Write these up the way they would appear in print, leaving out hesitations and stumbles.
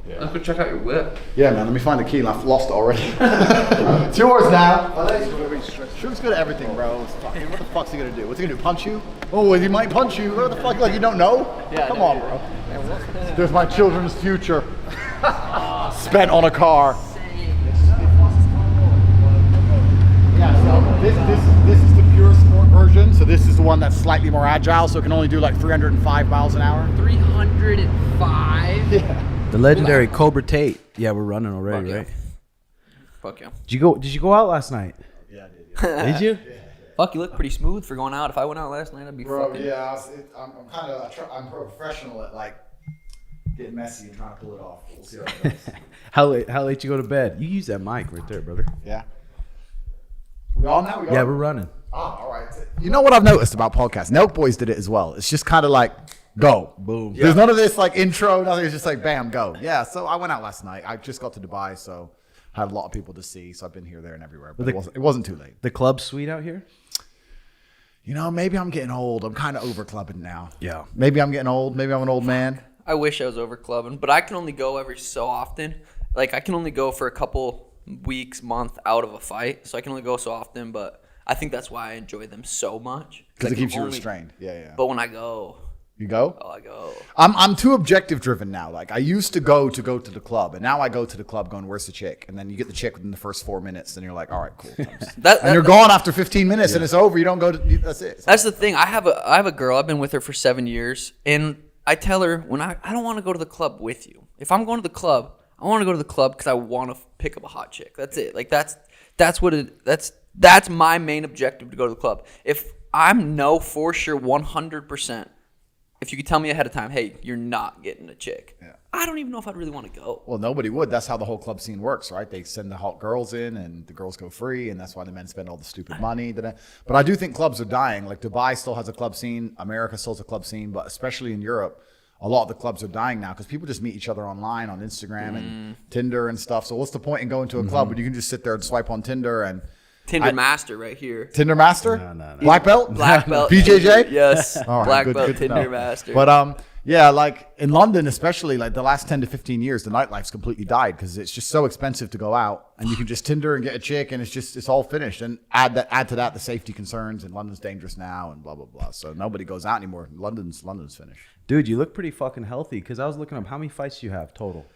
Yeah. Let's go check out your whip. Yeah, man. Let me find the key. I've lost it already. It's yours now. Sugar's good at everything, bro. What the fuck's he gonna do? What's he gonna do? Punch you? Oh, he might punch you. What the fuck? Like you don't know? Yeah. Come on, bro. There's my children's future. Spent on a car. Yeah. So this is the pure sport version. So this is the one that's slightly more agile. So it can only do like 305 miles an hour. 305. Yeah. The legendary Cobra Tate. Yeah, we're running already, Fuck right? Yeah. Fuck yeah. Did you go out last night? Yeah, I did. Did you? Yeah. Fuck, you look pretty smooth for going out. If I went out last night, I'd be fucking. Yeah, I'm professional at like getting messy and trying to pull it off. We'll see how it goes. How late you go to bed? You use that mic right there, brother. Yeah. We on now? Yeah, we're running. Ah, all right. You know what I've noticed about podcasts? Nelk Boys did it as well. It's just kind of like, go. Boom. Yeah. There's none of this like intro, nothing. It's just like, bam, go. Yeah, so I went out last night. I just got to Dubai, so had a lot of people to see. So I've been here, there, and everywhere. But it wasn't too late. The club's sweet out here? You know, maybe I'm getting old. I'm kind of over clubbing now. Yeah. Maybe I'm getting old. Maybe I'm an old man. I wish I was over clubbing, but I can only go every so often. Like, I can only go for a couple weeks, month out of a fight. So I can only go so often, but I think that's why I enjoy them so much. Because it keeps you restrained. Yeah. But when I go... You go? Oh, I go. I'm too objective driven now. Like I used to go to the club, and now I go to the club going, "Where's the chick?" And then you get the chick within the first 4 minutes, and you're like, "All right, cool." And you're gone after 15 minutes, and it's over. You don't go to. That's it. That's the thing. I have a girl. I've been with her for 7 years, and I tell her when I don't want to go to the club with you. If I'm going to the club, I want to go to the club because I want to pick up a hot chick. That's it. Like that's my main objective to go to the club. If I'm for sure 100%. If you could tell me ahead of time, hey, you're not getting a chick. Yeah. I don't even know if I'd really want to go. Well, nobody would. That's how the whole club scene works, right? They send the hot girls in, and the girls go free, and that's why the men spend all the stupid money. But I do think clubs are dying. Like Dubai still has a club scene. America still has a club scene. But especially in Europe, a lot of the clubs are dying now because people just meet each other online on Instagram and Tinder and stuff. So what's the point in going to a club when you can just sit there and swipe on Tinder and... Master right here. Tinder Master? No. Black belt? Black belt. BJJ? Yes. All Black right, belt good Tinder Master. But yeah, like in London especially, like the last 10 to 15 years, the nightlife's completely died because it's just so expensive to go out, and you can just Tinder and get a chick, and it's all finished. And add to that the safety concerns, and London's dangerous now, and blah blah blah. So nobody goes out anymore. London's finished. Dude, you look pretty fucking healthy because I was looking up how many fights do you have total.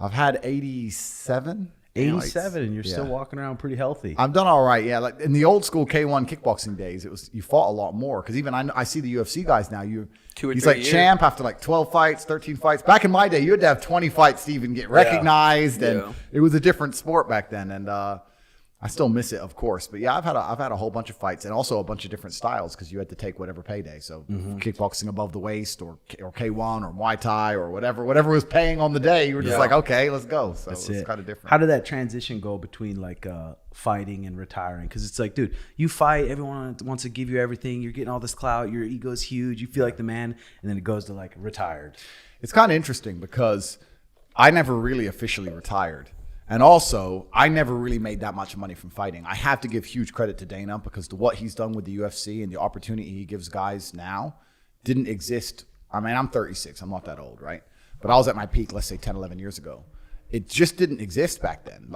I've had 87. 87, and you're still walking around pretty healthy. I've done all right, yeah. Like in the old school K1 kickboxing days, you fought a lot more because even I see the UFC guys now. He's like champ after like 12 fights, 13 fights. Back in my day, you had to have 20 fights to even get recognized, and it was a different sport back then. And I still miss it, of course. But yeah, I've had a whole bunch of fights and also a bunch of different styles because you had to take whatever payday. So kickboxing above the waist or K1 or Muay Thai or whatever was paying on the day, you were just like, okay, let's go. So it's kind of different. How did that transition go between like fighting and retiring? Because it's like, dude, you fight, everyone wants to give you everything. You're getting all this clout. Your ego's huge. You feel like the man. And then it goes to like retired. It's kind of interesting because I never really officially retired. And also, I never really made that much money from fighting. I have to give huge credit to Dana because what he's done with the UFC and the opportunity he gives guys now didn't exist. I mean, I'm 36. I'm not that old, right? But I was at my peak, let's say 10, 11 years ago. It just didn't exist back then.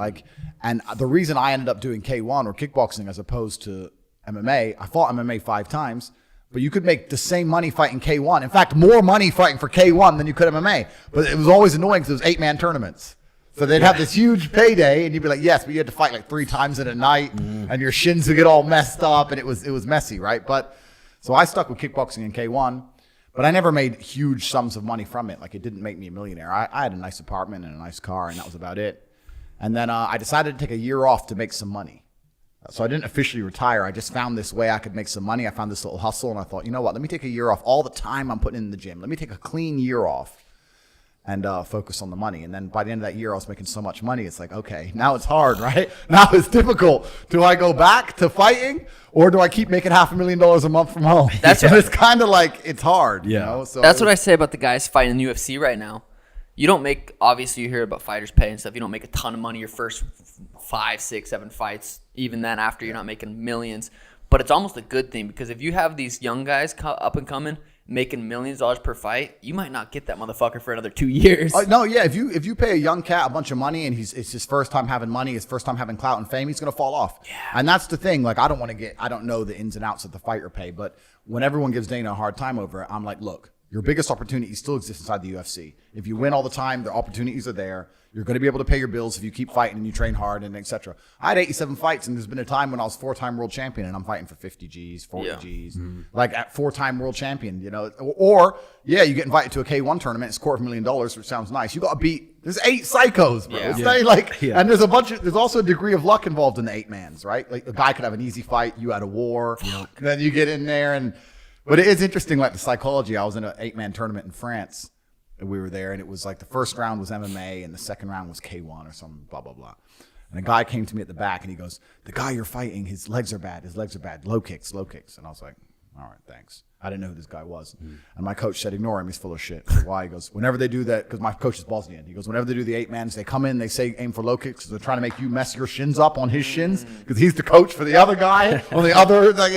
And the reason I ended up doing K1 or kickboxing as opposed to MMA, I fought MMA 5 times, but you could make the same money fighting K1. In fact, more money fighting for K1 than you could MMA. But it was always annoying because it was 8-man tournaments. So they'd have this huge payday, and you'd be like, yes, but you had to fight like 3 times in a night, and your shins would get all messed up, and it was messy, right? But so I stuck with kickboxing and K1, but I never made huge sums of money from it. Like it didn't make me a millionaire. I had a nice apartment and a nice car, and that was about it. And then I decided to take a year off to make some money. So I didn't officially retire. I just found this way I could make some money. I found this little hustle, and I thought, you know what? Let me take a year off. All the time I'm putting in the gym. Let me take a clean year off and focus on the money. And then by the end of that year, I was making so much money. It's like, okay, now it's hard, right? Now it's difficult. Do I go back to fighting, or do I keep making $500,000 a month from home? It's kind of like, it's hard. Yeah. You know? So that's what I say about the guys fighting in the UFC right now. You don't make, obviously you hear about fighters pay and stuff. You don't make a ton of money your first 5, 6, 7 fights. Even then after, you're not making millions. But it's almost a good thing because if you have these young guys up and coming, making millions of dollars per fight, you might not get that motherfucker for another 2 years. No, yeah. If you pay a young cat a bunch of money and it's his first time having money, his first time having clout and fame, he's gonna fall off. Yeah. And that's the thing. Like I don't know the ins and outs of the fighter pay, but when everyone gives Dana a hard time over it, I'm like, look, your biggest opportunity still exists inside the UFC. If you win all the time, the opportunities are there. You're going to be able to pay your bills if you keep fighting and you train hard and etc. I had 87 fights, and there's been a time when I was 4-time world champion and I'm fighting for 50 G's, 40 G's, like at 4-time world champion, you know. Or you get invited to a K1 tournament, it's $250,000, which sounds nice. You got to beat. There's 8 psychos, bro. Yeah. And there's also a degree of luck involved in the 8-mans, right? Like a guy could have an easy fight, you had a war, then you get in there but it is interesting, like the psychology. I was in an 8-man tournament in France. We were there, and it was like the first round was MMA, and the second round was K1 or something, blah, blah, blah. And a guy came to me at the back, and he goes, the guy you're fighting, his legs are bad. Low kicks. And I was like, all right, thanks. I didn't know who this guy was. And my coach said, ignore him. He's full of shit. I said, why? He goes, whenever they do that, because my coach is Bosnian. He goes, whenever they do the 8-mans, they come in, they say aim for low kicks because they're trying to make you mess your shins up on his shins because he's the coach for the other guy on the other. Like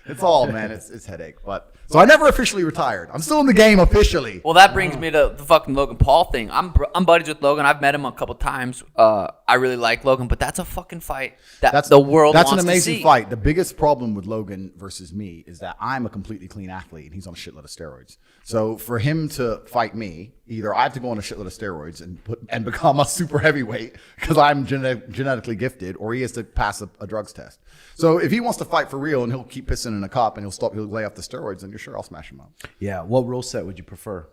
it's all, man. It's headache. But so I never officially retired. I'm still in the game officially. Well, that brings me to the fucking Logan Paul thing. I'm buddies with Logan. I've met him a couple times. I really like Logan, but that's a fucking fight that's the world wants to see. That's an amazing fight. The biggest problem with Logan versus me is that I'm a completely clean athlete and he's on a shitload of steroids. So for him to fight me, either I have to go on a shitload of steroids and become a super heavyweight because I'm genetically gifted, or he has to pass a drugs test. So if he wants to fight for real and he'll keep pissing in a cup and he'll lay off the steroids, then you're sure I'll smash him up. Yeah. What rule set would you prefer?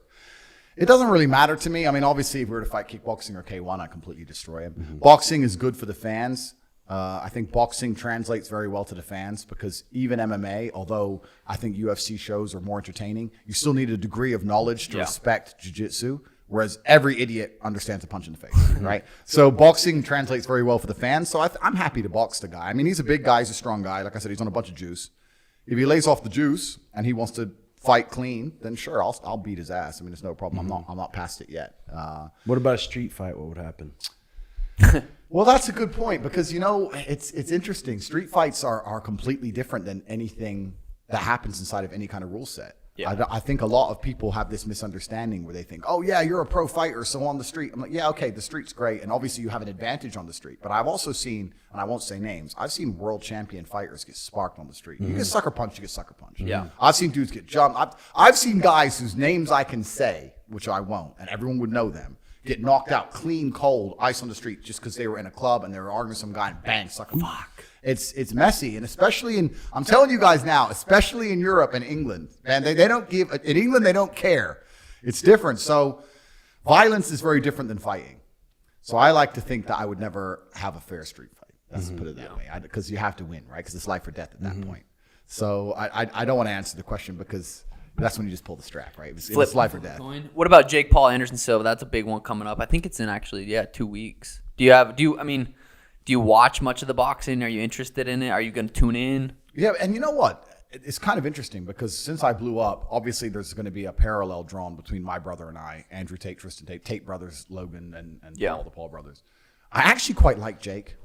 It doesn't really matter to me. I mean, obviously, if we were to fight kickboxing or K1, I completely destroy him. Boxing is good for the fans. I think boxing translates very well to the fans because even MMA, although I think UFC shows are more entertaining, you still need a degree of knowledge to respect jiu-jitsu, whereas every idiot understands a punch in the face, right? So boxing translates very well for the fans. So I'm happy to box the guy. I mean, he's a big guy. He's a strong guy. Like I said, he's on a bunch of juice. If he lays off the juice and he wants to fight clean, then sure, I'll beat his ass. I mean, it's no problem. I'm not past it yet. What about a street fight? What would happen? Well, that's a good point because, it's interesting. Street fights are completely different than anything that happens inside of any kind of rule set. Yeah. I think a lot of people have this misunderstanding where they think, oh, yeah, you're a pro fighter, so on the street. I'm like, yeah, okay, the street's great, and obviously you have an advantage on the street. But I've also seen, and I won't say names, I've seen world champion fighters get sparked on the street. You get sucker punched, you get sucker punched. Yeah. I've seen dudes get jumped. I've seen guys whose names I can say, which I won't, and everyone would know them, get knocked out clean, cold, ice on the street just because they were in a club and they were arguing with some guy and bang, sucker. Fuck. It's messy, and especially I'm telling you guys now, especially in Europe and England, man, they don't give, in England, they don't care. It's different. So violence is very different than fighting. So I like to think that I would never have a fair street fight. Let's put it that way, because you have to win, right? Because it's life or death at that point. So I don't want to answer the question because that's when you just pull the strap, right? It's life or death. What about Jake Paul, Anderson Silva? That's a big one coming up. I think it's in actually 2 weeks. Do you watch much of the boxing? Are you interested in it? Are you going to tune in? Yeah, and you know what? It's kind of interesting because since I blew up, obviously there's going to be a parallel drawn between my brother and I, Andrew Tate, Tristan Tate, Tate brothers, Logan, and all the Paul brothers. I actually quite like Jake,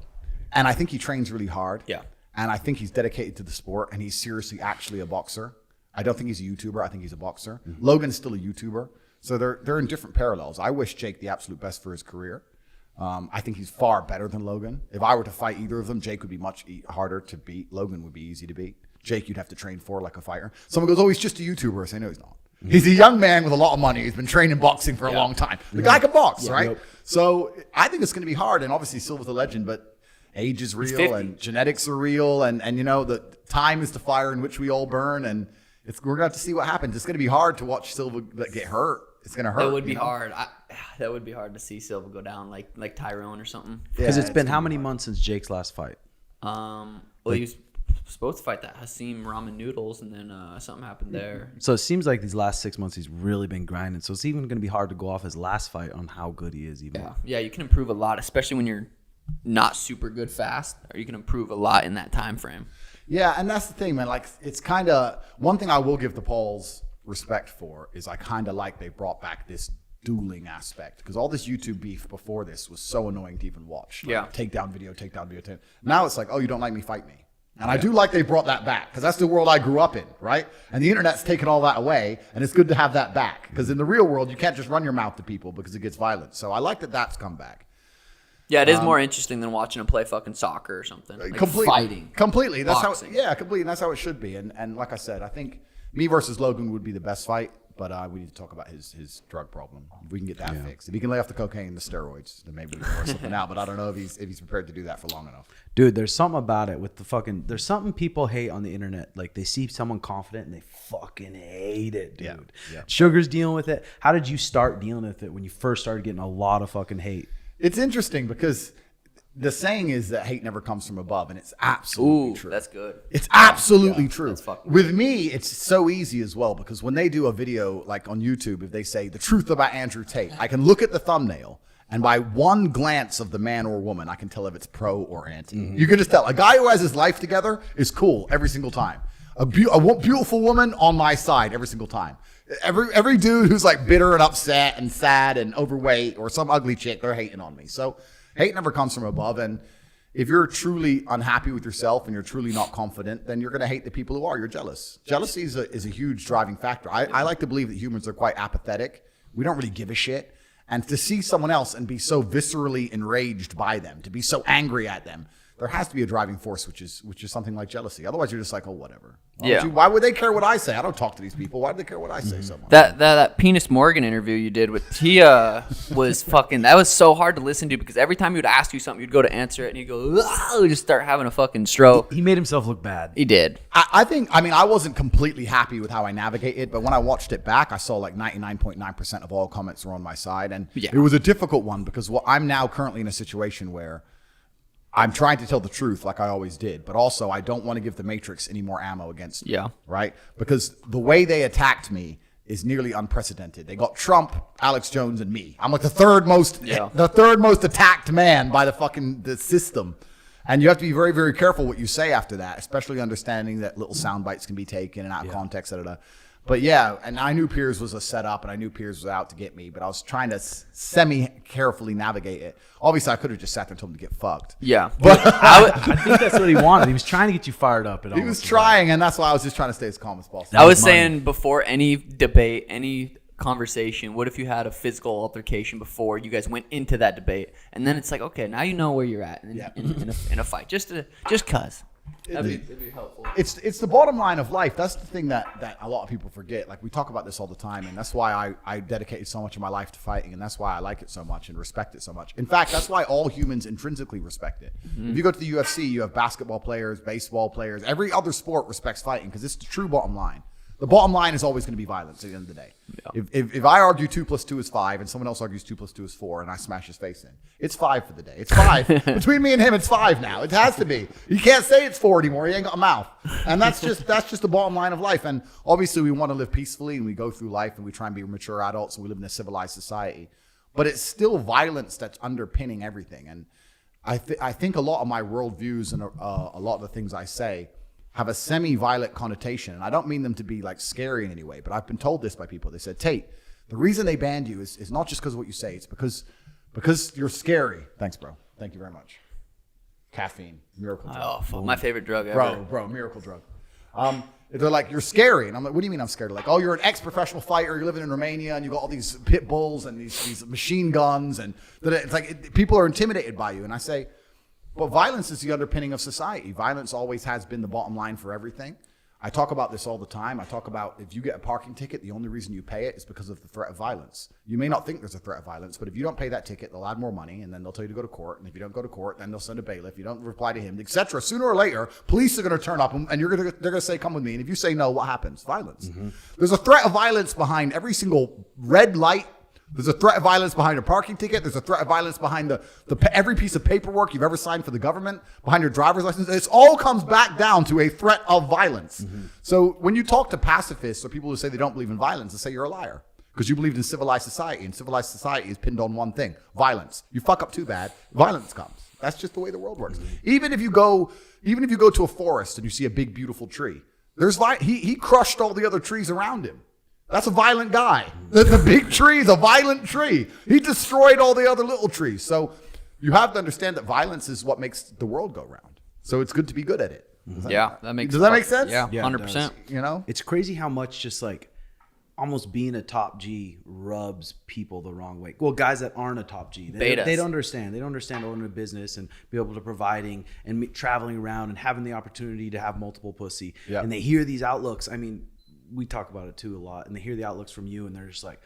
and I think he trains really hard. Yeah. And I think he's dedicated to the sport, and he's seriously actually a boxer. I don't think he's a YouTuber. I think he's a boxer. Logan's still a YouTuber. So they're in different parallels. I wish Jake the absolute best for his career. I think he's far better than Logan. If I were to fight either of them, Jake would be much harder to beat. Logan would be easy to beat. Jake, you'd have to train for like a fighter. Someone goes, oh, he's just a YouTuber. I say, no, he's not. He's a young man with a lot of money. He's been training boxing for a long time. The guy can box, right? Yep. So I think it's going to be hard. And obviously Silva's a legend, but age is real and genetics are real. And the time is the fire in which we all burn. And we're going to have to see what happens. It's going to be hard to watch Silva get hurt. It's going to hurt. That would be hard. That would be hard to see Silva go down like Tyrone or something. Because it's been how many months since Jake's last fight? He was supposed to fight that Hasim Ramen Noodles, and then something happened there. So it seems like these last 6 months he's really been grinding. So it's even going to be hard to go off his last fight on how good he is. Yeah, you can improve a lot, especially when you're not super good fast, or you can improve a lot in that time frame. Yeah, and that's the thing, man. Like, it's kind of one thing I will give the Pauls respect for is I kind of like they brought back this dueling aspect, because all this YouTube beef before this was so annoying to even watch. Like, takedown video. Now it's like, oh, you don't like me, fight me. And I do like they brought that back because that's the world I grew up in, right? And the internet's taken all that away, and it's good to have that back because in the real world, you can't just run your mouth to people because it gets violent. So I like that that's come back. Yeah, it is more interesting than watching them play fucking soccer or something. Like fighting. Completely. That's Boxing. completely. And that's how it should be. And like I said, I think me versus Logan would be the best fight. But we need to talk about his drug problem. If we can get that fixed. If he can lay off the cocaine and the steroids, then maybe we can work something out. But I don't know if he's prepared to do that for long enough. Dude, there's something about it with the fucking. There's something people hate on the internet. Like they see someone confident and they fucking hate it, dude. Yeah. Sugar's dealing with it. How did you start dealing with it when you first started getting a lot of fucking hate? It's interesting because the saying is that hate never comes from above, and it's absolutely true. That's good. It's absolutely true. That's fucking With me, it's so easy as well because when they do a video like on YouTube, if they say the truth about Andrew Tate, I can look at the thumbnail and by one glance of the man or woman, I can tell if it's pro or anti. You can just tell. A guy who has his life together is cool every single time. A beautiful woman on my side every single time. Every dude who's like bitter and upset and sad and overweight or some ugly chick, they're hating on me. So hate never comes from above. And if you're truly unhappy with yourself and you're truly not confident, then you're going to hate the people who are. You're jealous. Jealousy is a huge driving factor. I like to believe that humans are quite apathetic. We don't really give a shit. And to see someone else and be so viscerally enraged by them, to be so angry at them, there has to be a driving force, which is something like jealousy. Otherwise, you're just like, oh, whatever. Why would they care what I say? I don't talk to these people. Why do they care what I say so much? That Penis Morgan interview you did with Tia was fucking. That was so hard to listen to because every time he would ask you something, you'd go to answer it and you'd go, just start having a fucking stroke. He made himself look bad. He did. I wasn't completely happy with how I navigated, but when I watched it back, I saw like 99.9% of all comments were on my side. And it was a difficult one because I'm now currently in a situation where I'm trying to tell the truth like I always did, but also I don't want to give the Matrix any more ammo against me. Yeah. Right? Because the way they attacked me is nearly unprecedented. They got Trump, Alex Jones, and me. I'm like the third most attacked man by the system. And you have to be very, very careful what you say after that, especially understanding that little sound bites can be taken and out of context, But yeah, and I knew Piers was a setup, and I knew Piers was out to get me, but I was trying to semi-carefully navigate it. Obviously, I could have just sat there and told him to get fucked. Yeah. But I think that's what he wanted. He was trying to get you fired up. He was trying, and that's why I was just trying to stay as calm as possible. I was saying before any debate, any conversation, what if you had a physical altercation before you guys went into that debate? And then it's like, okay, now you know where you're at in a fight. Just cuz. It'd be helpful. It's the bottom line of life. That's the thing that a lot of people forget. Like we talk about this all the time, and that's why I dedicated so much of my life to fighting, and that's why I like it so much and respect it so much. In fact, that's why all humans intrinsically respect it. If you go to the UFC, you have basketball players, baseball players, every other sport respects fighting because it's the true bottom line. The bottom line is always going to be violence at the end of the day. Yeah. If I argue 2 + 2 is 5 and someone else argues 2 + 2 is 4 and I smash his face in, it's 5 for the day. It's 5. Between me and him, it's 5 now. It has to be. You can't say it's 4 anymore. He ain't got a mouth. And that's just the bottom line of life. And obviously we want to live peacefully and we go through life and we try and be mature adults and we live in a civilized society. But it's still violence that's underpinning everything. And I think a lot of my worldviews and a lot of the things I say have a semi-violent connotation. And I don't mean them to be like scary in any way, but I've been told this by people. They said, Tate, the reason they banned you is not just because of what you say. It's because you're scary. Thanks, bro. Thank you very much. Caffeine, miracle drug. Oh, fuck, my favorite drug ever. Bro, miracle drug. They're like, you're scary. And I'm like, what do you mean I'm scared? They're like, oh, you're an ex-professional fighter. You're living in Romania and you got all these pit bulls and these machine guns. And it's like people are intimidated by you. And I say, but violence is the underpinning of society. Violence always has been the bottom line for everything. I talk about this all the time. I talk about if you get a parking ticket, the only reason you pay it is because of the threat of violence. You may not think there's a threat of violence, but if you don't pay that ticket, they'll add more money, and then they'll tell you to go to court. And if you don't go to court, then they'll send a bailiff. You don't reply to him, etc. Sooner or later, police are going to turn up, and they're going to say, come with me. And if you say no, what happens? Violence. Mm-hmm. There's a threat of violence behind every single red light. There's a threat of violence behind a parking ticket. There's a threat of violence behind every piece of paperwork you've ever signed for the government, behind your driver's license. It all comes back down to a threat of violence. Mm-hmm. So when you talk to pacifists or people who say they don't believe in violence, they say you're a liar because you believed in civilized society, and civilized society is pinned on one thing: violence. You fuck up too bad, violence comes. That's just the way the world works. Mm-hmm. Even if you go to a forest and you see a big beautiful tree, he crushed all the other trees around him. That's a violent guy. The big tree is a violent tree. He destroyed all the other little trees. So you have to understand that violence is what makes the world go round. So it's good to be good at it. Yeah, that makes Does that make sense? Yeah, Yeah, it 100%. You know? It's crazy how much just like almost being a top G rubs people the wrong way. Well, guys that aren't a top G, they don't understand. They don't understand owning a business and be able to providing and traveling around and having the opportunity to have multiple pussy. Yep. And they hear these outlooks. I mean, we talk about it too a lot, and they hear the outlooks from you, and they're just like,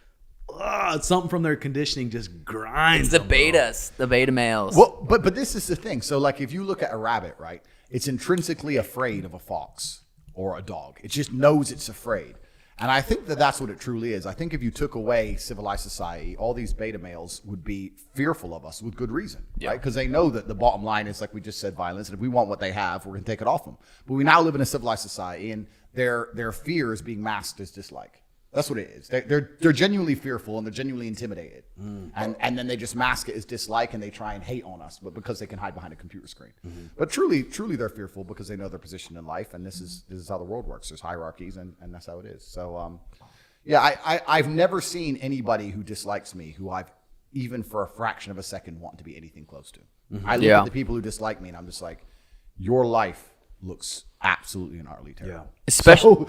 ugh, something from their conditioning just grinds. It's the them, bro. betas, the beta males. Well, but this is the thing. So like if you look at a rabbit, right, it's intrinsically afraid of a fox or a dog. It just knows it's afraid. And I think that that's what it truly is. I think if you took away civilized society, all these beta males would be fearful of us with good reason, right? Because they know that the bottom line is, like we just said, violence. And if we want what they have, we're going to take it off them. But we now live in a civilized society, and their fear is being masked as dislike. That's what it is. They're genuinely fearful, and they're genuinely intimidated. And then they just mask it as dislike, and they try and hate on us, but because they can hide behind a computer screen. But truly they're fearful because they know their position in life, and this is how the world works. There's hierarchies, and that's how it is. So I've never seen anybody who dislikes me who I've even for a fraction of a second want to be anything close to. I look at the people who dislike me, and I'm just like, your life looks absolutely and utterly terrible. Yeah. Especially,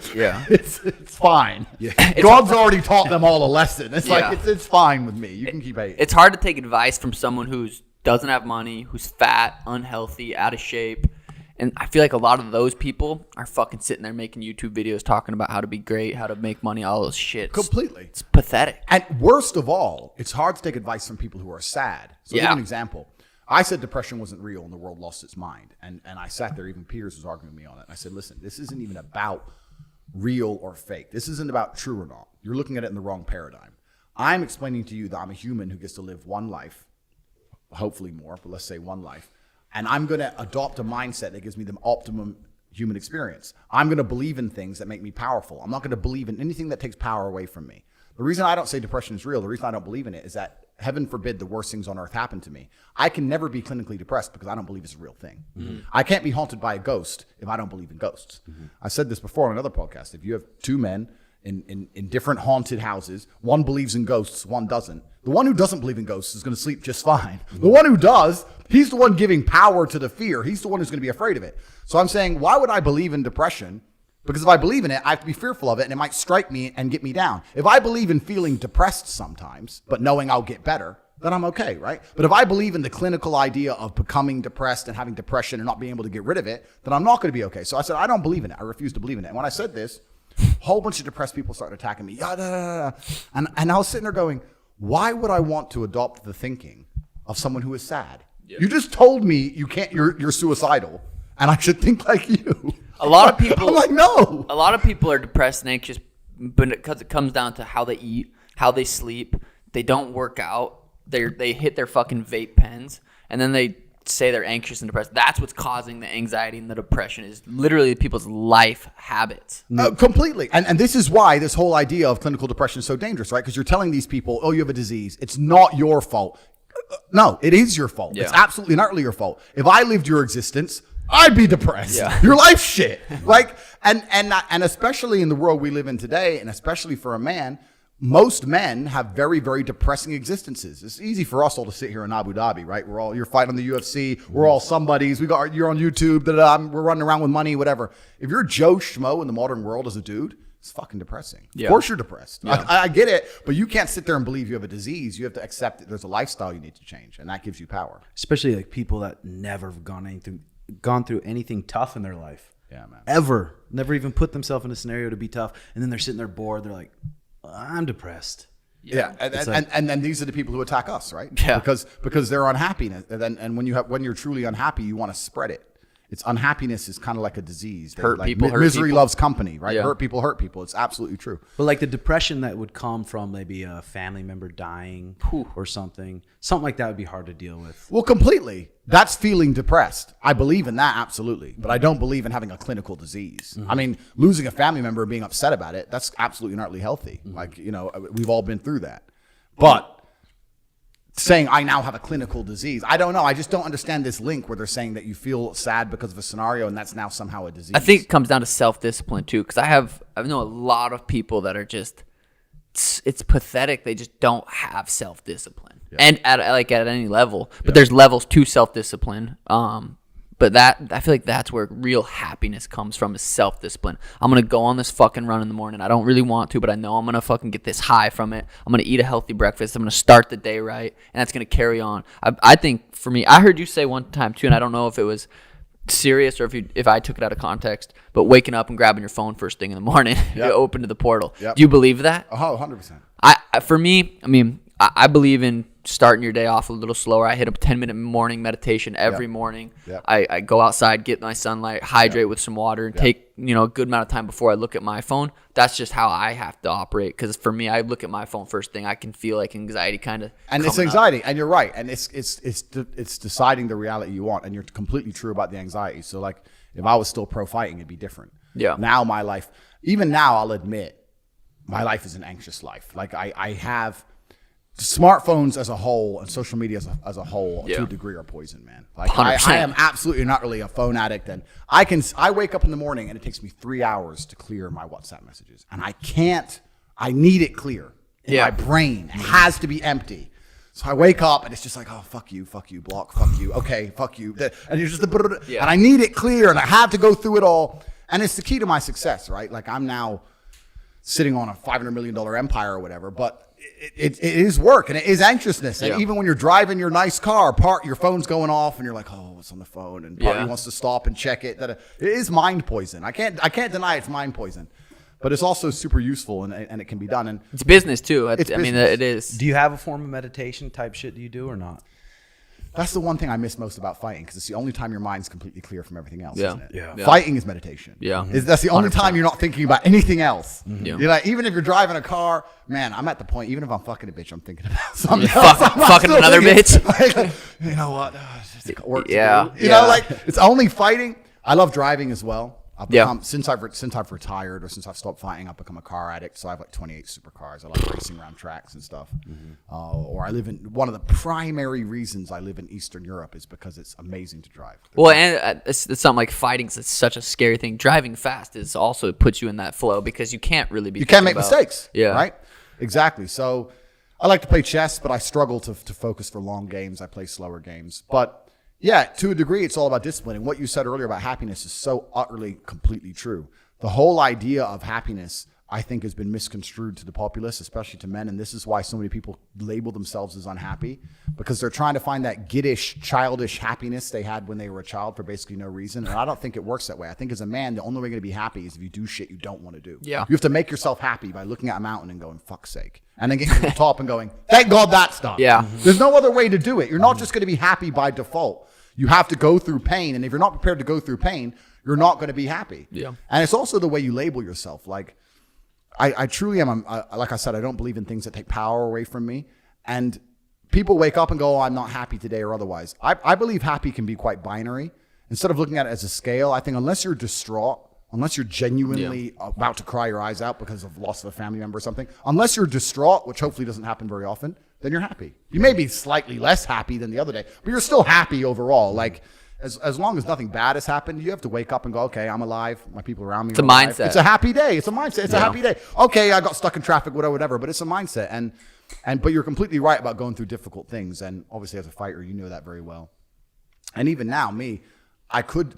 it's fine. Yeah. God's already taught them all a lesson. It's like it's fine with me. You can keep hating. It's hard to take advice from someone who's doesn't have money, who's fat, unhealthy, out of shape. And I feel like a lot of those people are fucking sitting there making YouTube videos talking about how to be great, how to make money, all this shit. Completely. It's pathetic. And worst of all, it's hard to take advice from people who are sad. So I'll give you an example. I said depression wasn't real and the world lost its mind. And I sat there, even Piers was arguing with me on it. And I said, listen, this isn't even about real or fake. This isn't about true or not. You're looking at it in the wrong paradigm. I'm explaining to you that I'm a human who gets to live one life, hopefully more, but let's say one life. And I'm going to adopt a mindset that gives me the optimum human experience. I'm going to believe in things that make me powerful. I'm not going to believe in anything that takes power away from me. The reason I don't say depression is real, the reason I don't believe in it is that heaven forbid the worst things on earth happen to me. I can never be clinically depressed because I don't believe it's a real thing. I can't be haunted by a ghost if I don't believe in ghosts. I said this before on another podcast. If you have two men in different haunted houses, one believes in ghosts, one doesn't. The one who doesn't believe in ghosts is going to sleep just fine. The one who does, he's the one giving power to the fear. He's the one who's going to be afraid of it. So I'm saying, why would I believe in depression? Because if I believe in it, I have to be fearful of it, and it might strike me and get me down. If I believe in feeling depressed sometimes, but knowing I'll get better, then I'm okay, right? But if I believe in the clinical idea of becoming depressed and having depression and not being able to get rid of it, then I'm not going to be okay. So I said, I don't believe in it. I refuse to believe in it. And when I said this, a whole bunch of depressed people started attacking me. And I was sitting there going, why would I want to adopt the thinking of someone who is sad? You just told me you're suicidal, and I should think like you. A lot of people. I'm like, no. A lot of people are depressed and anxious, but because it comes down to how they eat, how they sleep, they don't work out, they hit their fucking vape pens, and then they say they're anxious and depressed. That's what's causing the anxiety and the depression is literally people's life habits. Completely. And this is why this whole idea of clinical depression is so dangerous, right? Because you're telling these people, oh, you have a disease. It's not your fault. No, it is your fault. Yeah. It's absolutely and utterly your fault. If I lived your existence, I'd be depressed. Yeah. Your life's shit. Like, and especially in the world we live in today, and especially for a man, most men have very, very depressing existences. It's easy for us all to sit here in Abu Dhabi, right? You're fighting on the UFC. We're all somebodies. You're on YouTube. We're running around with money, whatever. If you're Joe Schmo in the modern world as a dude, it's fucking depressing. Yeah. Of course you're depressed. Yeah. I get it, but you can't sit there and believe you have a disease. You have to accept that there's a lifestyle you need to change, and that gives you power. Especially like people that never have gone through anything tough in their life. Yeah, man. Ever. Never even put themselves in a scenario to be tough. And then they're sitting there bored. They're like, I'm depressed. Yeah, and then these are the people who attack us, right? Yeah. Because they're unhappiness, and when you're truly unhappy, you want to spread it. It's unhappiness is kind of like a disease. Hurt people. Misery loves company, right? Yeah. Hurt people. It's absolutely true. But like the depression that would come from maybe a family member dying or something like that would be hard to deal with. Well, completely. That's feeling depressed. I believe in that, absolutely. But I don't believe in having a clinical disease. I mean, losing a family member and being upset about it, that's absolutely and utterly healthy. Like, we've all been through that. But saying I now have a clinical disease, I don't know. I just don't understand this link where they're saying that you feel sad because of a scenario and that's now somehow a disease. I think it comes down to self-discipline too, because I know a lot of people that are just it's pathetic. They just don't have self-discipline, and at any level. But there's levels to self-discipline. But I feel like that's where real happiness comes from, is self-discipline. I'm going to go on this fucking run in the morning. I don't really want to, but I know I'm going to fucking get this high from it. I'm going to eat a healthy breakfast. I'm going to start the day right, and that's going to carry on. I think for me, I heard you say one time too, and I don't know if it was serious or if I took it out of context, but waking up and grabbing your phone first thing in the morning, you open to the portal. Yep. Do you believe that? Oh, 100%. For me, I mean, I believe in starting your day off a little slower. I hit a 10-minute morning meditation every morning. Yep. I go outside, get my sunlight, hydrate with some water, and take a good amount of time before I look at my phone. That's just how I have to operate, because for me, I look at my phone first thing. I can feel like anxiety kind of. And it's anxiety, and you're right, and it's deciding the reality you want, and you're completely true about the anxiety. So like, if I was still pro fighting, it'd be different. Yeah. Now my life, even now, I'll admit, my life is an anxious life. Like I have. Smartphones as a whole and social media as a whole, to a degree, are poison, man. Like I am absolutely not really a phone addict, and I wake up in the morning and it takes me 3 hours to clear my WhatsApp messages, and I need it clear in my brain. It has to be empty. So I wake up and it's just like, oh, fuck you, block, fuck you, okay, fuck you, and you're just and I need it clear, and I have to go through it all, and it's the key to my success, right? Like, I'm now sitting on a $500 million empire or whatever, but it is work, and it is anxiousness. And even when you're driving your nice car, your phone's going off and you're like, oh, what's on the phone? And part of you wants to stop and check it. It is mind poison. I can't deny it's mind poison, but it's also super useful, and it can be done. And it's business too. I mean, it is. Do you have a form of meditation type shit do you do or not? That's the one thing I miss most about fighting, because it's the only time your mind's completely clear from everything else, isn't it? Yeah. Fighting is meditation. Yeah. That's the only 100%. Time you're not thinking about anything else. Mm-hmm. Yeah. You're like, even if you're driving a car, man, I'm at the point, even if I'm fucking a bitch, I'm thinking about something else. Fucking another bitch. Like, you know what? It's work to do. You know, like, it's only fighting. I love driving as well. I've become, since I've retired, or since I've stopped fighting, I've become a car addict. So I have like 28 supercars. I like racing around tracks and stuff. Mm-hmm. Or I live in, one of the primary reasons I live in Eastern Europe is because it's amazing to drive. And it's something like fighting. It's such a scary thing. Driving fast is also, it puts you in that flow, because you can't really be. You can't make mistakes. Yeah. Right. Exactly. So I like to play chess, but I struggle to focus for long games. I play slower games, but. Yeah, to a degree, it's all about discipline. And what you said earlier about happiness is so utterly, completely true. The whole idea of happiness, I think, has been misconstrued to the populace, especially to men. And this is why so many people label themselves as unhappy, because they're trying to find that giddish, childish happiness they had when they were a child for basically no reason. And I don't think it works that way. I think as a man, the only way you're going to be happy is if you do shit you don't want to do. Yeah. You have to make yourself happy by looking at a mountain and going, fuck's sake. And then getting to the top and going, thank God that's done. Yeah. There's no other way to do it. You're not just going to be happy by default. You have to go through pain, and if you're not prepared to go through pain, you're not going to be happy. Yeah. And it's also the way you label yourself. Like, I truly am, like I said, I don't believe in things that take power away from me. And people wake up and go, oh, I'm not happy today or otherwise. I believe happy can be quite binary. Instead of looking at it as a scale, I think unless you're distraught, unless you're genuinely about to cry your eyes out because of loss of a family member or something, unless you're distraught, which hopefully doesn't happen very often, then you're happy. You may be slightly less happy than the other day, but you're still happy overall. Like, as long as nothing bad has happened, you have to wake up and go, okay, I'm alive. My people around me are alive. It's a mindset. It's a happy day. It's a mindset. It's a happy day. Okay, I got stuck in traffic, whatever, but it's a mindset. But you're completely right about going through difficult things. And obviously, as a fighter, you know that very well. And even now,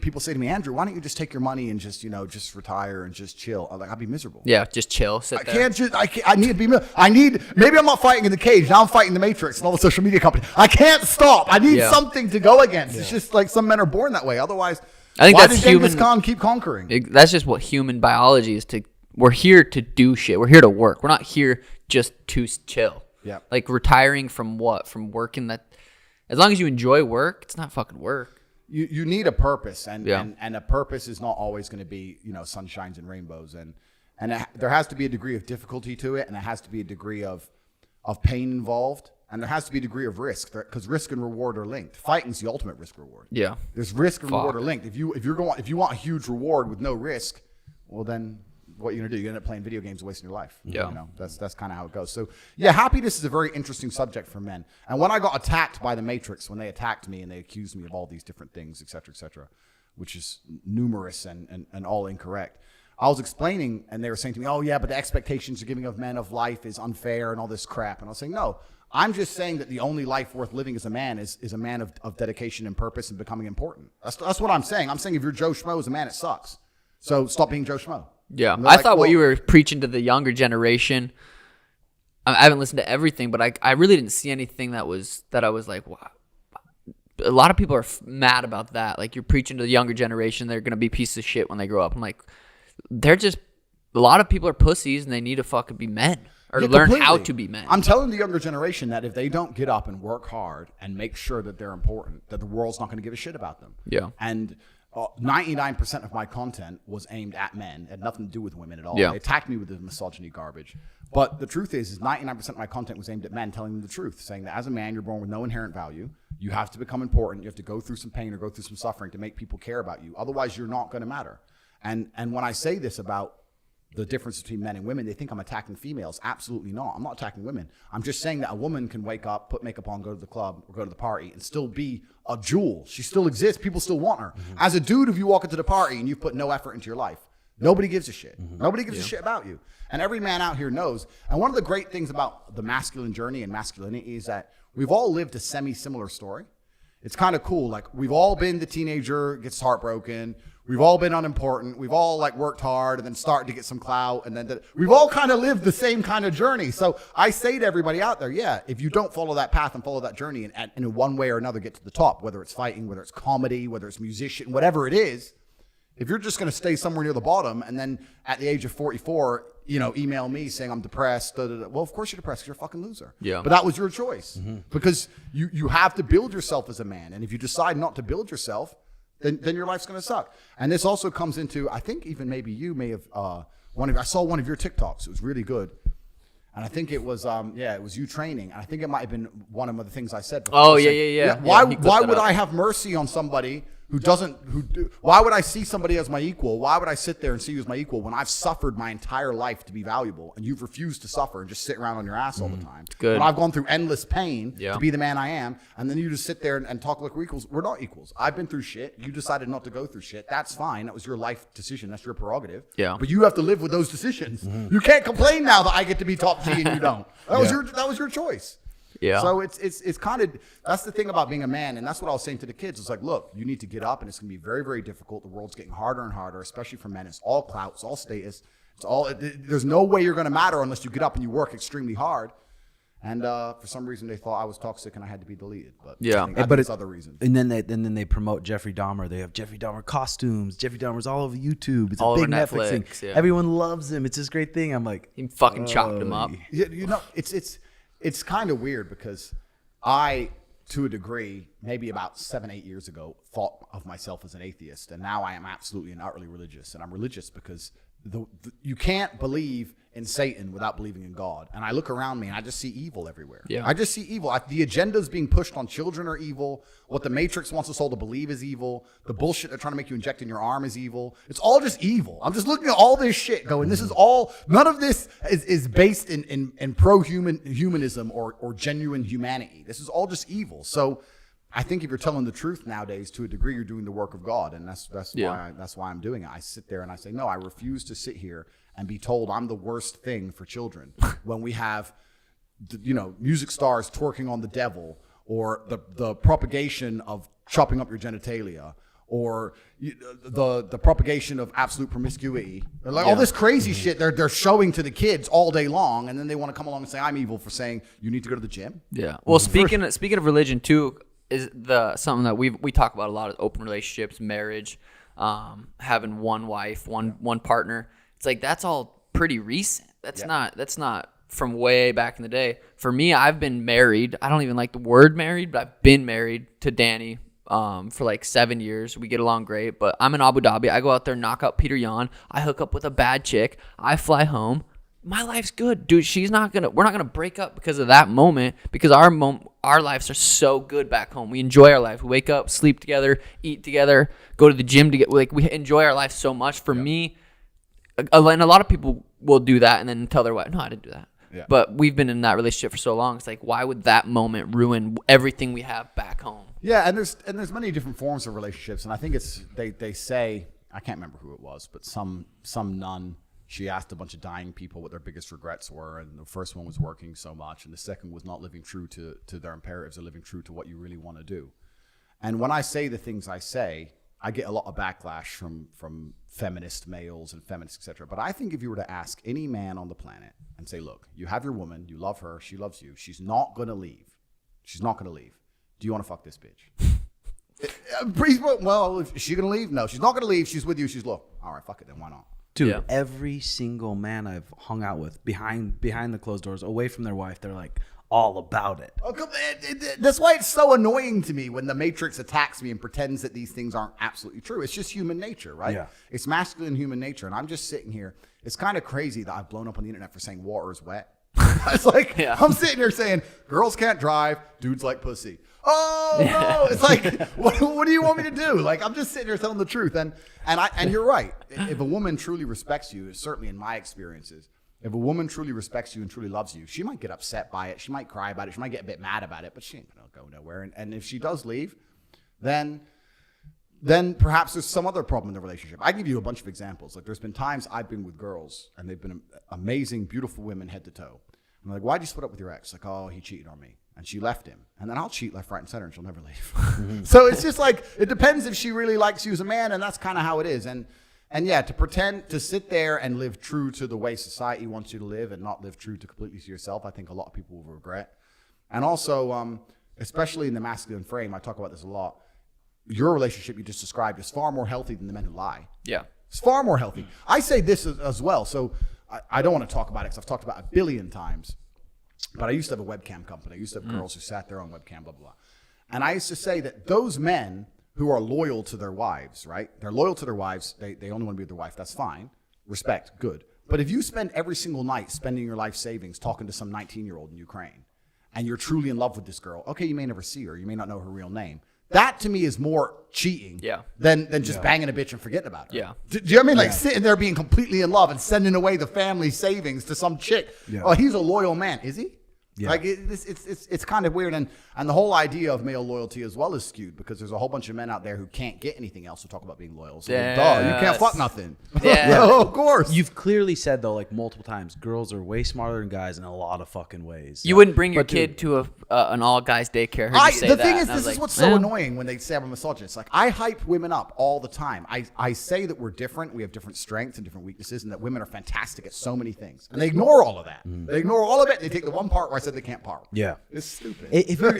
people say to me, Andrew, why don't you just take your money and just retire and just chill? I'm like, I'd be miserable. Yeah, just chill. I need to be, maybe I'm not fighting in the cage. Now I'm fighting the Matrix and all the social media companies. I can't stop. I need something to go against. It's just like some men are born that way. Otherwise, I think why did Genghis Khan keep conquering? That's just what human biology is. We're here to do shit. We're here to work. We're not here just to chill. Yeah. Like retiring from what? From working that, as long as you enjoy work, it's not fucking work. You need a purpose, and a purpose is not always going to be, sunshines and rainbows, and there has to be a degree of difficulty to it, and there has to be a degree of pain involved, and there has to be a degree of risk, because risk and reward are linked. Fighting's the ultimate risk reward. Yeah, there's risk and reward are linked. If you want a huge reward with no risk, well then, what you're gonna do? You end up playing video games, wasting your life. Yeah, that's kind of how it goes. So yeah, happiness is a very interesting subject for men. And when I got attacked by the Matrix, when they attacked me and they accused me of all these different things, et cetera, which is numerous and all incorrect, I was explaining, and they were saying to me, "Oh yeah, but the expectations you're giving of men of life is unfair and all this crap." And I was saying, "No, I'm just saying that the only life worth living as a man is a man of dedication and purpose and becoming important. That's what I'm saying. I'm saying if you're Joe Schmo as a man, it sucks. So stop being Joe Schmo. Yeah. I thought what you were preaching to the younger generation, I haven't listened to everything, but I really didn't see anything that I was like, wow. A lot of people are mad about that. Like, you're preaching to the younger generation, they're going to be pieces of shit when they grow up. I'm like, a lot of people are pussies and they need to fucking be men or learn how to be men. I'm telling the younger generation that if they don't get up and work hard and make sure that they're important, that the world's not going to give a shit about them. Yeah. And 99% of my content was aimed at men. It had nothing to do with women at all. Yeah. They attacked me with this misogyny garbage. But the truth is 99% of my content was aimed at men, telling them the truth, saying that as a man, you're born with no inherent value. You have to become important. You have to go through some pain or go through some suffering to make people care about you. Otherwise, you're not going to matter. And when I say this about the difference between men and women, they think I'm attacking females. Absolutely not. I'm not attacking women. I'm just saying that a woman can wake up, put makeup on, go to the club or go to the party and still be a jewel. She still exists. People still want her. Mm-hmm. As a dude, if you walk into the party and you've put no effort into your life, nobody gives a shit. Mm-hmm. Nobody gives a shit about you. And every man out here knows. And one of the great things about the masculine journey and masculinity is that we've all lived a semi-similar story. It's kind of cool. Like, we've all been the teenager, gets heartbroken. We've all been unimportant. We've all like worked hard and then started to get some clout. And then we've all kind of lived the same kind of journey. So I say to everybody out there, yeah, if you don't follow that path and follow that journey and in one way or another get to the top, whether it's fighting, whether it's comedy, whether it's musician, whatever it is, if you're just going to stay somewhere near the bottom and then at the age of 44, email me saying I'm depressed. Well, of course you're depressed because you're a fucking loser. Yeah. But that was your choice because you have to build yourself as a man. And if you decide not to build yourself, then your life's going to suck. And this also comes into, I think even maybe you may have, I saw one of your TikToks. It was really good. And I think it was, it was you training. And I think it might have been one of the things I said before. Oh, yeah. Why would I have mercy on somebody why would I see somebody as my equal? Why would I sit there and see you as my equal when I've suffered my entire life to be valuable and you've refused to suffer and just sit around on your ass all the time? Good. When I've gone through endless pain to be the man I am, and then you just sit there and talk like we're equals. We're not equals. I've been through shit. You decided not to go through shit. That's fine. That was your life decision. That's your prerogative. Yeah. But you have to live with those decisions. You can't complain now that I get to be top G and you don't. That was your choice. Yeah. So it's kind of, that's the thing about being a man. And that's what I was saying to the kids. It's like, look, you need to get up and it's going to be very, very difficult. The world's getting harder and harder, especially for men. It's all clout. It's all status. There's no way you're going to matter unless you get up and you work extremely hard. And for some reason they thought I was toxic and I had to be deleted. But yeah, I think it's other reasons. And then they promote Jeffrey Dahmer. They have Jeffrey Dahmer costumes. Jeffrey Dahmer's all over YouTube. It's all a big over Netflix thing. Yeah. Everyone loves him. It's this great thing. I'm like, he fucking chopped him up. It's kind of weird because I, to a degree, maybe about 7-8 years ago, thought of myself as an atheist, and now I am absolutely and utterly religious. And I'm religious because you can't believe in Satan without believing in God. And I look around me and I just see evil everywhere. Yeah. I just see evil. The agendas being pushed on children are evil. What the Matrix wants us all to believe is evil. The bullshit they're trying to make you inject in your arm is evil. It's all just evil. I'm just looking at all this shit going, this is all, none of this is based in pro-humanism or genuine humanity. This is all just evil. So I think if you're telling the truth nowadays, to a degree, you're doing the work of God, and that's why I'm doing it. I sit there and I say, no, I refuse to sit here and be told I'm the worst thing for children when we have, music stars twerking on the devil, or the propagation of chopping up your genitalia, or the propagation of absolute promiscuity, all this crazy shit they're showing to the kids all day long, and then they want to come along and say I'm evil for saying you need to go to the gym. Yeah. Well, speaking of religion too, is something that we talk about a lot of open relationships, marriage, having one wife, one partner. It's like that's all pretty recent. That's not from way back in the day. For me, I've been married. I don't even like the word married, but I've been married to Danny for like 7 years. We get along great, but I'm in Abu Dhabi. I go out there, knock out Peter Yan. I hook up with a bad chick. I fly home. My life's good, dude. We're not gonna break up because of that moment, because our lives are so good back home. We enjoy our life. We wake up, sleep together, eat together, go to the gym we enjoy our life so much. For me, and a lot of people will do that and then tell their wife, no, I didn't do that. Yeah. But we've been in that relationship for so long. It's like, why would that moment ruin everything we have back home? Yeah, and there's many different forms of relationships, and I think they say, I can't remember who it was, but some nun, she asked a bunch of dying people what their biggest regrets were. And the first one was working so much. And the second was not living true to their imperatives or living true to what you really want to do. And when I say the things I say, I get a lot of backlash from feminist males and feminists, etc. But I think if you were to ask any man on the planet and say, look, you have your woman, you love her, she loves you, she's not going to leave. She's not going to leave. Do you want to fuck this bitch? Well, is she going to leave? No, she's not going to leave. She's with you. She's look. All right, fuck it then. Why not? Dude, every single man I've hung out with behind the closed doors, away from their wife, they're like all about it. Oh, that's why it's so annoying to me when the Matrix attacks me and pretends that these things aren't absolutely true. It's just human nature, right? Yeah. It's masculine human nature. And I'm just sitting here. It's kind of crazy that I've blown up on the internet for saying water is wet. It's like, I'm sitting here saying girls can't drive, dudes like pussy. Oh no! It's like, what do you want me to do? Like, I'm just sitting here telling the truth, and you're right. If a woman truly respects you, certainly in my experiences, if a woman truly respects you and truly loves you, she might get upset by it, she might cry about it, she might get a bit mad about it, but she ain't gonna go nowhere. And if she does leave, then perhaps there's some other problem in the relationship. I give you a bunch of examples. Like, there's been times I've been with girls, and they've been amazing, beautiful women, head to toe. I'm like, why'd you split up with your ex? Like, oh, he cheated on me. And she left him. And then I'll cheat left, right, and center, and she'll never leave. So it's just like, it depends if she really likes you as a man, and that's kind of how it is. And yeah, to pretend to sit there and live true to the way society wants you to live and not live true to completely to yourself, I think a lot of people will regret. And also, especially in the masculine frame, I talk about this a lot. Your relationship you just described is far more healthy than the men who lie. Yeah. It's far more healthy. I say this as well. So I don't want to talk about it because I've talked about it a billion times. But I used to have a webcam company. I used to have girls who sat there on webcam, blah, blah, blah. And I used to say that those men who are loyal to their wives, right? They're loyal to their wives. They only want to be with their wife. That's fine. Respect. Good. But if you spend every single night spending your life savings talking to some 19-year-old in Ukraine, and you're truly in love with this girl, okay, you may never see her. You may not know her real name. That, to me, is more cheating than just banging a bitch and forgetting about her. Yeah. Do you know what I mean? Like, sitting there being completely in love and sending away the family savings to some chick. Yeah. Oh, he's a loyal man. Is he? Yeah. Like, it's kind of weird. And the whole idea of male loyalty as well is skewed because there's a whole bunch of men out there who can't get anything else to talk about being loyal. So, duh, you can't fuck nothing. Yeah. Of course. You've clearly said, though, like multiple times, girls are way smarter than guys in a lot of fucking ways. You wouldn't bring your kid to an all-guys daycare. The thing is, this is what's so annoying when they say I'm a misogynist. Like, I hype women up all the time. I say that we're different. We have different strengths and different weaknesses, and that women are fantastic at so many things. And they ignore all of that. They ignore all of it, and they take the one part where I said they can't part. Yeah. It's stupid.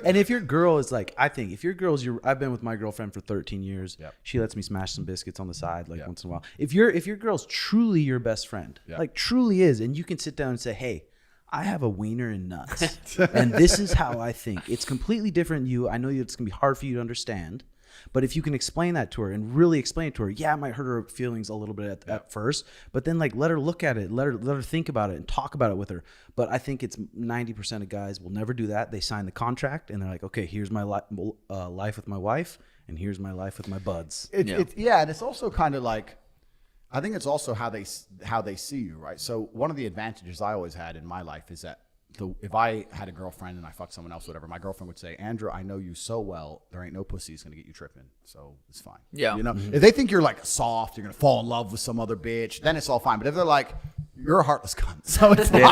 If your girl is like, I think if your girl's I've been with my girlfriend for 13 years. Yep. She lets me smash some biscuits on the side once in a while. If your girl's truly your best friend, like truly is, and you can sit down and say, hey, I have a wiener and nuts, and this is how I think. It's completely different than you. I know it's gonna be hard for you to understand. But if you can explain that to her and really explain it to her, it might hurt her feelings a little bit at first, but then like let her look at it, let her think about it and talk about it with her. But I think it's 90% of guys will never do that. They sign the contract and they're like, okay, here's my life with my wife, and here's my life with my buds. And it's also kind of like, I think it's also how they see you, right? So one of the advantages I always had in my life is that if I had a girlfriend and I fucked someone else, whatever, my girlfriend would say, Andrew, I know you so well, there ain't no pussy that's going to get you tripping. So it's fine. Yeah. You know, if they think you're like soft, you're going to fall in love with some other bitch, then it's all fine. But if they're like, you're a heartless cunt, so it's fine.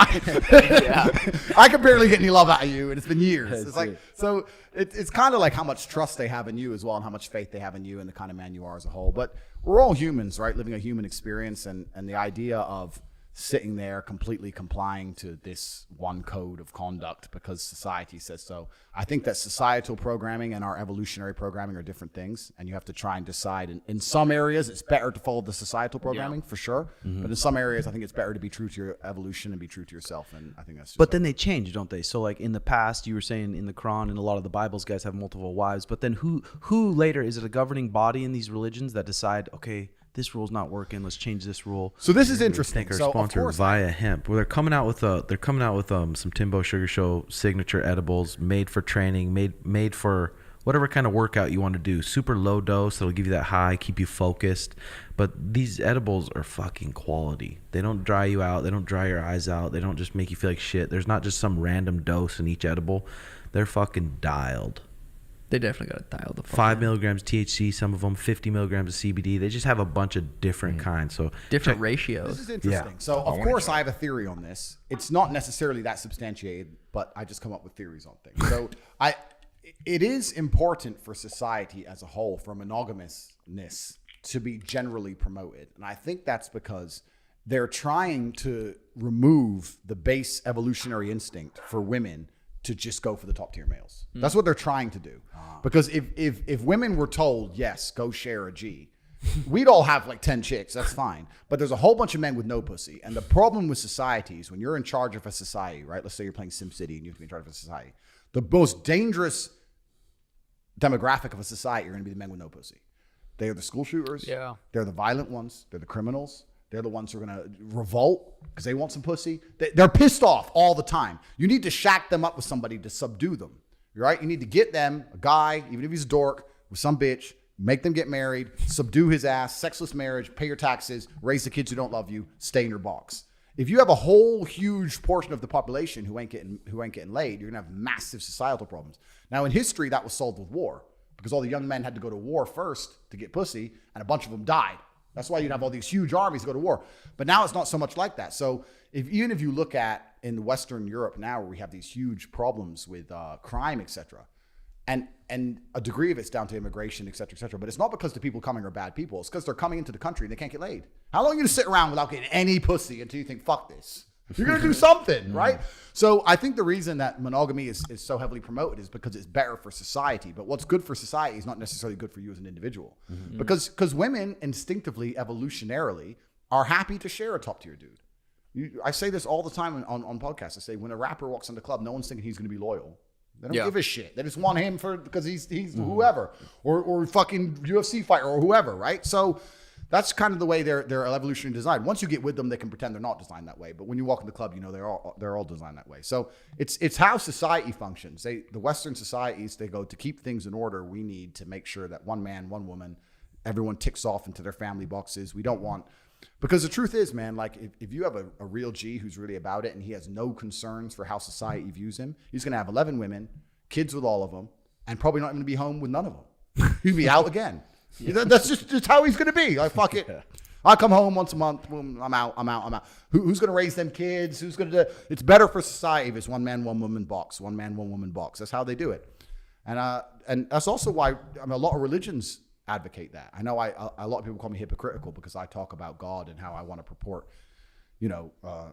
I can barely get any love out of you, and it's been years. It's like, so it's kind of like how much trust they have in you as well, and how much faith they have in you and the kind of man you are as a whole. But we're all humans, right? Living a human experience, and the idea of sitting there completely complying to this one code of conduct because society says so. I think that societal programming and our evolutionary programming are different things, and you have to try and decide. In some areas, it's better to follow the societal programming for sure, but in some areas, I think it's better to be true to your evolution and be true to yourself, and I think that's just But then they change, don't they? So like in the past, you were saying in the Quran and a lot of the Bibles, guys have multiple wives, but then who later, is it a governing body in these religions that decide, okay, this rule's not working, let's change this rule? So this is interesting. Thank our sponsor, Via Hemp. Well, they're coming out with some Timbo Sugar Show signature edibles made for training, made for whatever kind of workout you want to do. Super low dose, that'll give you that high, keep you focused. But these edibles are fucking quality. They don't dry you out, they don't dry your eyes out, they don't just make you feel like shit. There's not just some random dose in each edible. They're fucking dialed. They definitely got to dial the 5 milligrams THC, some of them 50 milligrams of CBD. They just have a bunch of different kinds. So different ratios. This is interesting. So of course I have a theory on this. It's not necessarily that substantiated, but I just come up with theories on things. So it is important for society as a whole, for monogamousness to be generally promoted. And I think that's because they're trying to remove the base evolutionary instinct for women to just go for the top tier males. That's what they're trying to do. Because if women were told, yes, go share a G, we'd all have like 10 chicks, that's fine. But there's a whole bunch of men with no pussy. And the problem with society is when you're in charge of a society, right? Let's say you're playing SimCity and you have to be in charge of a society. The most dangerous demographic of a society are going to be the men with no pussy. They are the school shooters. Yeah. They're the violent ones. They're the criminals. They're the ones who are going to revolt because they want some pussy. They're pissed off all the time. You need to shack them up with somebody to subdue them, right? You need to get them, a guy, even if he's a dork, with some bitch, make them get married, subdue his ass, sexless marriage, pay your taxes, raise the kids who don't love you, stay in your box. If you have a whole huge portion of the population who ain't getting laid, you're going to have massive societal problems. Now, in history, that was solved with war because all the young men had to go to war first to get pussy, and a bunch of them died. That's why you'd have all these huge armies go to war. But now it's not so much like that. So even if you look at in Western Europe now, where we have these huge problems with crime, et cetera, and a degree of it's down to immigration, et cetera, but it's not because the people coming are bad people. It's because they're coming into the country and they can't get laid. How long are you going to sit around without getting any pussy until you think, fuck this? You're going to do something, right? So I think the reason that monogamy is so heavily promoted is because it's better for society. But what's good for society is not necessarily good for you as an individual. Because women instinctively, evolutionarily, are happy to share a top tier dude. I say this all the time on podcasts. I say when a rapper walks in the club, no one's thinking he's going to be loyal. They don't give a shit. They just want him because he's whoever or fucking UFC fighter or whoever, right? So that's kind of the way they're evolutionarily designed. Once you get with them, they can pretend they're not designed that way. But when you walk in the club, you know they're all designed that way. So it's how society functions. The Western societies, they go to keep things in order. We need to make sure that one man, one woman, everyone ticks off into their family boxes. We don't want, because the truth is, man, like if you have a real G who's really about it and he has no concerns for how society views him, he's going to have 11 women, kids with all of them, and probably not going to be home with none of them. He'll be out again. Yeah. That's just how he's going to be. Like, fuck it. I come home once a month. Boom, I'm out. Who's going to raise them kids? Who's going to do? It's better for society if it's one man, one woman box. One man, one woman box. That's how they do it. And that's also why a lot of religions advocate that. I know a lot of people call me hypocritical because I talk about God and how I want to purport,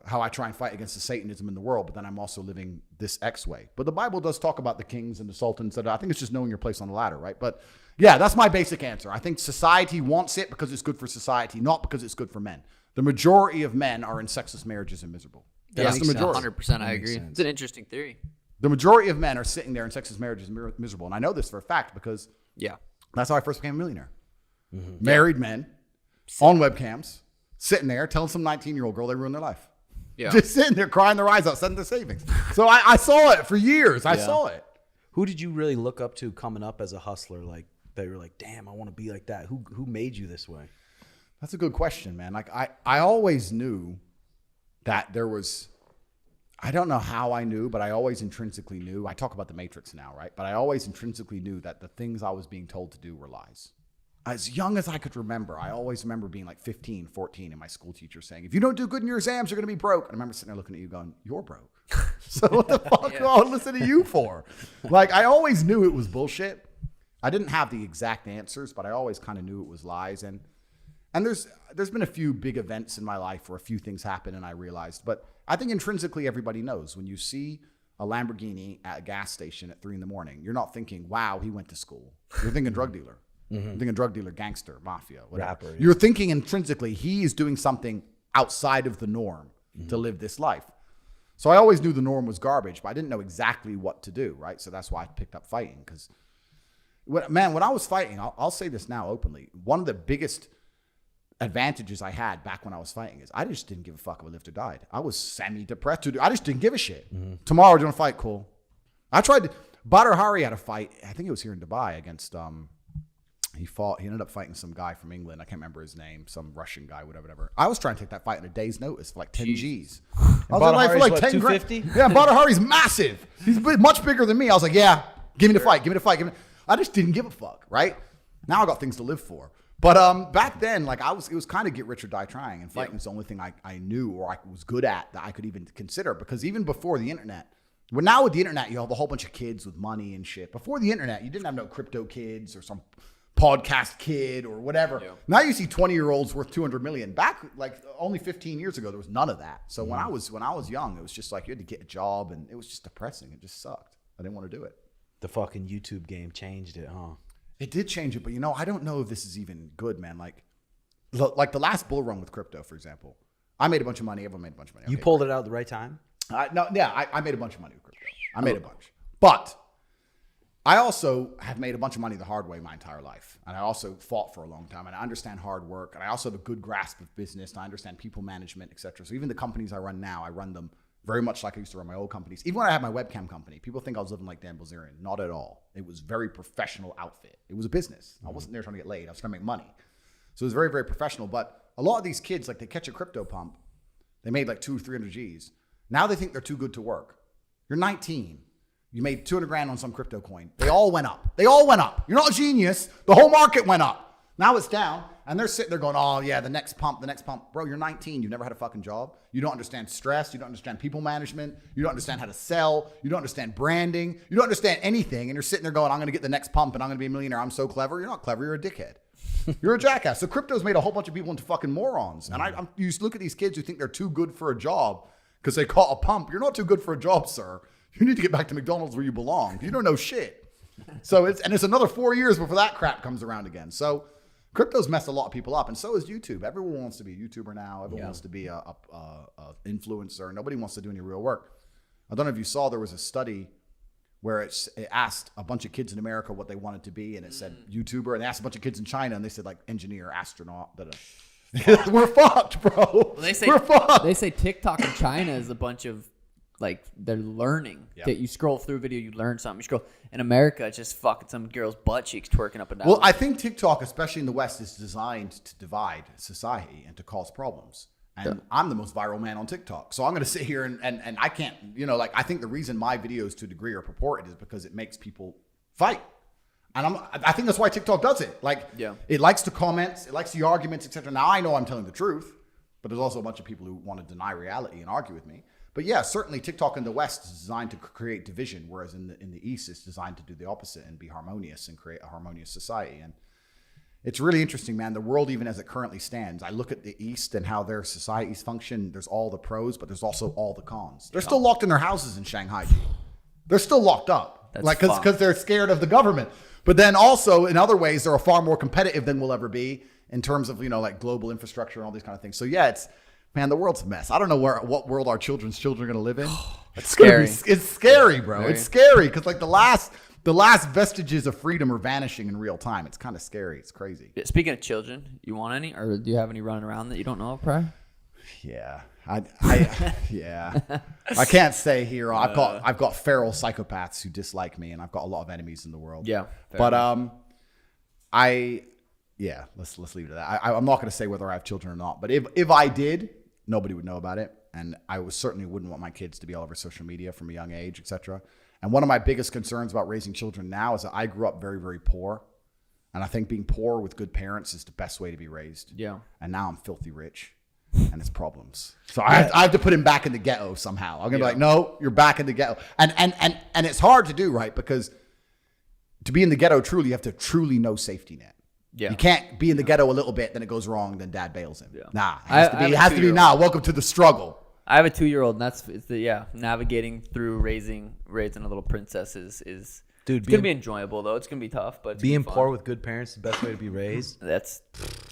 how I try and fight against the Satanism in the world, but then I'm also living this X way. But the Bible does talk about the kings and the sultans. That I think it's just knowing your place on the ladder, right? But yeah, that's my basic answer. I think society wants it because it's good for society, not because it's good for men. The majority of men are in sexless marriages and miserable. That's the majority. 100%, I agree. It's an interesting theory. The majority of men are sitting there in sexless marriages and miserable. And I know this for a fact because that's how I first became a millionaire. Married men on webcams, sitting there telling some 19-year-old girl they ruined their life. Yeah. Just sitting there crying their eyes out, sending their savings. So I saw it for years. I saw it. Who did you really look up to coming up as a hustler? Like, they were like, damn, I want to be like that. Who made you this way? That's a good question, man. Like I always knew that there was, I don't know how I knew, but I always intrinsically knew. I talk about the Matrix now, right? But I always intrinsically knew that the things I was being told to do were lies. As young as I could remember, I always remember being like 15, 14 and my school teacher saying, if you don't do good in your exams, you're going to be broke. And I remember sitting there looking at you going, you're broke. So what the fuck do I listen to you for? Like, I always knew it was bullshit. I didn't have the exact answers, but I always kind of knew it was lies. And there's been a few big events in my life where a few things happened and I realized. But I think intrinsically everybody knows when you see a Lamborghini at a gas station at 3 a.m, you're not thinking, wow, he went to school. You're thinking drug dealer. You're thinking drug dealer, gangster, mafia, whatever. Rapper, You're thinking intrinsically he is doing something outside of the norm to live this life. So I always knew the norm was garbage, but I didn't know exactly what to do, right? So that's why I picked up fighting. Because, when I was fighting, I'll say this now openly, one of the biggest advantages I had back when I was fighting is I just didn't give a fuck if I lived or died. I was semi-depressed. I just didn't give a shit. Tomorrow, do you want to fight? Cool. I tried to, Badr Hari had a fight, I think it was here in Dubai against, he ended up fighting some guy from England. I can't remember his name, some Russian guy, whatever. I was trying to take that fight in a day's notice for like 10 G's. I was like, for like 10 grand. Yeah, Badr Hari's massive. He's much bigger than me. I was like, yeah, give me the fight. I just didn't give a fuck, right? Now I got things to live for. But back then, like it was kind of get rich or die trying, and fighting is the only thing I knew or I was good at that I could even consider. Because even before the internet, well, now with the internet, you have a whole bunch of kids with money and shit. Before the internet, you didn't have no crypto kids or some podcast kid or whatever. Yeah. Now you see 20-year-olds worth 200 million. Back like only 15 years ago, there was none of that. So when I was young, it was just like you had to get a job, and it was just depressing. It just sucked. I didn't want to do it. The fucking YouTube game changed it, huh? It did change it, but I don't know if this is even good, man. Like the last bull run with crypto, for example, I made a bunch of money. Everyone made a bunch of money. You pulled it out at the right time? I made a bunch of money with crypto. I made a bunch. But I also have made a bunch of money the hard way my entire life. And I also fought for a long time. And I understand hard work. And I also have a good grasp of business. And I understand people management, et cetera. So even the companies I run now, I run them very much like I used to run my old companies. Even when I had my webcam company, people think I was living like Dan Bilzerian. Not at all. It was a very professional outfit. It was a business. I wasn't there trying to get laid. I was trying to make money. So it was very, very professional. But a lot of these kids, like they catch a crypto pump. They made like 200 or 300 G's. Now they think they're too good to work. You're 19. You made 200 grand on some crypto coin. They all went up. You're not a genius. The whole market went up. Now it's down. And they're sitting there going, oh, yeah, the next pump. Bro, you're 19. You've never had a fucking job. You don't understand stress. You don't understand people management. You don't understand how to sell. You don't understand branding. You don't understand anything. And you're sitting there going, I'm going to get the next pump and I'm going to be a millionaire. I'm so clever. You're not clever. You're a dickhead. You're a jackass. So crypto's made a whole bunch of people into fucking morons. And you look at these kids who think they're too good for a job because they caught a pump. You're not too good for a job, sir. You need to get back to McDonald's where you belong. You don't know shit. So it's another 4 years before that crap comes around again. So crypto's messed a lot of people up, and so is YouTube. Everyone wants to be a YouTuber now. Everyone wants to be a influencer. Nobody wants to do any real work. I don't know if you saw, there was a study where it asked a bunch of kids in America what they wanted to be, and it said YouTuber, and they asked a bunch of kids in China, and they said like engineer, astronaut. We're fucked, bro. Well, we're fucked. They say TikTok in China is a bunch of like they're learning. Yep. That you scroll through a video, you learn something. You scroll in America, it's just fucking some girl's butt cheeks twerking up and down. Well, I think TikTok, especially in the West, is designed to divide society and to cause problems. And I'm the most viral man on TikTok. So I'm going to sit here and I can't, I think the reason my videos to a degree are purported is because it makes people fight. And I think that's why TikTok does it. It likes the comments, it likes the arguments, etc. Now I know I'm telling the truth, but there's also a bunch of people who want to deny reality and argue with me. But yeah, certainly TikTok in the West is designed to create division, whereas in the East it's designed to do the opposite and be harmonious and create a harmonious society. And it's really interesting, man. The world, even as it currently stands, I look at the East and how their societies function. There's all the pros, but there's also all the cons. They're still locked in their houses in Shanghai. They're still locked up, because they're scared of the government. But then also in other ways, they're far more competitive than we'll ever be in terms of like global infrastructure and all these kind of things. So yeah, man, the world's a mess. I don't know what world our children's children are going to live in. It's scary. It's scary, bro. Very. It's scary because like the last vestiges of freedom are vanishing in real time. It's kind of scary. It's crazy. Speaking of children, you want any, or do you have any running around that you don't know of, Pri? Yeah, yeah. I can't say here. I've got feral psychopaths who dislike me, and I've got a lot of enemies in the world. Yeah, but let's leave it at that. I'm not going to say whether I have children or not, but if I did, nobody would know about it, and I certainly wouldn't want my kids to be all over social media from a young age, etc. And one of my biggest concerns about raising children now is that I grew up very, very poor, and I think being poor with good parents is the best way to be raised. Yeah. And now I'm filthy rich, and it's problems. So I have to put him back in the ghetto somehow. I'm gonna be like, no, you're back in the ghetto, and it's hard to do, right? Because to be in the ghetto truly, you have to truly know safety net. Yeah. You can't be in the ghetto a little bit, then it goes wrong, then dad bails him. Yeah. Nah, it has to be now. Welcome to the struggle. I have a 2-year-old, and navigating through raising a little princess is Dude, it's going to be enjoyable, though. It's going to be tough, but being poor with good parents is the best way to be raised. It's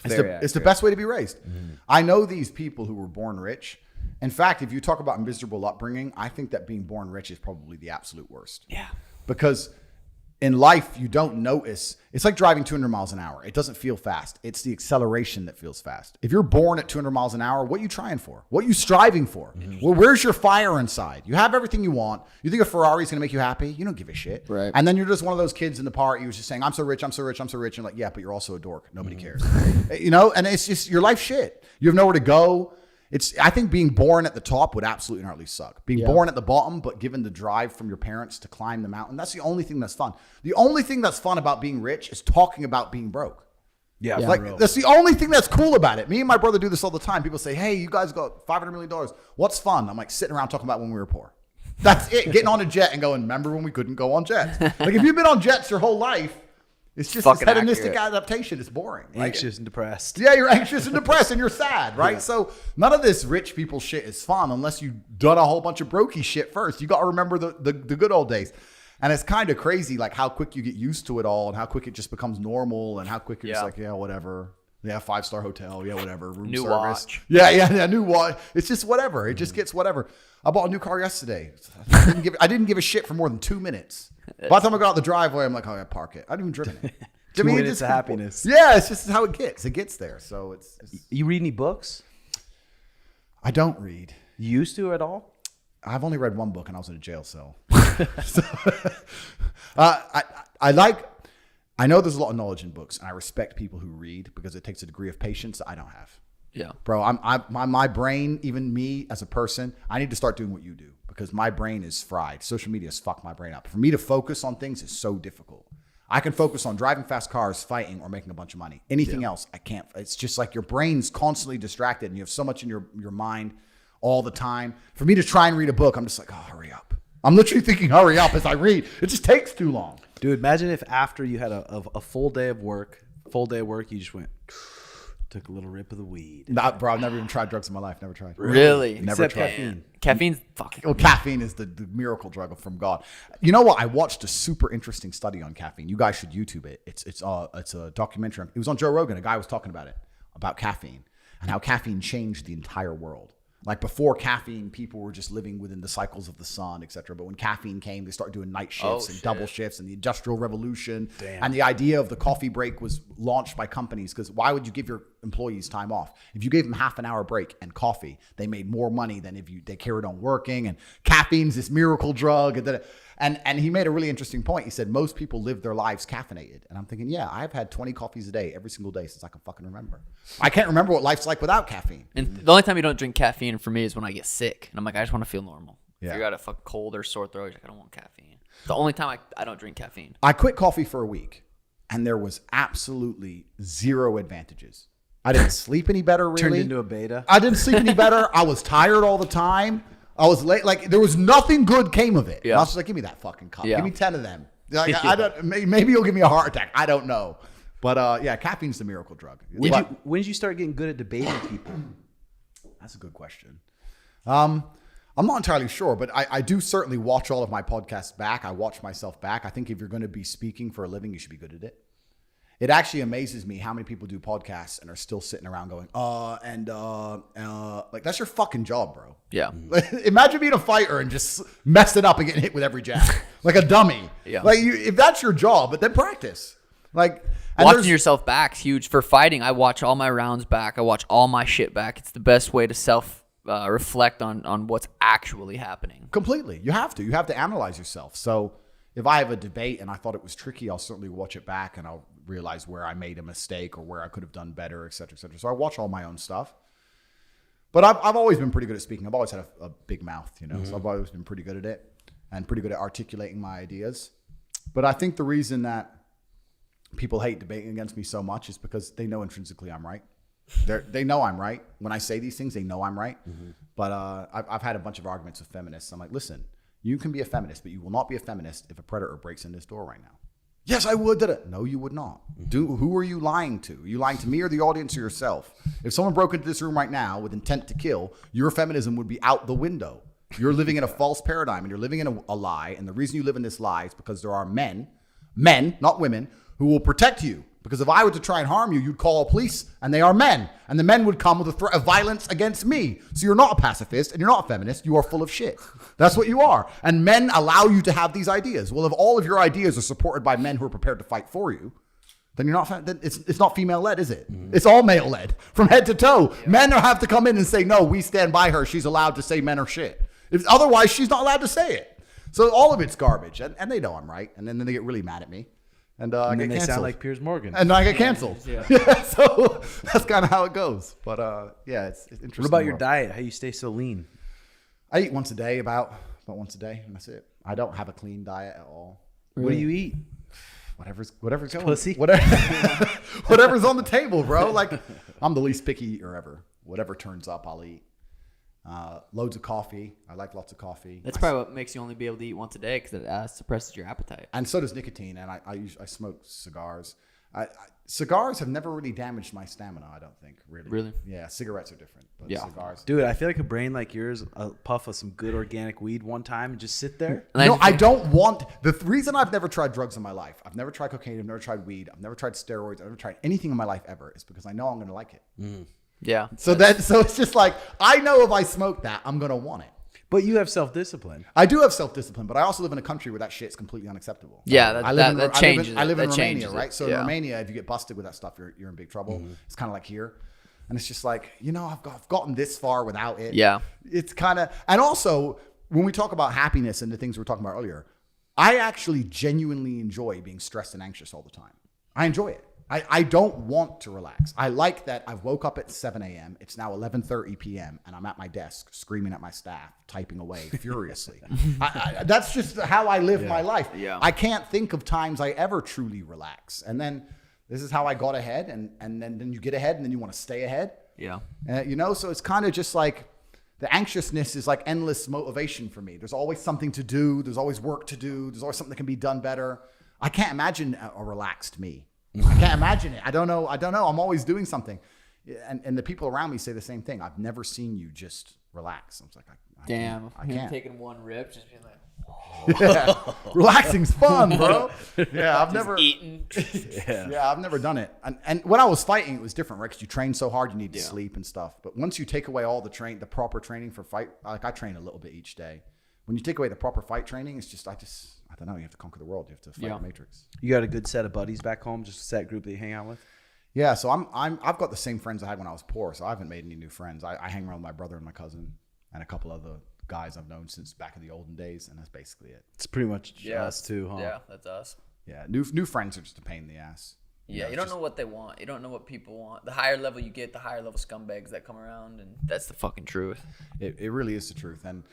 the best way to be raised. Mm-hmm. I know these people who were born rich. In fact, if you talk about miserable upbringing, I think that being born rich is probably the absolute worst. Yeah. Because in life, you don't notice. It's like driving 200 miles an hour. It doesn't feel fast. It's the acceleration that feels fast. If you're born at 200 miles an hour, what are you trying for? What are you striving for? Mm-hmm. Well, where's your fire inside? You have everything you want. You think a Ferrari is going to make you happy? You don't give a shit. Right. And then you're just one of those kids in the party who's just saying, I'm so rich, I'm so rich, I'm so rich. And like, yeah, but you're also a dork. Nobody cares. And it's just your life shit. You have nowhere to go. I think being born at the top would absolutely and utterly suck. Being born at the bottom, but given the drive from your parents to climb the mountain, that's the only thing that's fun. The only thing that's fun about being rich is talking about being broke. Yeah, like that's the only thing that's cool about it. Me and my brother do this all the time. People say, "Hey, you guys got $500 million. What's fun?" I'm like, sitting around talking about when we were poor. That's it. Getting on a jet and going, remember when we couldn't go on jets? Like if you've been on jets your whole life, it's just this hedonistic adaptation. It's boring. Anxious and depressed. Yeah, you're anxious and depressed and you're sad, right? Yeah. So none of this rich people shit is fun unless you've done a whole bunch of brokey shit first. You got to remember the good old days. And it's kind of crazy like how quick you get used to it all and how quick it just becomes normal and how quick you're just like, yeah, whatever. Yeah, 5-star hotel. Yeah, whatever. Room new service. Watch. Yeah, new watch. It's just whatever. It just gets whatever. I bought a new car yesterday. I didn't give a shit for more than 2 minutes. By the time I got out the driveway, I'm like, oh, I park it. I didn't even driven it. 2 minutes of happiness. Yeah, it's just how it gets. It gets there. So it's. You read any books? I don't read. You used to at all? I've only read one book and I was in a jail cell. So, I know there's a lot of knowledge in books, and I respect people who read because it takes a degree of patience that I don't have. Yeah, bro, my brain, even me as a person, I need to start doing what you do because my brain is fried. Social media has fucked my brain up. For me to focus on things is so difficult. I can focus on driving fast cars, fighting, or making a bunch of money. Anything else, I can't. It's just like your brain's constantly distracted, and you have so much in your mind all the time. For me to try and read a book, I'm just like, oh, hurry up. I'm literally thinking, hurry up as I read. It just takes too long. Dude, imagine if after you had a full day of work, you just went, took a little rip of the weed. Nah, bro, I've never even tried drugs in my life. Never tried. Really? Never Except tried. caffeine. Caffeine's fucking. Well, caffeine is the miracle drug from God. You know what? I watched a super interesting study on caffeine. You guys should YouTube it. It's a documentary. It was on Joe Rogan. A guy was talking about caffeine and how caffeine changed the entire world. Like before caffeine, people were just living within the cycles of the sun, et cetera. But when caffeine came, they started doing night shifts and double shifts and the Industrial Revolution. Damn. And the idea of the coffee break was launched by companies because why would you give your employees time off? If you gave them half an hour break and coffee, they made more money than if they carried on working. And caffeine's this miracle drug. And he made a really interesting point. He said, most people live their lives caffeinated. And I'm thinking, yeah, I've had 20 coffees a day every single day since I can fucking remember. I can't remember what life's like without caffeine. And the only time you don't drink caffeine for me is when I get sick. And I'm like, I just want to feel normal. Yeah. If you got a fucking cold or sore throat, you're like, I don't want caffeine. The only time I don't drink caffeine. I quit coffee for a week. And there was absolutely zero advantages. I didn't sleep any better, really. Turned into a beta. I didn't sleep any better. I was tired all the time. I was late. Like there was nothing good came of it. Yeah. I was just like, give me that fucking cup. Yeah. Give me 10 of them. Like, I don't. Maybe you'll give me a heart attack. I don't know. But yeah, caffeine's the miracle drug. When did you start getting good at debating people? That's a good question. I'm not entirely sure, but I do certainly watch all of my podcasts back. I watch myself back. I think if you're going to be speaking for a living, you should be good at it. It actually amazes me how many people do podcasts and are still sitting around going, like that's your fucking job, bro. Yeah. Imagine being a fighter and just messing up and getting hit with every jab, like a dummy. Yeah. Like if that's your job, but then practice. Like watching yourself back's huge for fighting. I watch all my rounds back. I watch all my shit back. It's the best way to reflect on what's actually happening. Completely. You have to analyze yourself. So if I have a debate and I thought it was tricky, I'll certainly watch it back and I'll realize where I made a mistake or where I could have done better, et cetera, et cetera. So I watch all my own stuff. But I've always been pretty good at speaking. I've always had a big mouth, you know, so I've always been pretty good at it and pretty good at articulating my ideas. But I think the reason that people hate debating against me so much is because they know intrinsically I'm right. They know I'm right. When I say these things, they know I'm right. Mm-hmm. But I've had a bunch of arguments with feminists. I'm like, listen, you can be a feminist, but you will not be a feminist if a predator breaks in this door right now. Yes, I would. No, you would not. Who are you lying to? Are you lying to me or the audience or yourself? If someone broke into this room right now with intent to kill, your feminism would be out the window. You're living in a false paradigm and you're living in a lie. And the reason you live in this lie is because there are men, not women, who will protect you. Because if I were to try and harm you, you'd call the police, and they are men. And the men would come with a threat of violence against me. So you're not a pacifist, and you're not a feminist. You are full of shit. That's what you are. And men allow you to have these ideas. Well, if all of your ideas are supported by men who are prepared to fight for you, then you're not. Then it's not female-led, is it? Mm-hmm. It's all male-led, from head to toe. Yeah. Men have to come in and say, no, we stand by her. She's allowed to say men are shit. Otherwise, she's not allowed to say it. So all of it's garbage. And they know I'm right. And then they get really mad at me. and I get they canceled. sound like Piers Morgan. And I get canceled. Yeah. So that's kind of how it goes. But it's interesting. What about your diet? How you stay so lean? I eat once a day, about once a day, and that's it. I don't have a clean diet at all. What do you eat? Whatever's going. Pussy? Whatever's on the table, bro. Like, I'm the least picky eater ever. Whatever turns up, I'll eat. Loads of coffee. I like lots of coffee. That's probably what makes you only be able to eat once a day, because it suppresses your appetite. And so does nicotine. And I smoke cigars. Cigars have never really damaged my stamina, I don't think, really. Really? Yeah, cigarettes are different. But Yeah. cigars. Dude, I feel like a brain like yours, a puff of some good organic weed one time and just sit there. No, I don't want. The reason I've never tried drugs in my life, I've never tried cocaine, I've never tried weed, I've never tried steroids, I've never tried anything in my life ever, is because I know I'm going to like it. Yeah. So it's just like, I know if I smoke that, I'm going to want it. But you have self-discipline. I do have self-discipline, but I also live in a country where that shit's completely unacceptable. Yeah, that changes. I live in that Romania, changes right? it. So in Yeah. Romania, if you get busted with that stuff, you're in big trouble. It's kind of like here. And it's just like, I've gotten this far without it. Yeah. It's kind of, and also when we talk about happiness and the things we were talking about earlier, I actually genuinely enjoy being stressed and anxious all the time. I enjoy it. I don't want to relax. I like that I've woke up at 7 a.m. It's now 11:30 p.m. and I'm at my desk screaming at my staff, typing away furiously. That's just how I live my life. Yeah. I can't think of times I ever truly relax. And then this is how I got ahead. And then you get ahead and then you want to stay ahead. Yeah. So it's kind of just like the anxiousness is like endless motivation for me. There's always something to do. There's always work to do. There's always something that can be done better. I can't imagine a relaxed me. I can't imagine it. I don't know. I'm always doing something. And the people around me say the same thing. I've never seen you just relax. I was like, I can't. Taking one rip, just being like, Yeah. Relaxing's fun, bro. Yeah, I've never eating. Yeah, I've never done it. And when I was fighting, it was different, right? Because you train so hard, you need to sleep and stuff. But once you take away all the proper training for fight, like I train a little bit each day. When you take away the proper fight training, it's just I don't know. You have to conquer the world. You have to fight the Matrix. You got a good set of buddies back home, just a set group that you hang out with? Yeah, so I've got the same friends I had when I was poor, so I haven't made any new friends. I hang around with my brother and my cousin and a couple other guys I've known since back in the olden days, and that's basically it. It's pretty much us too, huh? Yeah, that's us. Yeah, new friends are just a pain in the ass. Yeah, you don't know what they want. You don't know what people want. The higher level you get, the higher level scumbags that come around, and that's the fucking truth. It really is the truth, and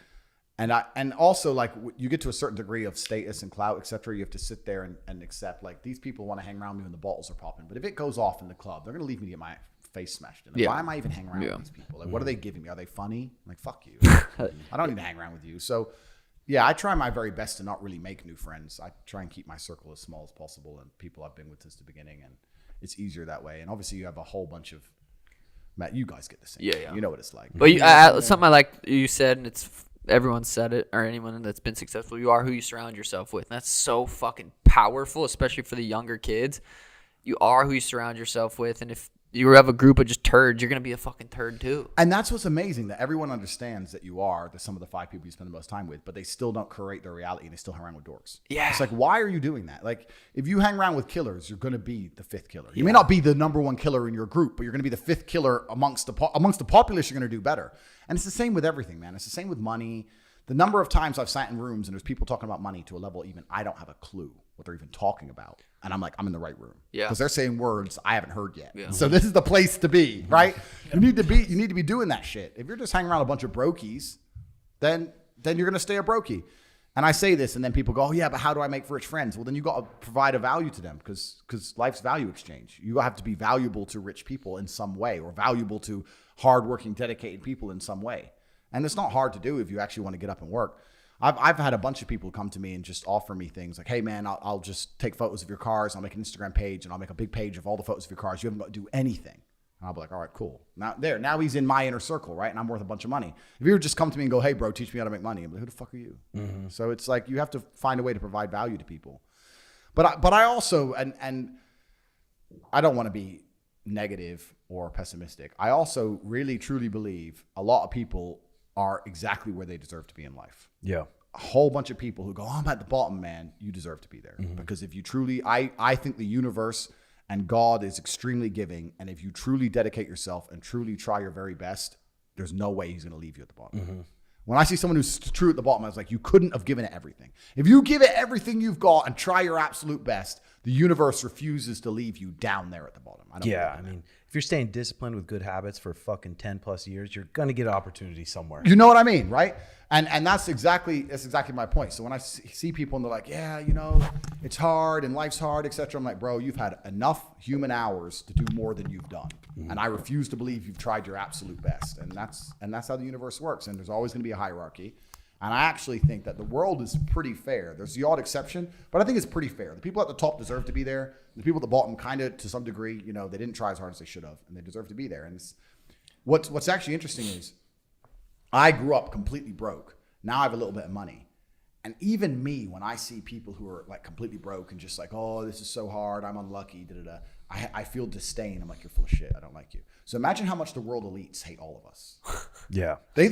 also like you get to a certain degree of status and clout, etc. You have to sit there and accept like these people want to hang around me when the bottles are popping, but if it goes off in the club, they're gonna leave me to get my face smashed in. Like, why am I even hanging around with these people? Like, what are they giving me? Are they funny? Like, fuck you. I don't need to hang around with you. So, yeah, I try my very best to not really make new friends. I try and keep my circle as small as possible and people I've been with since the beginning, and it's easier that way. And obviously, you have a whole bunch of Matt. You guys get the same. Yeah. You know what it's like. But something I like you said, and it's everyone said it, or anyone that's been successful. You are who you surround yourself with. And that's so fucking powerful, especially for the younger kids. You are who you surround yourself with, and if you have a group of just turds, you're gonna be a fucking turd too. And that's what's amazing, that everyone understands that you are some of the 5 people you spend the most time with, but they still don't create their reality and they still hang around with dorks. Yeah. It's like, why are you doing that? Like, if you hang around with killers, you're gonna be the 5th killer. You may not be the number 1 killer in your group, but you're gonna be the 5th killer amongst the populace. You're gonna do better. And it's the same with everything, man. It's the same with money. The number of times I've sat in rooms and there's people talking about money to a level even I don't have a clue what they're even talking about. And I'm like, I'm in the right room. Yeah. Because they're saying words I haven't heard yet. Yeah. So this is the place to be, right? You need to be doing that shit. If you're just hanging around a bunch of brokies, then you're gonna stay a brokey. And I say this, and then people go, oh yeah, but how do I make rich friends? Well, then you got to provide a value to them, because life's value exchange. You have to be valuable to rich people in some way, or valuable to hardworking, dedicated people in some way. And it's not hard to do if you actually want to get up and work. I've had a bunch of people come to me and just offer me things like, hey man, I'll just take photos of your cars. I'll make an Instagram page and I'll make a big page of all the photos of your cars. You haven't got to do anything. And I'll be like, all right, cool. Now he's in my inner circle, right? And I'm worth a bunch of money. If you would just come to me and go, hey bro, teach me how to make money, I'm like, who the fuck are you? Mm-hmm. So it's like, you have to find a way to provide value to people. But I also, and I don't want to be negative or pessimistic. I also really truly believe a lot of people are exactly where they deserve to be in life. Yeah. A whole bunch of people who go, oh, I'm at the bottom, man. You deserve to be there. Mm-hmm. Because if you truly, I think the universe and God is extremely giving. And if you truly dedicate yourself and truly try your very best, there's no way he's going to leave you at the bottom. Mm-hmm. When I see someone who's true at the bottom, I was like, you couldn't have given it everything. If you give it everything you've got and try your absolute best, The universe refuses to leave you down there at the bottom. I mean, if you're staying disciplined with good habits for fucking 10 plus years, you're going to get an opportunity somewhere. You know what I mean, right? And that's exactly my point. So when I see people and they're like, yeah, it's hard and life's hard, etc. I'm like, bro, you've had enough human hours to do more than you've done. And I refuse to believe you've tried your absolute best. And that's how the universe works. And there's always going to be a hierarchy. And I actually think that the world is pretty fair. There's the odd exception, but I think it's pretty fair. The people at the top deserve to be there. The people at the bottom, kind of to some degree, they didn't try as hard as they should have, and they deserve to be there. And what's actually interesting is I grew up completely broke. Now I have a little bit of money. And even me, when I see people who are like completely broke and just like, oh, this is so hard, I'm unlucky, I feel disdain. I'm like, you're full of shit. I don't like you. So imagine how much the world elites hate all of us. Yeah. They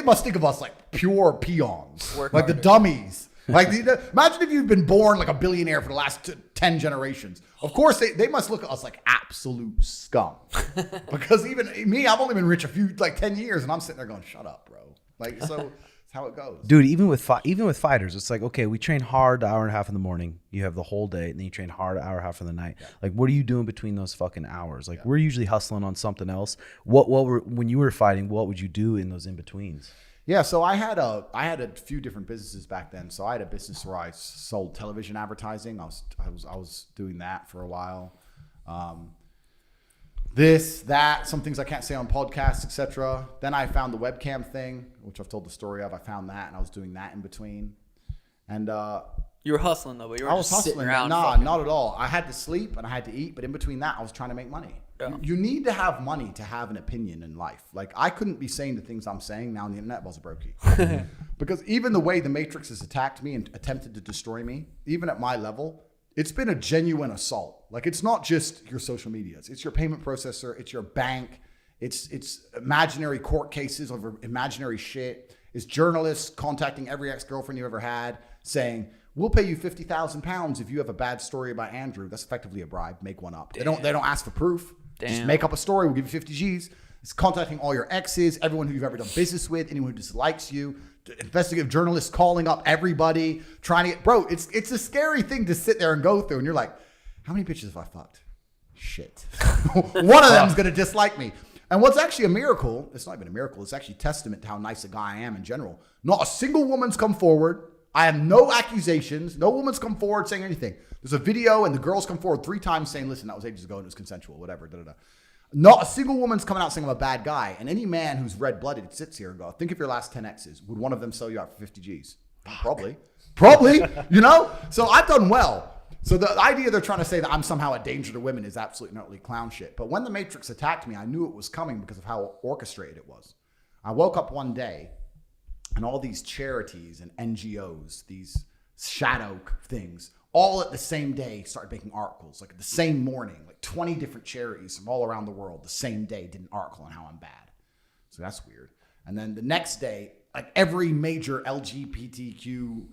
must think of us like pure peons, like the dummies. Like, imagine if you've been born like a billionaire for the last 10 generations. Of course, they must look at us like absolute scum. Because even me, I've only been rich 10 years, and I'm sitting there going, shut up, bro. Like, so... how it goes, dude. Even with fighters, it's like, okay, we train hard an hour and a half in the morning. You have the whole day, and then you train hard an hour and a half in the night. Yeah. Like, what are you doing between those fucking hours? Like, we're usually hustling on something else. When you were fighting, what would you do in those in betweens? Yeah, so I had a few different businesses back then. So I had a business where I sold television advertising. I was doing that for a while. Some things I can't say on podcasts, etc. Then I found the webcam thing, which I've told the story of. I found that, and I was doing that in between. And you were hustling though, but you I were was just sitting hustling. around. Not at all. I had to sleep and I had to eat, but in between that, I was trying to make money. Yeah. You need to have money to have an opinion in life. Like, I couldn't be saying the things I'm saying now on the internet if I was a brokey. Because even the way the Matrix has attacked me and attempted to destroy me, even at my level, it's been a genuine assault. Like, it's not just your social medias. It's your payment processor. It's your bank. It's imaginary court cases over imaginary shit. It's journalists contacting every ex-girlfriend you ever had saying, we'll pay you £50,000 if you have a bad story about Andrew. That's effectively a bribe. Make one up. They don't ask for proof. Damn. Just make up a story. We'll give you 50 G's. It's contacting all your exes, everyone who you've ever done business with, anyone who dislikes you. Investigative journalists calling up everybody, trying to get, bro, it's a scary thing to sit there and go through. And you're like, how many bitches have I fucked? Shit. One of them's going to dislike me. And what's actually a miracle, it's not even a miracle, it's actually testament to how nice a guy I am in general. Not a single woman's come forward. I have no accusations. No woman's come forward saying anything. There's a video and the girls come forward 3 times saying, listen, that was ages ago and it was consensual, whatever, da-da-da. Not a single woman's coming out saying I'm a bad guy. And any man who's red-blooded sits here and goes, think of your last 10 exes. Would one of them sell you out for 50 G's? Probably. So I've done well. So the idea they're trying to say that I'm somehow a danger to women is absolutely and utterly clown shit. But when the Matrix attacked me, I knew it was coming because of how orchestrated it was. I woke up one day and all these charities and NGOs, these shadow things, all at the same day started making articles. Like the same morning, like 20 different charities from all around the world the same day did an article on how I'm bad. So that's weird. And then the next day, like every major LGBTQ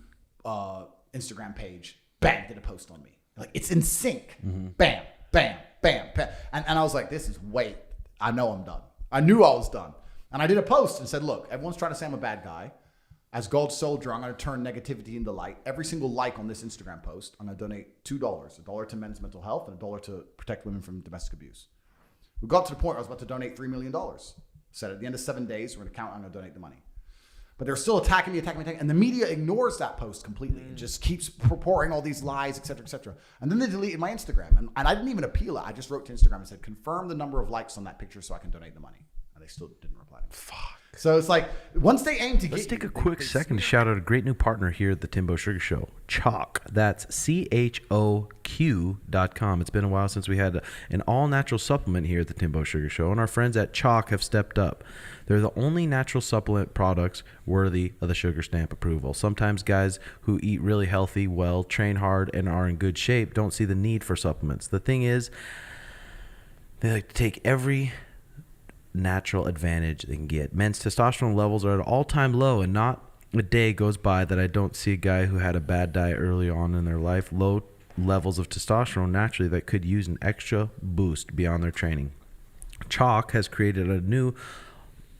Instagram page, bam, did a post on me. Like, it's in sync. Mm-hmm. Bam, bam, bam, bam. And I was like, I know I'm done. I knew I was done. And I did a post and said, look, everyone's trying to say I'm a bad guy. As God's soldier, I'm going to turn negativity into light. Every single like on this Instagram post, I'm going to donate $2. $1 to men's mental health and $1 to protect women from domestic abuse. We got to the point where I was about to donate $3 million. Said at the end of 7 days, we're going to count, I'm going to donate the money. But they're still attacking me. And the media ignores that post completely. It just keeps reporting all these lies, et cetera, et cetera. And then they deleted my Instagram. And I didn't even appeal it. I just wrote to Instagram and said, confirm the number of likes on that picture so I can donate the money. And they still didn't reply to me. Fuck. So it's like, once they aim to Let's take a quick second to shout out a great new partner here at the Timbo Sugar Show, Chalk. That's CHOQ.com. It's been a while since we had an all-natural supplement here at the Timbo Sugar Show, and our friends at Chalk have stepped up. They're the only natural supplement products worthy of the sugar stamp approval. Sometimes guys who eat really healthy, well, train hard, and are in good shape don't see the need for supplements. The thing is, they like to take every natural advantage they can get. Men's testosterone levels are at an all-time low, and not a day goes by that I don't see a guy who had a bad diet early on in their life, low levels of testosterone naturally, that could use an extra boost beyond their training. Chalk has created a new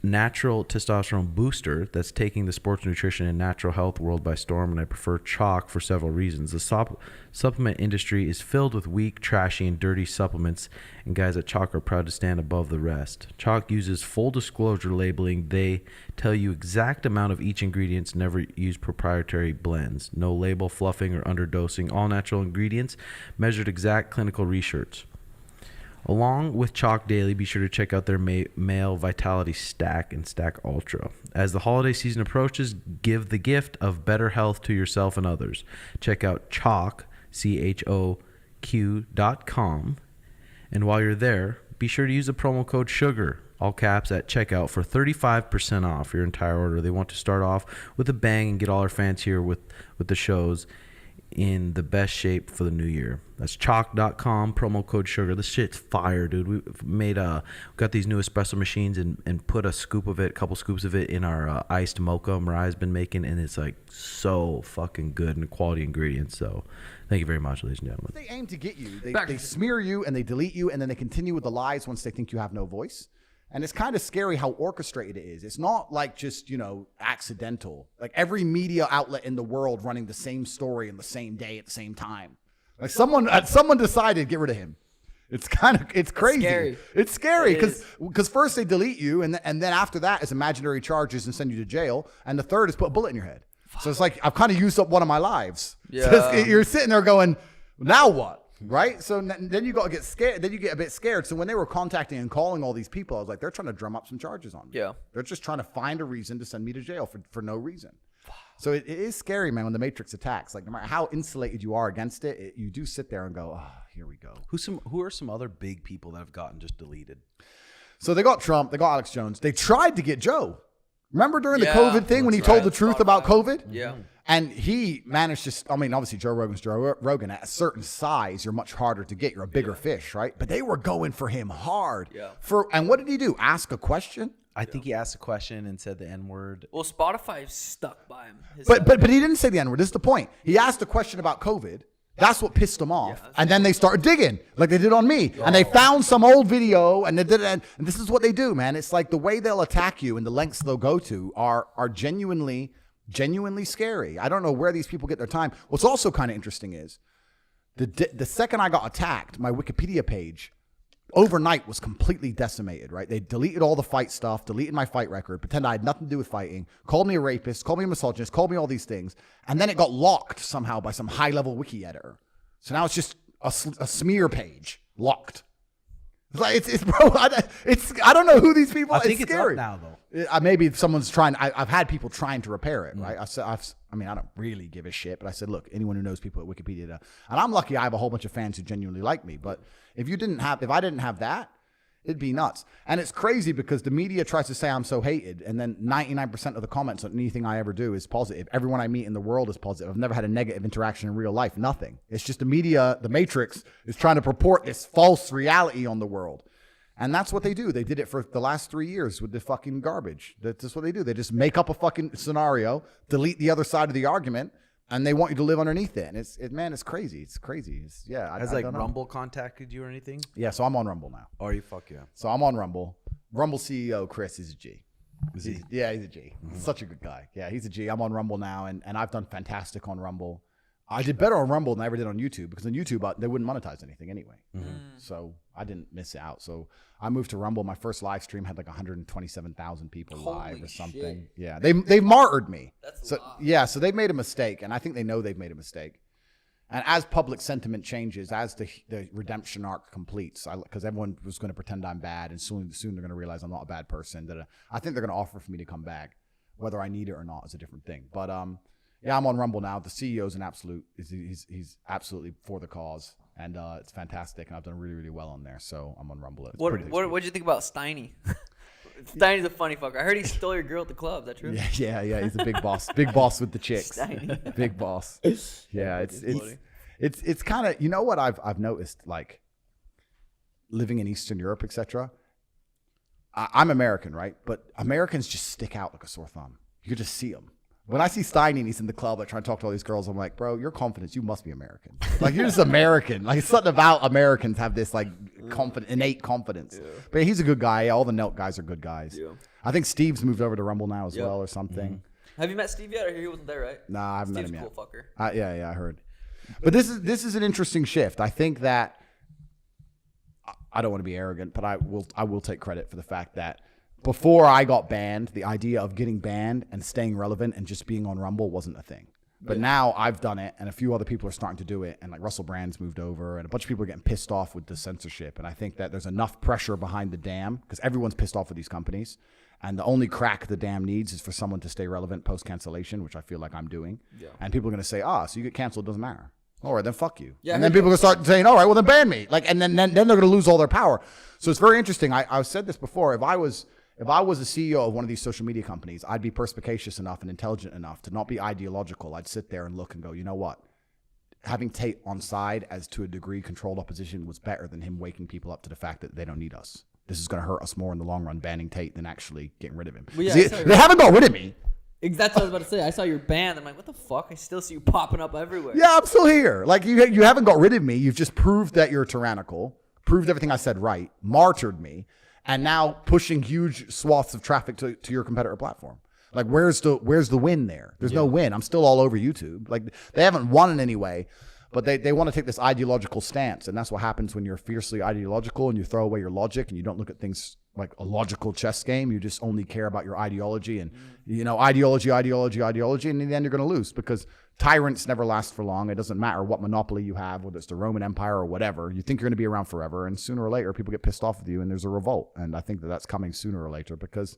natural testosterone booster that's taking the sports nutrition and natural health world by storm, and I prefer Chalk for several reasons. The supplement industry is filled with weak, trashy, and dirty supplements, and guys at Chalk are proud to stand above the rest. Chalk uses full disclosure labeling. They tell you exact amount of each ingredient, never use proprietary blends. No label fluffing or underdosing. All natural ingredients, measured exact clinical research. Along with Chalk Daily, be sure to check out their Male Vitality Stack and Stack Ultra. As the holiday season approaches, give the gift of better health to yourself and others. Check out Chalk, CHOQ.com. And while you're there, be sure to use the promo code SUGAR, all caps, at checkout for 35% off your entire order. They want to start off with a bang and get all our fans here with the shows in the best shape for the new year. That's chalk.com, promo code SUGAR. This shit's fire, dude. We've made got these new espresso machines and put a couple scoops of it in our iced mocha Mariah's been making, and it's like so fucking good and quality ingredients. So thank you very much, ladies and gentlemen. They aim to get you. They smear you and they delete you, and then they continue with the lies once they think you have no voice. And it's kind of scary how orchestrated it is. It's not like just, accidental. Like every media outlet in the world running the same story in the same day at the same time. Like someone decided, get rid of him. It's crazy. It's scary because first they delete you, and then after that is imaginary charges and send you to jail. And the third is put a bullet in your head. So it's like I've kind of used up one of my lives. Yeah. So you're sitting there going, now what? Right? So then you got to get scared. Then you get a bit scared. So when they were contacting and calling all these people, I was like, they're trying to drum up some charges on me. Yeah. They're just trying to find a reason to send me to jail for no reason. So it is scary, man, when the Matrix attacks. Like no matter how insulated you are against it, you do sit there and go, oh, here we go. Who are some other big people that have gotten just deleted? So they got Trump. They got Alex Jones. They tried to get Joe. Remember during the COVID thing when he told the truth about COVID? Yeah. And he managed to, obviously Joe Rogan's Joe Rogan. At a certain size, you're much harder to get. You're a bigger fish, right? But they were going for him hard. Yeah. And what did he do? Ask a question? I think he asked a question and said the N-word. Well, Spotify stuck by him. But he didn't say the N-word. This is the point. He asked a question about COVID. That's what pissed them off. Yeah, and then they started digging like they did on me. Oh. And they found some old video and they did it. And this is what they do, man. It's like the way they'll attack you and the lengths they'll go to are genuinely scary. I don't know where these people get their time. What's also kind of interesting is the second I got attacked, my Wikipedia page overnight was completely decimated, right? They deleted all the fight stuff, deleted my fight record, pretend I had nothing to do with fighting, called me a rapist, called me a misogynist, called me all these things. And then it got locked somehow by some high-level wiki editor. So now it's just a smear page, locked. It's bro, I don't know who these people are. I think it's scary. up now, though. Maybe someone's trying. I've had people trying to repair it, right? I don't really give a shit, but I said, look, anyone who knows people at Wikipedia, and I'm lucky I have a whole bunch of fans who genuinely like me. But if I didn't have that, it'd be nuts. And it's crazy because the media tries to say I'm so hated, and then 99% of the comments on anything I ever do is positive. Everyone I meet in the world is positive. I've never had a negative interaction in real life. Nothing. It's just the media, the Matrix, is trying to purport this false reality on the world. And that's what they do. They did it for the last 3 years with the fucking garbage. That's just what they do. They just make up a fucking scenario, delete the other side of the argument, and they want you to live underneath it. And it's crazy. It's crazy. Has Rumble contacted you or anything? Yeah, so I'm on Rumble now. Oh, you fuck yeah. So I'm on Rumble. Rumble CEO Chris is a G. Is he? Yeah, he's a G. Mm-hmm. Such a good guy. Yeah, he's a G. I'm on Rumble now, and I've done fantastic on Rumble. I did better on Rumble than I ever did on YouTube because on YouTube, they wouldn't monetize anything anyway. Mm-hmm. So I didn't miss out. So I moved to Rumble. My first live stream had like 127,000 people live or something. Shit. Yeah, they've martyred me. That's a lot. Yeah, so they made a mistake, and I think they know they've made a mistake. And as public sentiment changes, as the redemption arc completes, because everyone was going to pretend I'm bad, and soon they're going to realize I'm not a bad person. I think they're going to offer for me to come back. Whether I need it or not is a different thing. But yeah, I'm on Rumble now. The CEO's an absolute. He's absolutely for the cause, and it's fantastic. And I've done really, really well on there. So I'm on Rumble. What did you think about Steiny? Steiny's a funny fucker. I heard he stole your girl at the club. Is that true? Yeah. He's a big boss. Big boss with the chicks. Steiny. Big boss. Yeah, it's kind of, you know what I've noticed, like living in Eastern Europe, etc. I'm American, right? But Americans just stick out like a sore thumb. You could just see them. When I see Steiny and he's in the club, like trying to talk to all these girls, I'm like, bro, your confidence, you must be American. Like you're just American. Like something about Americans have this like innate confidence. Yeah. But he's a good guy. All the Nelk guys are good guys. Yeah. I think Steve's moved over to Rumble now as well or something. Mm-hmm. Have you met Steve yet? Or he wasn't there, right? Nah, I haven't met him yet. Steve's a cool fucker. Yeah, I heard. But this is an interesting shift. I think that I don't want to be arrogant, but I will take credit for the fact that before I got banned, the idea of getting banned and staying relevant and just being on Rumble wasn't a thing. But now I've done it, and a few other people are starting to do it, and like Russell Brand's moved over, and a bunch of people are getting pissed off with the censorship. And I think that there's enough pressure behind the dam because everyone's pissed off with these companies, and the only crack the dam needs is for someone to stay relevant post cancellation, which I feel like I'm doing. Yeah. And people are going to say, so you get canceled, doesn't matter. All right, then fuck you. Yeah, and then people are going to start saying, all right, well then ban me. Like, and then they're going to lose all their power. So it's very interesting. I said this before. If I was a CEO of one of these social media companies, I'd be perspicacious enough and intelligent enough to not be ideological. I'd sit there and look and go, you know what? Having Tate on side as to a degree controlled opposition was better than him waking people up to the fact that they don't need us. This is going to hurt us more in the long run, banning Tate than actually getting rid of him. Well, yeah, they haven't got rid of me. That's what I was about to say. I saw your band. I'm like, what the fuck? I still see you popping up everywhere. Yeah, I'm still here. Like you haven't got rid of me. You've just proved that you're tyrannical, proved everything I said right, martyred me, and now pushing huge swaths of traffic to your competitor platform. Like where's the win there? There's no win. I'm still all over YouTube. Like they haven't won in any way, but they want to take this ideological stance, and that's what happens when you're fiercely ideological and you throw away your logic and you don't look at things like a logical chess game. You just only care about your ideology and ideology, and in the end you're going to lose because tyrants never last for long. It doesn't matter what monopoly you have, whether it's the Roman Empire or whatever. You think you're going to be around forever, and sooner or later people get pissed off with you and there's a revolt. And I think that's coming sooner or later because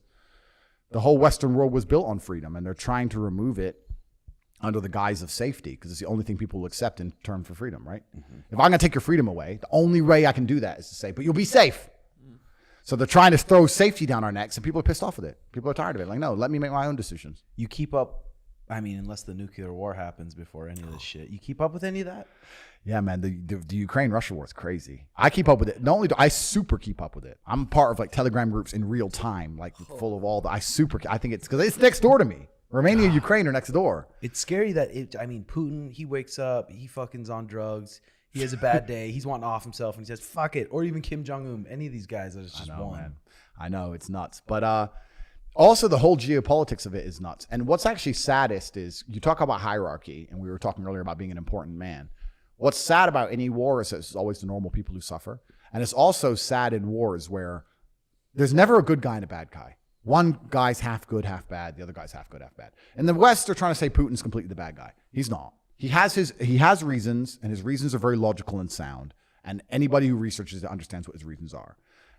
the whole Western world was built on freedom, and they're trying to remove it under the guise of safety because it's the only thing people will accept in terms for freedom, right? Mm-hmm. If I'm going to take your freedom away, the only way I can do that is to say, but you'll be safe. So they're trying to throw safety down our necks, and people are pissed off with it. People are tired of it. Like, no, let me make my own decisions. You keep up, unless the nuclear war happens before any of this shit. You keep up with any of that? Yeah, man. The Ukraine-Russia war is crazy. I keep up with it. Not only do I super keep up with it, I'm part of like Telegram groups in real time, like full of all the. I think it's because it's next door to me. Romania and Ukraine are next door. It's scary that Putin, he wakes up, he fucking's on drugs. He has a bad day. He's wanting to off himself, and he says, fuck it. Or even Kim Jong-un. Any of these guys, there's just one. Man. I know, it's nuts. But also the whole geopolitics of it is nuts. And what's actually saddest is you talk about hierarchy, and we were talking earlier about being an important man. What's sad about any war is it's always the normal people who suffer. And it's also sad in wars where there's never a good guy and a bad guy. One guy's half good, half bad. The other guy's half good, half bad. In the West, they're trying to say Putin's completely the bad guy. He's not. He has reasons, and his reasons are very logical and sound. And anybody who researches it understands what his reasons are.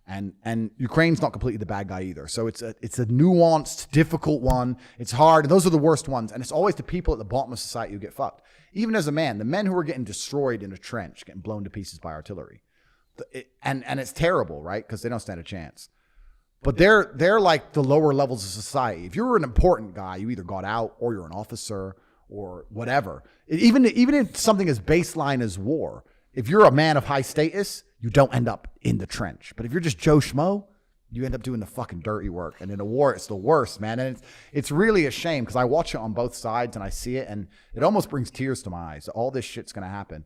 And Ukraine's not completely the bad guy either. So it's a nuanced, difficult one. It's hard. And those are the worst ones. And it's always the people at the bottom of society who get fucked. Even as a man, the men who are getting destroyed in a trench, getting blown to pieces by artillery. And it's terrible, right? Because they don't stand a chance. But they're like the lower levels of society. If you're an important guy, you either got out or you're an officer or whatever. Even if something as baseline as war, if you're a man of high status, you don't end up in the trench. But if you're just Joe Schmo, you end up doing the fucking dirty work. And in a war, it's the worst, man. And it's really a shame because I watch it on both sides and I see it, and it almost brings tears to my eyes. All this shit's going to happen.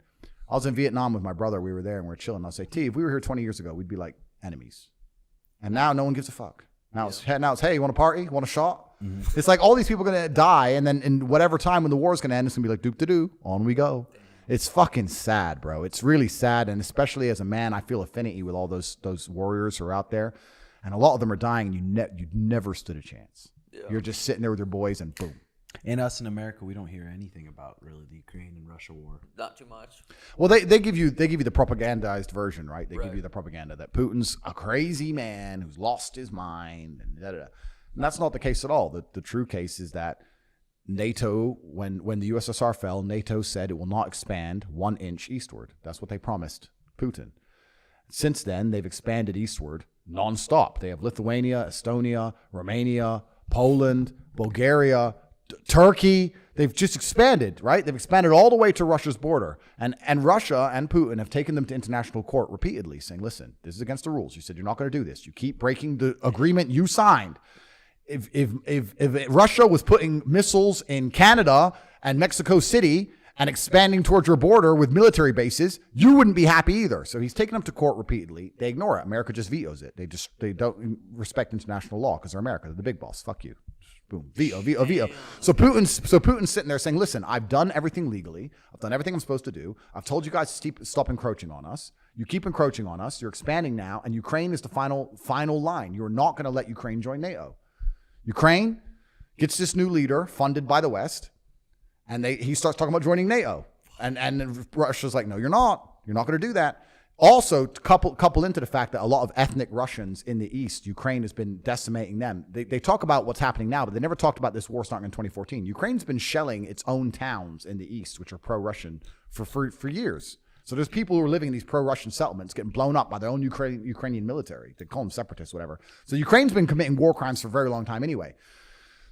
I was in Vietnam with my brother. We were there and we were chilling. I'll say, T, if we were here 20 years ago, we'd be like enemies. And now no one gives a fuck. Now it's hey, you want a party? Want a shot? Mm-hmm. It's like all these people are going to die, and then in whatever time when the war is going to end, it's going to be like doop-de-doo, on we go. It's fucking sad, bro. It's really sad, and especially as a man, I feel affinity with all those warriors who are out there, and a lot of them are dying, and you never stood a chance. Yeah. You're just sitting there with your boys, and boom. And us in America, we don't hear anything about really the Ukraine and Russia war. Not too much. Well, they give you the propagandized version, right? They give you the propaganda that Putin's a crazy man who's lost his mind, and da-da-da. And that's not the case at all. The true case is that NATO, when the USSR fell, NATO said it will not expand 1 inch eastward. That's what they promised Putin. Since then, they've expanded eastward nonstop. They have Lithuania, Estonia, Romania, Poland, Bulgaria, Turkey. They've just expanded, right? They've expanded all the way to Russia's border. And Russia and Putin have taken them to international court repeatedly, saying, listen, this is against the rules. You said you're not going to do this. You keep breaking the agreement you signed. if Russia was putting missiles in Canada and Mexico City and expanding towards your border with military bases, you wouldn't be happy either. So he's taken them to court repeatedly. They ignore it. America just vetoes it. They don't respect international law because they're America. They're the big boss. Fuck you. Boom. Veto. So Putin's sitting there saying, listen, I've done everything legally. I've done everything I'm supposed to do. I've told you guys to stop encroaching on us. You keep encroaching on us. You're expanding now, and Ukraine is the final line. You're not going to let Ukraine join NATO. Ukraine gets this new leader funded by the West, and he starts talking about joining NATO. And Russia's like, no, you're not. You're not going to do that. Also, couple into the fact that a lot of ethnic Russians in the East, Ukraine has been decimating them. They talk about what's happening now, but they never talked about this war starting in 2014. Ukraine's been shelling its own towns in the East, which are pro-Russian, for years. So there's people who are living in these pro-Russian settlements getting blown up by their own Ukrainian military. They call them separatists, whatever. So Ukraine's been committing war crimes for a very long time anyway.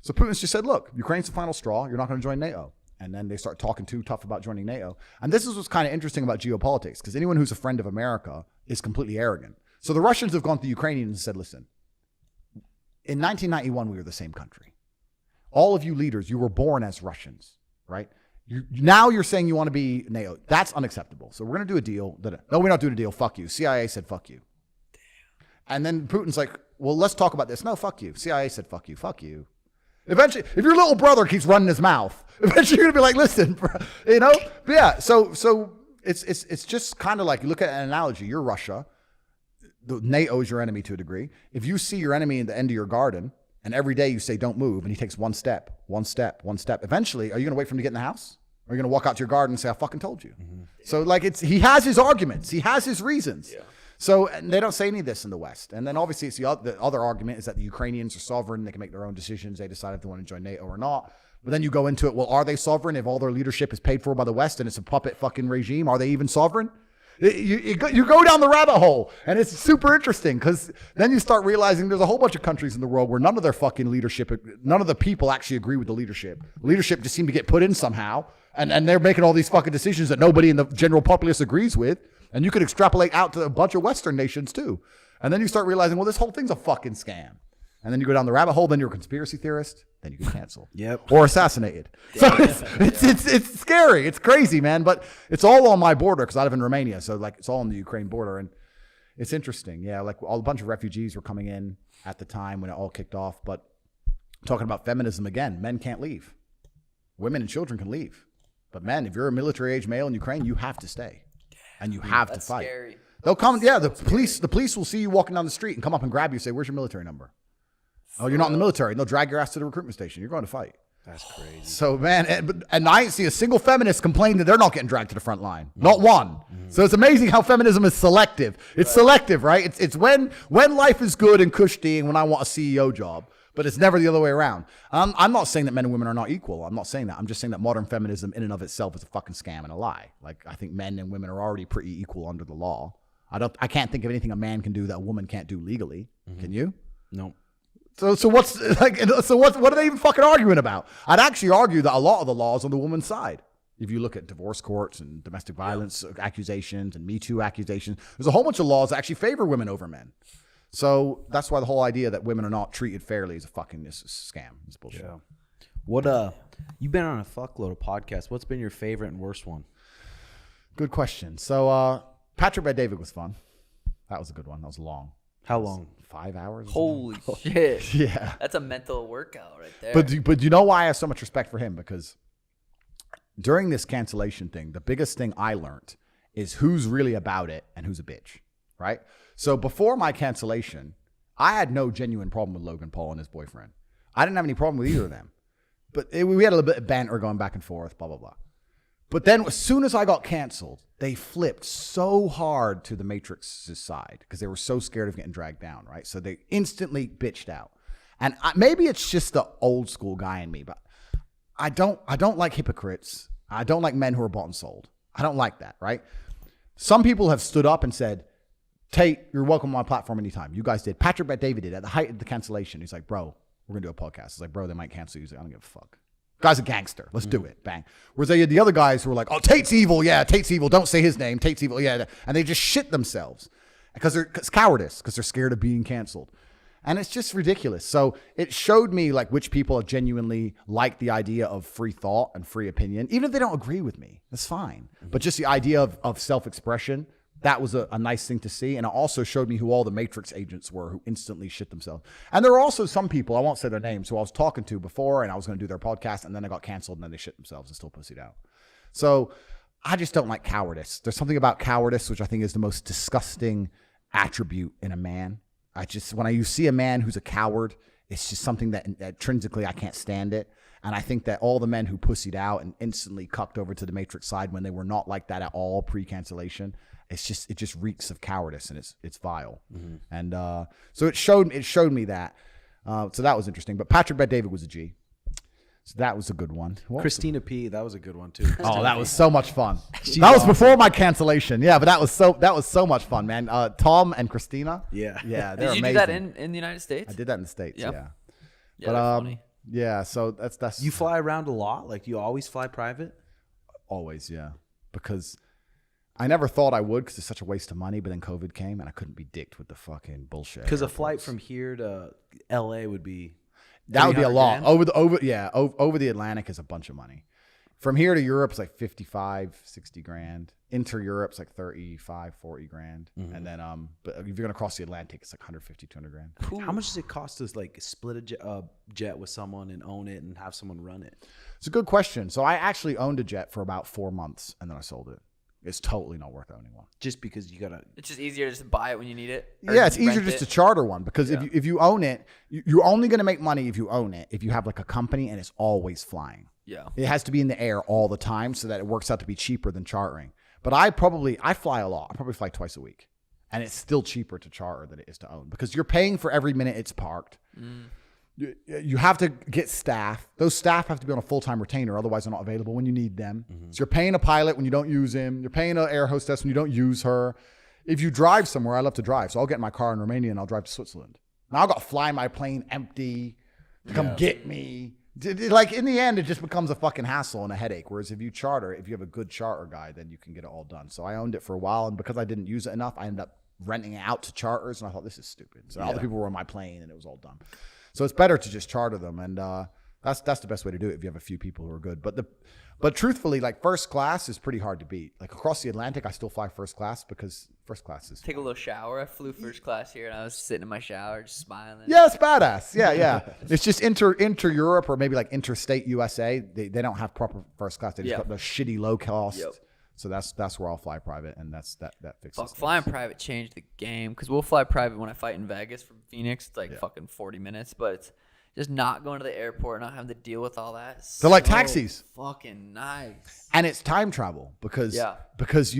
So Putin's just said, look, Ukraine's the final straw. You're not going to join NATO. And then they start talking too tough about joining NATO. And this is what's kind of interesting about geopolitics, because anyone who's a friend of America is completely arrogant. So the Russians have gone to the Ukrainians and said, listen, in 1991, we were the same country. All of you leaders, you were born as Russians, right? Now you're saying you want to be NATO. That's unacceptable. So we're going to do a deal. No, we're not doing a deal. Fuck you. CIA said, fuck you. And then Putin's like, well, let's talk about this. No, fuck you. CIA said, fuck you. Fuck you. Eventually, if your little brother keeps running his mouth, eventually you're gonna be like, listen, bro, you know? But yeah. So it's just kind of like, you look at an analogy. You're Russia. NATO is your enemy to a degree. If you see your enemy at the end of your garden, and every day you say, don't move, and he takes one step, eventually, are you gonna wait for him to get in the house? Or are you gonna walk out to your garden and say, I fucking told you? Mm-hmm. So like he has his arguments. He has his reasons. Yeah. So they don't say any of this in the West. And then obviously the other argument is that the Ukrainians are sovereign. They can make their own decisions. They decide if they want to join NATO or not. But then you go into it, well, are they sovereign if all their leadership is paid for by the West and it's a puppet fucking regime? Are they even sovereign? You go down the rabbit hole, and it's super interesting because then you start realizing there's a whole bunch of countries in the world where none of their fucking leadership, none of the people actually agree with the leadership. Leadership just seem to get put in somehow, and they're making all these fucking decisions that nobody in the general populace agrees with. And you could extrapolate out to a bunch of Western nations too. And then you start realizing, well, this whole thing's a fucking scam. And then you go down the rabbit hole, then you're a conspiracy theorist, then you get canceled. Yep. Or assassinated. So it's scary. It's crazy, man. But it's all on my border because I live in Romania. So like it's all on the Ukraine border. And it's interesting. Yeah, like a bunch of refugees were coming in at the time when it all kicked off. But talking about feminism again, men can't leave. Women and children can leave. But men, if you're a military age male in Ukraine, you have to stay. And you have to fight. Scary. They'll come. Yeah, the police will see you walking down the street and come up and grab you and say, where's your military number? Oh, you're not in the military. And they'll drag your ass to the recruitment station. You're going to fight. That's crazy. So, man, and I see a single feminist complain that they're not getting dragged to the front line. Not one. Mm-hmm. So it's amazing how feminism is selective. It's selective, right? It's when life is good and cushy and when I want a CEO job. But it's never the other way around. I'm not saying that men and women are not equal. I'm not saying that. I'm just saying that modern feminism in and of itself is a fucking scam and a lie. Like, I think men and women are already pretty equal under the law. I can't think of anything a man can do that a woman can't do legally. Mm-hmm. Can you? No. So what are they even fucking arguing about? I'd actually argue that a lot of the law is on the woman's side. If you look at divorce courts and domestic violence accusations and Me Too accusations, there's a whole bunch of laws that actually favor women over men. So that's why the whole idea that women are not treated fairly is a fucking scam. It's bullshit. Yeah. What you've been on a fuckload of podcasts. What's been your favorite and worst one? Good question. So Patrick Bet-David was fun. That was a good one. That was long. How long? 5 hours. Holy shit. Yeah. That's a mental workout right there. But you know why I have so much respect for him? Because during this cancellation thing, the biggest thing I learned is who's really about it and who's a bitch, right? So before my cancellation, I had no genuine problem with Logan Paul and his boyfriend. I didn't have any problem with either of them. But we had a little bit of banter going back and forth, blah, blah, blah. But then as soon as I got canceled, they flipped so hard to the Matrix's side because they were so scared of getting dragged down, right? So they instantly bitched out. And maybe it's just the old school guy in me, but I don't like hypocrites. I don't like men who are bought and sold. I don't like that, right? Some people have stood up and said, Tate, you're welcome on my platform anytime. You guys did. Patrick Bet-David did at the height of the cancellation. He's like, bro, we're going to do a podcast. It's like, bro, they might cancel you. He's like, I don't give a fuck. Guy's a gangster. Let's do it. Bang. Whereas they had the other guys who were like, oh, Tate's evil. Yeah, Tate's evil. Don't say his name. Tate's evil. Yeah. And they just shit themselves because it's cowardice because they're scared of being canceled. And it's just ridiculous. So it showed me like which people genuinely like the idea of free thought and free opinion. Even if they don't agree with me, that's fine. But just the idea of self-expression, that was a nice thing to see. And it also showed me who all the Matrix agents were who instantly shit themselves. And there were also some people, I won't say their names, who I was talking to before and I was going to do their podcast and then they got canceled and then they shit themselves and still pussied out. So I just don't like cowardice. There's something about cowardice which I think is the most disgusting attribute in a man. When you see a man who's a coward, it's just something that intrinsically I can't stand it. And I think that all the men who pussied out and instantly cucked over to the Matrix side when they were not like that at all pre-cancellation, it just reeks of cowardice and it's vile. Mm-hmm. And so it showed me that. So that was interesting. But Patrick Bet-David was a G. So that was a good one. Christina P, that was a good one too. Oh, that was so much fun. That was before my cancellation. Yeah, but that was so much fun, man. Tom and Christina. Yeah. Yeah, they're amazing. Did you do that in the United States? I did that in the States, Yep. yeah. Yeah, but funny. Yeah, so that's You fly around a lot? Like, you always fly private? Always, yeah. Because I never thought I would because it's such a waste of money, but then COVID came and I couldn't be dicked with the fucking bullshit. Because a flight from here to LA would be... That would be a lot. Over the Atlantic is a bunch of money. From here to Europe is like 55, 60 grand. Inter Europe's like 35, 40 grand. Mm-hmm. And then but if you're going to cross the Atlantic, it's like 150, 200 grand. How much does it cost to like split a jet with someone and own it and have someone run it? It's a good question. So I actually owned a jet for about 4 months and then I sold it. It's totally not worth owning one. Just because you gotta. It's just easier just to buy it when you need it. Yeah, it's easier just to charter one because if you own it, you're only going to make money if you own it. If you have like a company and it's always flying. Yeah, it has to be in the air all the time so that it works out to be cheaper than chartering. But I fly a lot. I probably fly twice a week, and it's still cheaper to charter than it is to own because you're paying for every minute it's parked. Mm. You have to get staff. Those staff have to be on a full-time retainer. Otherwise, they're not available when you need them. Mm-hmm. So you're paying a pilot when you don't use him. You're paying an air hostess when you don't use her. If you drive somewhere, I love to drive. So I'll get in my car in Romania and I'll drive to Switzerland. Now I've got to fly my plane empty to come get me. Like in the end, it just becomes a fucking hassle and a headache. Whereas if you have a good charter guy, then you can get it all done. So I owned it for a while. And because I didn't use it enough, I ended up renting it out to charters. And I thought, this is stupid. So all the people were on my plane and it was all done. So it's better to just charter them, and that's the best way to do it if you have a few people who are good. But truthfully, like first class is pretty hard to beat. Like across the Atlantic, I still fly first class because first class is take a little shower. I flew first class here, and I was sitting in my shower just smiling. Yeah, it's badass. Yeah. It's just inter Europe or maybe like interstate USA. They don't have proper first class. They just got the shitty low cost. Yep. So that's where I'll fly private, and that fixes. Fuck, flying private changed the game because we'll fly private when I fight in Vegas from Phoenix. It's like fucking 40 minutes, but it's just not going to the airport, not having to deal with all that. They're like taxis. Fucking nice. And it's time travel because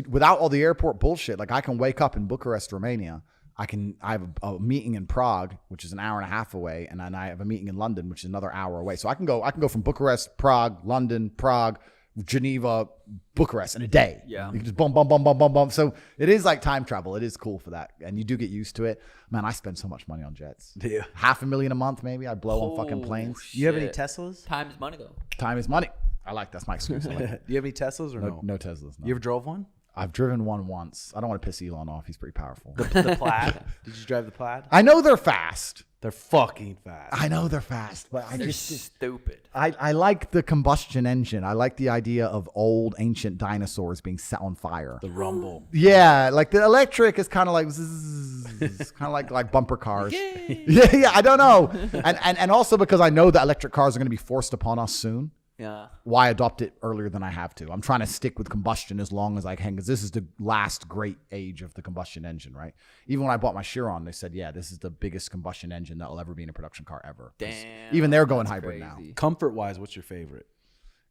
without all the airport bullshit, like I can wake up in Bucharest, Romania. I have a meeting in Prague, which is an hour and a half away, and then I have a meeting in London, which is another hour away. So I can go from Bucharest, Prague, London, Prague, Geneva, Bucharest in a day. Yeah. You can just boom. So it is like time travel. It is cool for that. And you do get used to it. Man, I spend so much money on jets. Do you? $500,000 a month, maybe. I blow on fucking planes. Shit. You have any Teslas? Time is money, though. Time is money. That's my excuse. I like it. Do you have any Teslas or no? No Teslas. No. You ever drove one? I've driven one once. I don't want to piss Elon off. He's pretty powerful. The Plaid? Did you drive the Plaid? I know they're fast. They're fucking fast. I know they're fast, but they're stupid. I like the combustion engine. I like the idea of old ancient dinosaurs being set on fire. The rumble. Yeah, like the electric is kind of like zzz, kind of like bumper cars. Yeah. I don't know, and also because I know that electric cars are going to be forced upon us soon. Yeah. Why adopt it earlier than I have to? I'm trying to stick with combustion as long as I can because this is the last great age of the combustion engine, right? Even when I bought my Chiron, they said, yeah, this is the biggest combustion engine that will ever be in a production car ever. Damn. Even they're going hybrid now. Comfort-wise, what's your favorite?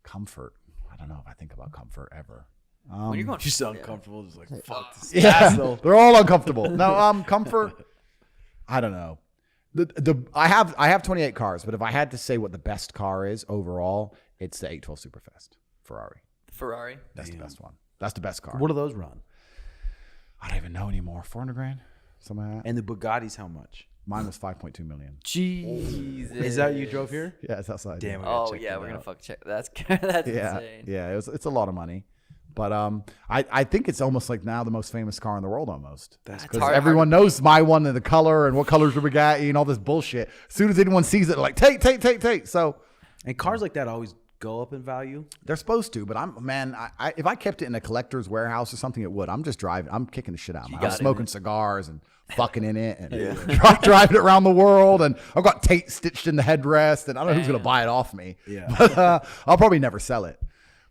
Comfort. I don't know if I think about comfort ever. When you're going just uncomfortable, just like, fuck this. Yeah, they're all uncomfortable. No, comfort. I don't know. I have 28 cars, but if I had to say what the best car is overall, it's the 812 Superfast Ferrari. That's the best one. That's the best car. What do those run? I don't even know anymore. 400 grand, something like that. And the Bugattis, how much? Mine was 5.2 million. Jesus. Is that you drove here? Yeah, it's outside. Damn. Oh yeah, we're gonna fuck check. That's insane. Yeah. It's a lot of money, But I think it's almost like now the most famous car in the world almost. That's because everyone knows my one and the color and what color's the Bugatti and all this bullshit. As soon as anyone sees it, they're like, Tate. So, and cars like that always go up in value. They're supposed to, but if I kept it in a collector's warehouse or something, it would. I'm just driving. I'm kicking the shit out. I'm smoking cigars and fucking in it and driving it around the world. And I've got Tate stitched in the headrest, and I don't know who's gonna buy it off me. Yeah, but I'll probably never sell it.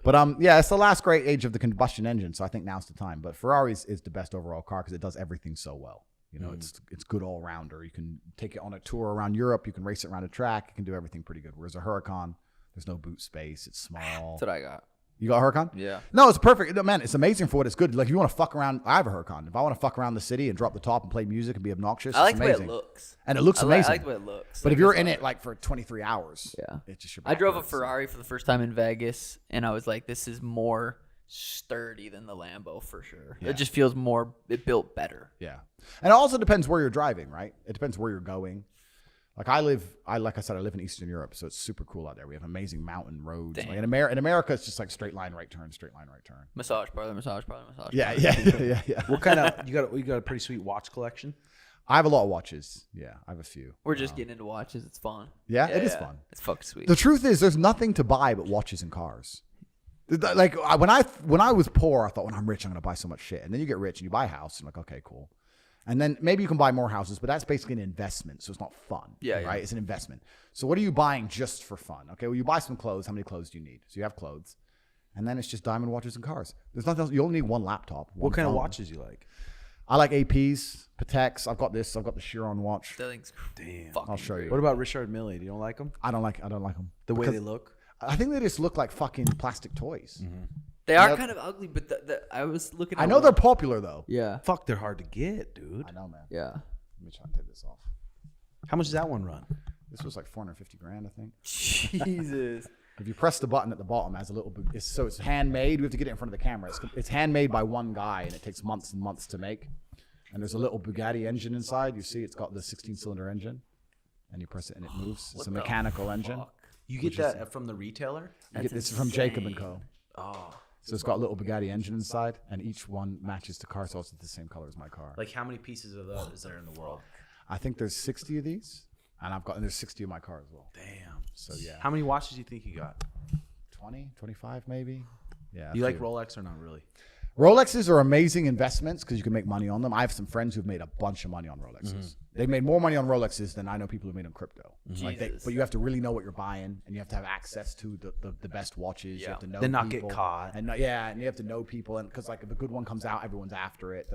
But it's the last great age of the combustion engine, so I think now's the time. But Ferrari is the best overall car because it does everything so well. You know, it's good all rounder. You can take it on a tour around Europe. You can race it around a track. You can do everything pretty good. Whereas a Huracan, there's no boot space. It's small. That's what I got. You got a Huracan? Yeah. No, it's perfect. Man, it's amazing for what it's good. Like if you want to fuck around, I have a Huracan. If I want to fuck around the city and drop the top and play music and be obnoxious, I like it's the way amazing. it looks. And it looks amazing. I like the way it looks. But if you're in it like for 23 hours, it's just your I drove a Ferrari for the first time in Vegas, and I was like, this is more sturdy than the Lambo for sure. Yeah. It just feels it built better. Yeah. And it also depends where you're driving, right? It depends where you're going. Like like I said, I live in Eastern Europe, so it's super cool out there. We have amazing mountain roads. Like in America, it's just like straight line, right turn. Massage parlor. Yeah. What kind of you got a pretty sweet watch collection? I have a lot of watches. Yeah, I have a few. We're just getting into watches. It's fun. Yeah, it is fun. It's fucking sweet. The truth is, there's nothing to buy but watches and cars. Like when I was poor, I thought when I'm rich, I'm gonna buy so much shit. And then you get rich and you buy a house, and like, okay, cool. And then maybe you can buy more houses, but that's basically an investment, so it's not fun. Yeah, right. It's an investment. So what are you buying just for fun? Okay, well you buy some clothes. How many clothes do you need? So you have clothes, and then it's just diamond watches and cars. There's nothing else. You only need one laptop. What kind of watches you like? I like APs, Pateks. I've got this. I've got the Chiron watch. That thing's damn. I'll show you. What about Richard Mille? Do you don't like them? I don't like them. The way they look. I think they just look like fucking plastic toys. Mm-hmm. They are kind of ugly, but I was looking at I know they're popular, though. Yeah. Fuck, they're hard to get, dude. I know, man. Yeah. Let me try and take this off. How much does that one run? This was like $450,000, I think. Jesus. If you press the button at the bottom, it has a little bit. It's handmade. We have to get it in front of the camera. It's handmade by one guy, and it takes months and months to make. And there's a little Bugatti engine inside. You see, it's got the 16-cylinder engine, and you press it and it moves. It's a mechanical engine. You get that from the retailer? You get this from Jacob & Co. Oh. So it's got a little Bugatti engine inside, and each one matches the car, so it's the same color as my car. Like how many pieces of those is there in the world? I think there's 60 of these, and there's 60 of my car as well. Damn. So yeah. How many watches do you think you got? 20, 25 maybe. Yeah. Do you like Rolex or not really? Rolexes are amazing investments because you can make money on them. I have some friends who've made a bunch of money on Rolexes. Mm-hmm. They've made more money on Rolexes than I know people who've made on crypto. Mm-hmm. But you have to really know what you're buying, and you have to have access to the best watches. Yeah. You have to know then not people, get caught. And you have to know people, and because like if a good one comes out, everyone's after it.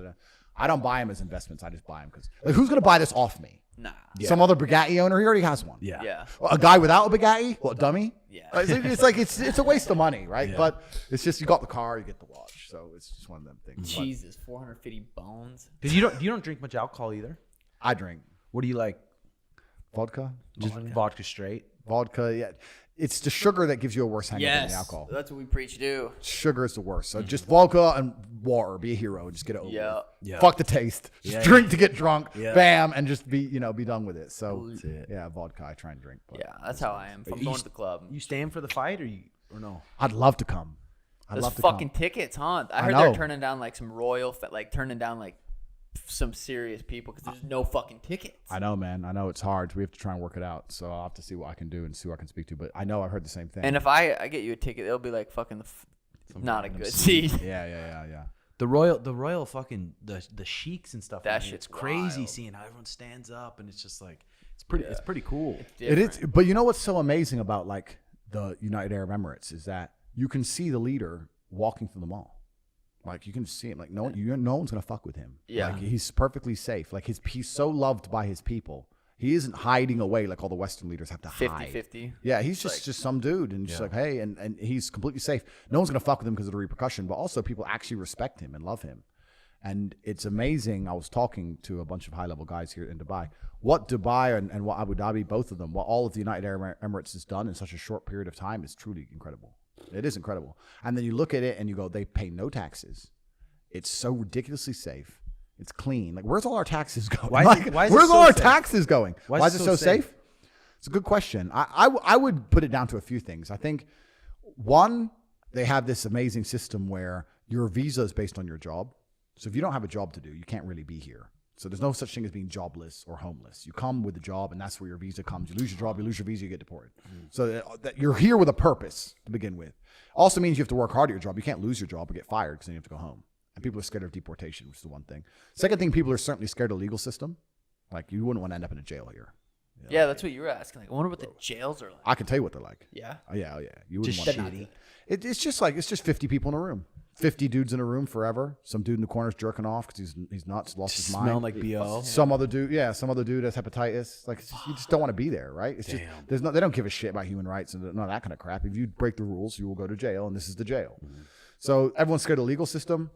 I don't buy them as investments. I just buy them because like, who's gonna buy this off me? Nah. Yeah. Some other Bugatti owner. He already has one. Yeah. Yeah. A guy without a Bugatti? What, a dummy? Yeah. It's like it's a waste of money, right? Yeah. But it's just you got the car, you get the watch, so it's just one of them things. Jesus, 450 bones. Because you don't drink much alcohol either. I drink. What do you like? Vodka. Just vodka straight. Vodka. Yeah. It's the sugar that gives you a worse hangover than the alcohol. That's what we preach to do. Sugar is the worst. So just vodka and water. Be a hero and just get it over with. Yeah. Fuck the taste. Just drink to get drunk. Yeah. Bam, and just be done with it. So yeah, vodka. I try and drink. But that's how I am. If I'm going to the club. You staying for the fight or no? I'd love to come. Those fucking tickets, huh? I heard they're turning down like some turning down like some serious people because there's no fucking tickets. I know, man. I know it's hard. We have to try and work it out. So I'll have to see what I can do and see who I can speak to. But I know I've heard the same thing. And if I get you a ticket, it'll be like fucking not a good seat. Yeah. The royal fucking the sheiks and stuff. That shit's crazy. wild. Seeing how everyone stands up and it's just like it's pretty cool. It is. But you know what's so amazing about like the United Arab Emirates is that you can see the leader walking through the mall. Like you can see him, like no one's gonna fuck with him. Yeah, like, he's perfectly safe. Like he's so loved by his people. He isn't hiding away like all the Western leaders have to hide. 50-50. Yeah, he's just some dude, and just like hey, and he's completely safe. No one's gonna fuck with him because of the repercussion, but also people actually respect him and love him. And it's amazing. I was talking to a bunch of high level guys here in Dubai. What Dubai and what Abu Dhabi, both of them, what all of the United Arab Emirates has done in such a short period of time is truly incredible. It is incredible. And then you look at it and you go, they pay no taxes. It's so ridiculously safe. It's clean. Like, where's all our taxes going? Where's all our taxes going? Why is it so safe? It's a good question. I would put it down to a few things. I think, one, they have this amazing system where your visa is based on your job. So if you don't have a job to do, you can't really be here. So there's no such thing as being jobless or homeless. You come with a job, and that's where your visa comes. You lose your job, you lose your visa, you get deported. So that you're here with a purpose to begin with. Also means you have to work hard at your job. You can't lose your job or get fired because then you have to go home. And people are scared of deportation, which is the one thing. Second thing, people are certainly scared of the legal system. Like, you wouldn't want to end up in a jail here. Yeah, that's what you were asking. Like, I wonder what the jails are like. I can tell you what they're like. Yeah? Oh, yeah. You wouldn't Just want to. shitty. It's just 50 people in a room. 50 dudes in a room forever. Some dude in the corner's jerking off because he's nuts, lost his mind. Smelling like BO. Some other dude has hepatitis. Like, you just don't want to be there, right? It's just they don't give a shit about human rights and none of that kind of crap. If you break the rules, you will go to jail, and this is the jail. So everyone's scared of the legal system.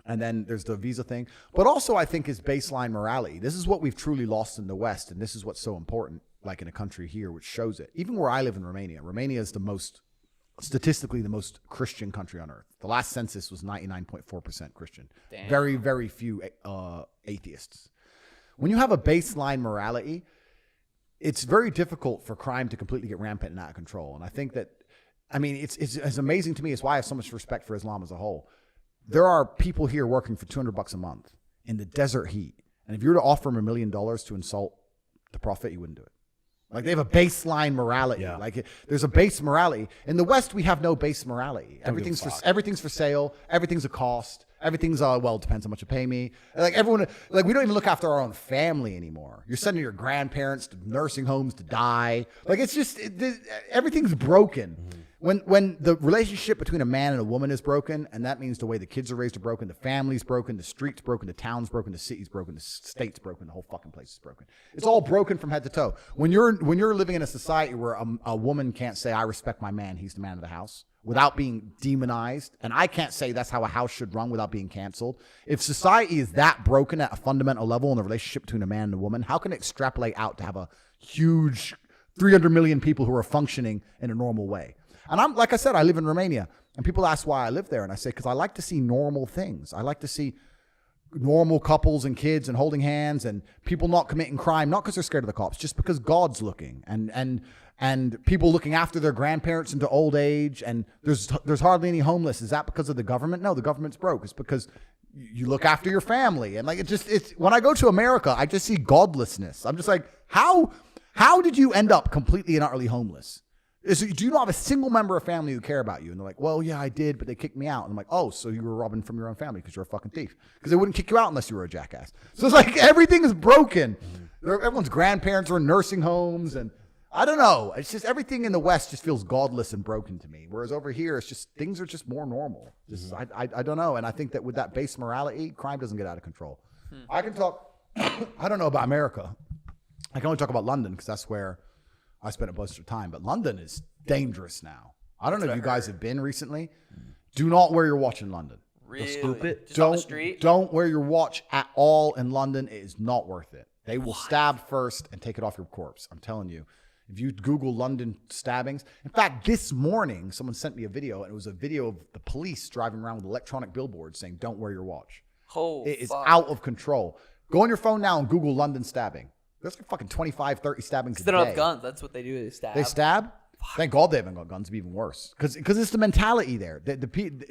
And then there's the visa thing. But also, I think, is baseline morality. This is what we've truly lost in the West, and this is what's so important, like in a country here, which shows it. Even where I live in Romania, Romania is statistically the most Christian country on earth. The last census was 99.4% Christian. Damn. Very, very few atheists. When you have a baseline morality, it's very difficult for crime to completely get rampant and out of control. And I think that, it's amazing to me. It's why I have so much respect for Islam as a whole. There are people here working for $200 a month in the desert heat. And if you were to offer them $1 million to insult the prophet, you wouldn't do it. Like, they have a baseline morality. Yeah. Like, there's a base morality. In the West, we have no base morality. Everything's for sale. Everything's a cost. Everything's it depends how much you pay me. Like, everyone, like, we don't even look after our own family anymore. You're sending your grandparents to nursing homes to die. Like, it's just everything's broken. When the relationship between a man and a woman is broken, and that means the way the kids are raised are broken, the family's broken, the street's broken, the town's broken, the city's broken, the state's broken, the whole fucking place is broken. It's all broken from head to toe. When you're living in a society where a woman can't say, I respect my man, he's the man of the house, without being demonized, and I can't say that's how a house should run without being canceled. If society is that broken at a fundamental level in the relationship between a man and a woman, how can it extrapolate out to have a huge 300 million people who are functioning in a normal way? And like I said, I live in Romania, and people ask why I live there, and I say, because I like to see normal things. I like to see normal couples and kids and holding hands and people not committing crime, not because they're scared of the cops, just because God's looking, and people looking after their grandparents into old age, and there's hardly any homeless. Is that because of the government? No, the government's broke. It's because you look after your family. And like, it's when I go to America, I just see godlessness. I'm just like, how did you end up completely and utterly homeless? Do you not have a single member of family who care about you? And they're like, well, yeah, I did, but they kicked me out. And I'm like, oh, so you were robbing from your own family because you're a fucking thief. Because they wouldn't kick you out unless you were a jackass. So it's like everything is broken. Everyone's grandparents are in nursing homes. And I don't know. It's just everything in the West just feels godless and broken to me. Whereas over here, it's just things are just more normal. I don't know. And I think that with that base morality, crime doesn't get out of control. I can talk, I don't know about America. I can only talk about London because that's where I spent a bunch of time, but London is dangerous now. I don't know if you guys have been recently. Do not wear your watch in London. Really? Scoop it. Just on the street? Don't wear your watch at all in London. It is not worth it. They will stab first and take it off your corpse. I'm telling you. If you Google London stabbings. In fact, this morning, someone sent me a video, and it was a video of the police driving around with electronic billboards saying, don't wear your watch. It is out of control. Go on your phone now and Google London stabbing. There's like fucking 25, 30 stabbings a day. They don't have guns. That's what they do. They stab. They stab? Thank God they haven't got guns. It'd be even worse. Because it's the mentality there.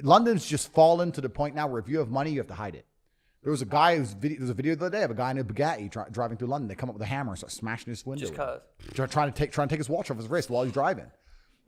London's just fallen to the point now where if you have money, you have to hide it. There was a guy there's a video the other day of a guy in a Bugatti driving through London. They come up with a hammer and start smashing his window. Just cause. Trying to take his watch off his wrist while he's driving.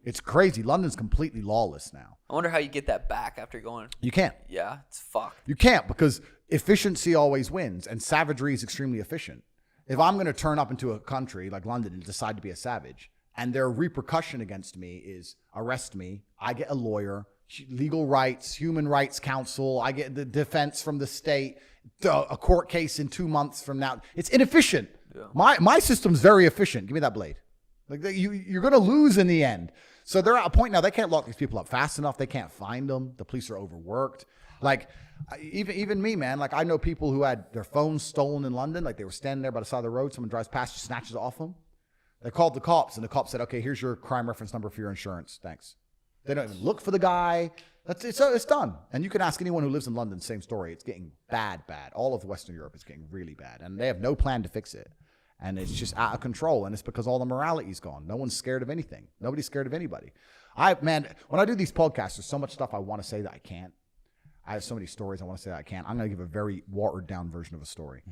It's crazy. London's completely lawless now. I wonder how you get that back after going. You can't. Yeah, it's fucked. You can't because efficiency always wins and savagery is extremely efficient. If I'm going to turn up into a country like London and decide to be a savage, and their repercussion against me is arrest me, I get a lawyer, legal rights, human rights counsel, I get the defense from the state, a court case in 2 months from now. It's inefficient. Yeah. My system's very efficient. Give me that blade. Like you're going to lose in the end. So they're at a point now they can't lock these people up fast enough. They can't find them. The police are overworked. Like even me, man. Like I know people who had their phones stolen in London. Like they were standing there by the side of the road. Someone drives past, just snatches it off them. They called the cops, and the cops said, "Okay, here's your crime reference number for your insurance. Thanks." They don't even look for the guy. It's done. And you can ask anyone who lives in London, same story. It's getting bad. All of Western Europe is getting really bad, and they have no plan to fix it. And it's just out of control, and it's because all the morality's gone. No one's scared of anything. Nobody's scared of anybody. When I do these podcasts, there's so much stuff I want to say that I can't. I have so many stories I want to say I can't. I'm going to give a very watered down version of a story.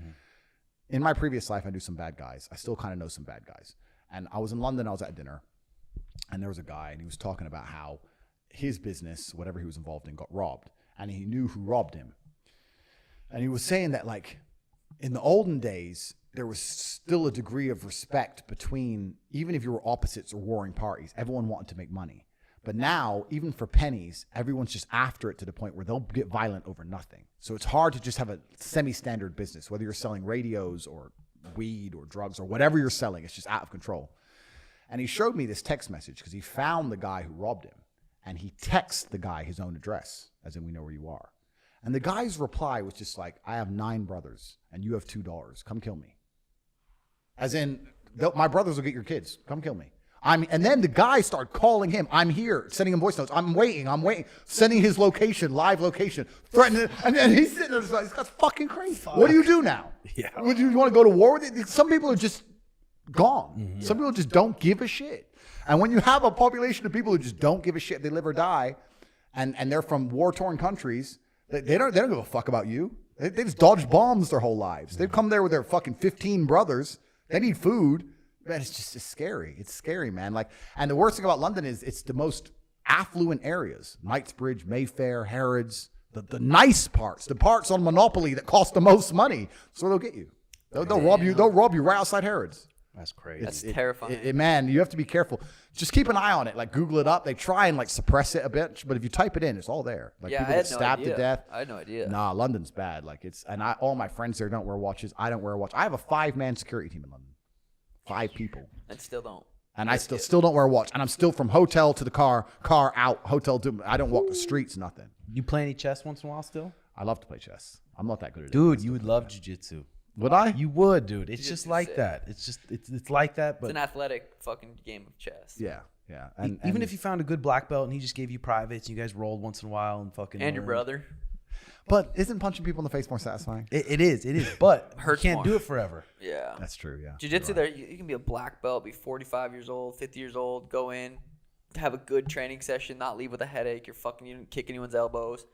In my previous life, I knew some bad guys. I still kind of know some bad guys. And I was in London. I was at dinner, and there was a guy, and he was talking about how his business, whatever he was involved in, got robbed, and he knew who robbed him. And he was saying that, like, in the olden days, there was still a degree of respect between, even if you were opposites or warring parties, everyone wanted to make money. But now, even for pennies, everyone's just after it to the point where they'll get violent over nothing. So it's hard to just have a semi-standard business, whether you're selling radios or weed or drugs or whatever you're selling. It's just out of control. And he showed me this text message because he found the guy who robbed him. And he texted the guy his own address, as in, we know where you are. And the guy's reply was just like, I have 9 brothers and you have $2. Come kill me. As in, my brothers will get your kids. Come kill me. And then the guy started calling him. I'm here, sending him voice notes. I'm waiting, sending his location, live location, threatening. And he's sitting there, like, this guy's fucking crazy. What do you do now? Yeah. Would you want to go to war with it? Some people are just gone. Some people just don't give a shit. And when you have a population of people who just don't give a shit, they live or die, and they're from war-torn countries, they don't give a fuck about you. They just dodged bombs their whole lives. They've come there with their fucking 15 brothers. They need food. Man, it's scary. It's scary, man. Like, and the worst thing about London is it's the most affluent areas: Knightsbridge, Mayfair, Harrods, the nice parts, the parts on Monopoly that cost the most money. So they'll get you. They'll rob you. They'll rob you right outside Harrods. That's crazy. That's terrifying. Man, you have to be careful. Just keep an eye on it. Like, Google it up. They try and, like, suppress it a bit, but if you type it in, it's all there. Like, Yeah, people I get had no stabbed to idea. death. I had no idea. Nah, London's bad. Like, all my friends there don't wear watches. I don't wear a watch. I have a 5-man security team in London. 5 people. And still don't. And I still don't wear a watch. And I'm still from hotel to the car out, hotel to, I don't walk the streets, nothing. You play any chess once in a while still? I love to play chess. I'm not that good at it. Dude, you would love jiu-jitsu. Would I? You would, dude. It's just Jiu-jitsu's like sick. that. It's just it's like that, It's but an athletic fucking game of chess. Yeah. even if you found a good black belt and he just gave you privates, you guys rolled once in a while and fucking And your learned. brother. But isn't punching people in the face more satisfying? It is, but you Hurts can't more. do it forever. Yeah. That's true, yeah. Jiu-jitsu, there you can be a black belt, be 45 years old, 50 years old, go in, have a good training session, not leave with a headache. You're fucking, you didn't kick anyone's elbows.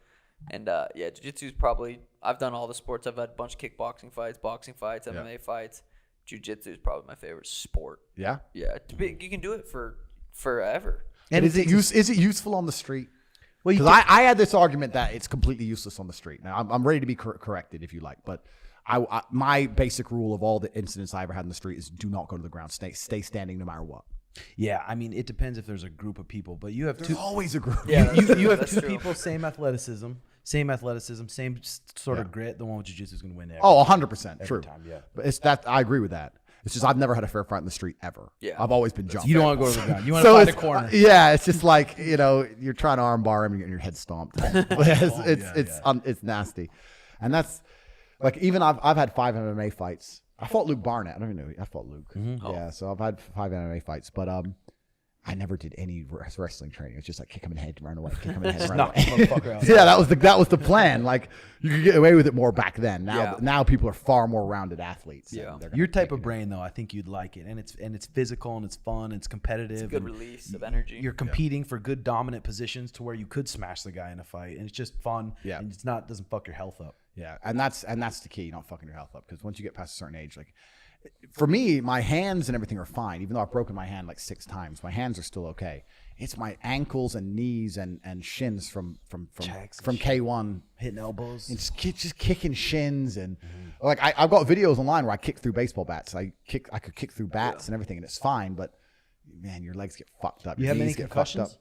And yeah, jiu-jitsu is probably, I've done all the sports. I've had a bunch of kickboxing fights, boxing fights, MMA fights. Jiu-jitsu is probably my favorite sport. Yeah? Yeah, you can do it for forever. And is it useful on the street? Well, Because I had this argument that it's completely useless on the street. Now, I'm ready to be corrected if you like, but my basic rule of all the incidents I ever had in the street is do not go to the ground. Stay standing no matter what. Yeah, I mean, it depends if there's a group of people, but you have There's always a group. Yeah, you have that's two true. people, same athleticism, same sort of grit. The one with jiu-jitsu is going to win every, Oh, 100%. True. time, yeah. But it's that I agree with that. It's just I've never had a fair fight in the street ever. Yeah. I've always been jumped. You don't want to go to the ground. You want to So find a it's corner. Yeah, it's just like, you're trying to armbar him and getting your head stomped. It's nasty. And that's like, even I've had 5 MMA fights. I fought Luke Barnett. I don't even know. I fought Luke. Yeah, so I've had 5 MMA fights, but I never did any wrestling training. It was just like kick him in the head, run away, kick him in the head, run knock away. the motherfucker out. Yeah, that was the plan. Like, you could get away with it more back then. Now people are far more rounded athletes. Yeah. and they're gonna Your type take of it. brain, though, I think you'd like it, and it's physical and it's fun, and it's competitive. Good and release of energy. You're competing for good dominant positions to where you could smash the guy in a fight, and it's just fun. Yeah. and doesn't fuck your health up. Yeah, and that's the key, not fucking your health up. Because once you get past a certain age, like for me, my hands and everything are fine. Even though I've broken my hand like 6 times, my hands are still okay. It's my ankles and knees and shins from K1 Hitting elbows. It's just kicking shins and like I've got videos online where I kick through baseball bats. I could kick through bats and everything, and it's fine. But man, your legs get fucked up. You Your have any knees get fucked concussions? up.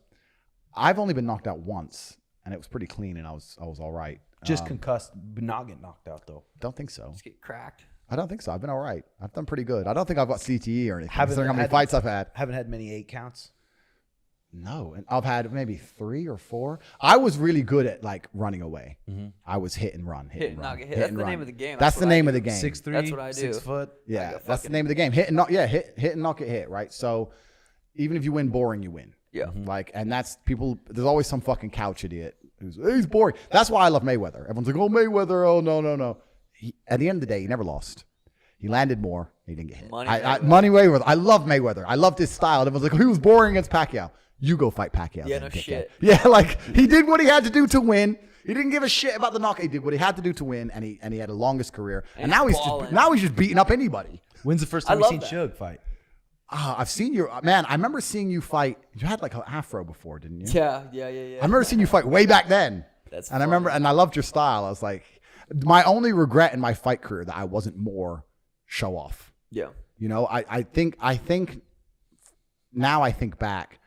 I've only been knocked out once, and it was pretty clean, and I was all right. Just concussed, but not get knocked out though. Don't think so. Just get cracked. I don't think so. I've been all right. I've done pretty good. I don't think I've got CTE or anything. Haven't Considering how many had- fights I've had. Haven't had many 8 counts. No, and I've had maybe 3 or 4. I was really good at like running away. I was hit and run, hit and and not run. get hit. hit That's and the run. name of the game. That's the what I name do. of the game. 6'3", That's what I do. 6 foot. Yeah, Like a that's the fucking- name of the game. Hit and not. Yeah, hit and not get hit. Right. So even if you win boring, you win. Yeah. Like, and that's people. There's always some fucking couch idiot who's he's boring. That's why I love Mayweather. Everyone's like, oh Mayweather, oh no. At the end of the day, he never lost. He landed more. He didn't get hit. Money Mayweather. I love Mayweather. I loved his style. It was like, he was boring against Pacquiao. You go fight Pacquiao. Yeah, no shit. Yeah, like he did what he had to do to win. He didn't give a shit about the knockout. He did what he had to do to win, and he had the longest career. And now he's just beating up anybody. When's the first time you've seen Suge fight? I've seen you, man. I remember seeing you fight. You had like an afro before, didn't you? Yeah. I remember seeing you fight way back then. That's and I remember, and I loved your style. I was like, my only regret in my fight career that I wasn't more show off. Yeah. You know, I think now I think back,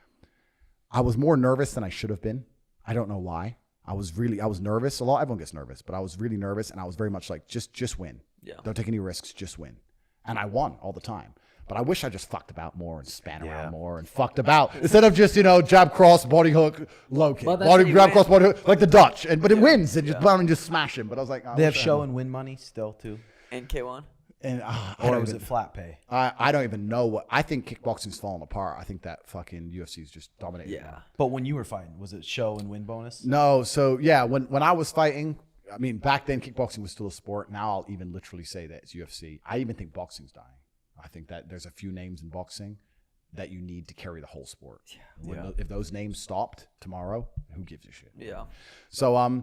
I was more nervous than I should have been. I don't know why. I was nervous a lot. Everyone gets nervous, but I was really nervous, and I was very much like, just win. Yeah. Don't take any risks, just win. And I won all the time. But I wish I just fucked about more and span around more and fucked about instead of just, jab, cross, body hook, low kick. Jab, cross, body hook, like the Dutch. But it wins and just smash him. But I was like, they have show and win money still too. And K1? And or was it flat pay? I don't even know what. I think kickboxing's falling apart. I think that fucking UFC is just dominating. Yeah. But when you were fighting, was it show and win bonus? No. So yeah, when I was fighting, I mean, back then kickboxing was still a sport. Now I'll even literally say that it's UFC. I even think boxing's dying. I think that there's a few names in boxing that you need to carry the whole sport. Yeah. If those names stopped tomorrow, who gives a shit? Yeah. So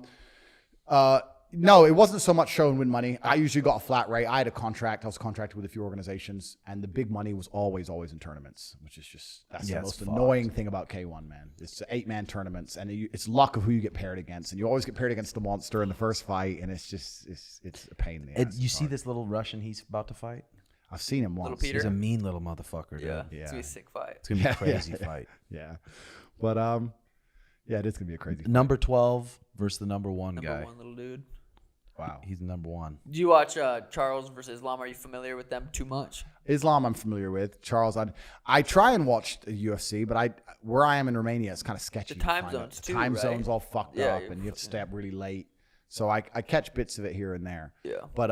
no, it wasn't so much show and win money. I usually got a flat rate. I had a contract. I was contracted with a few organizations, and the big money was always in tournaments, which is just the most annoying thing about K1, man. It's 8-man tournaments, and it's luck of who you get paired against, and you always get paired against the monster in the first fight, and it's a pain in the ass. You see this little Russian he's about to fight? I've seen him once. Little Peter? He's a mean little motherfucker. Dude. Yeah. It's gonna be a sick fight. It's gonna be a crazy fight. Yeah, but it is gonna be a crazy fight. Number 12 versus the number 1 guy. Number 1 little dude. Wow, he's number 1. Do you watch Charles versus Islam? Are you familiar with them too much? Islam, I'm familiar with. Charles, I try and watch the UFC, but where I am in Romania, it's kind of sketchy. The time zones too, time right? zones all fucked up, and you have to stay up really late. So I catch bits of it here and there. Yeah, but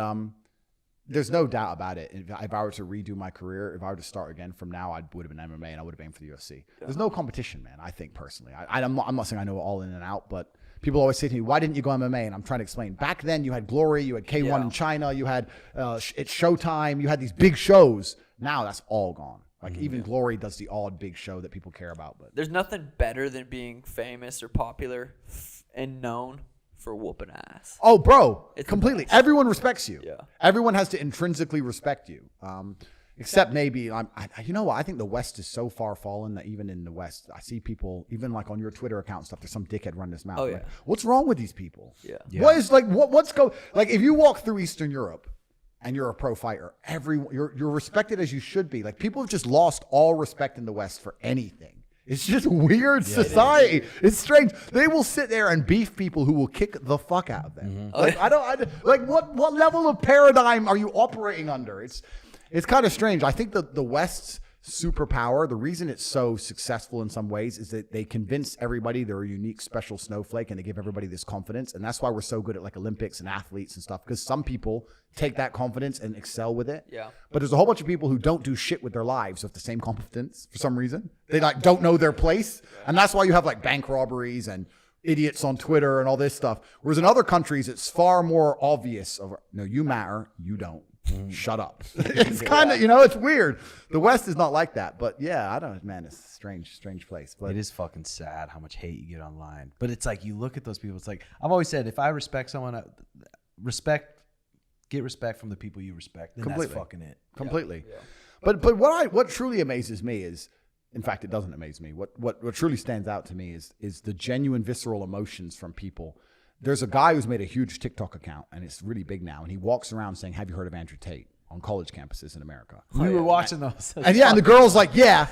there's no doubt about it. If I were to redo my career, if I were to start again from now, I would have been MMA and I would have aimed for the UFC. Yeah. There's no competition, man. I think personally, I'm not saying I know it all in and out, but people always say to me, "Why didn't you go MMA?" And I'm trying to explain. Back then, you had Glory, you had K1 in China, you had it's Showtime, you had these big shows. Now that's all gone. Like even Glory does the odd big show that people care about, but there's nothing better than being famous or popular and known for whooping ass. Oh, bro, it's completely. Everyone respects you. Yeah. Everyone has to intrinsically respect you. Except maybe, you know what? I think the West is so far fallen that even in the West, I see people, even like on your Twitter account and stuff, there's some dickhead running his mouth. Oh, yeah. Like, what's wrong with these people? Yeah. What is like if you walk through Eastern Europe and you're a pro fighter, you're respected as you should be. Like people have just lost all respect in the West for anything. It's just a weird society. It's strange. They will sit there and beef people who will kick the fuck out of them. Like, what level of paradigm are you operating under? It's kind of strange. I think the West's superpower, the reason it's so successful in some ways is that they convince everybody they're a unique, special snowflake, and they give everybody this confidence. And that's why we're so good at like Olympics and athletes and stuff, because some people take that confidence and excel with it. Yeah. But there's a whole bunch of people who don't do shit with their lives with the same confidence for some reason. They like don't know their place. And that's why you have like bank robberies and idiots on Twitter and all this stuff. Whereas in other countries, it's far more obvious of, no, you matter, you don't. Shut up. It's kind of, it's weird. The West is not like that, but yeah, I don't, man, it's a strange place. But it is fucking sad how much hate you get online. But it's like, you look at those people, it's like, I've always said, if I respect someone, get respect from the people you respect. Then completely. That's fucking it. Completely. Yeah. But what truly amazes me is, in fact, it doesn't amaze me. What truly stands out to me is the genuine visceral emotions from people. There's a guy who's made a huge TikTok account, and it's really big now, and he walks around saying, "Have you heard of Andrew Tate?" on college campuses in America. We were watching those. And the girl's like, "Yeah."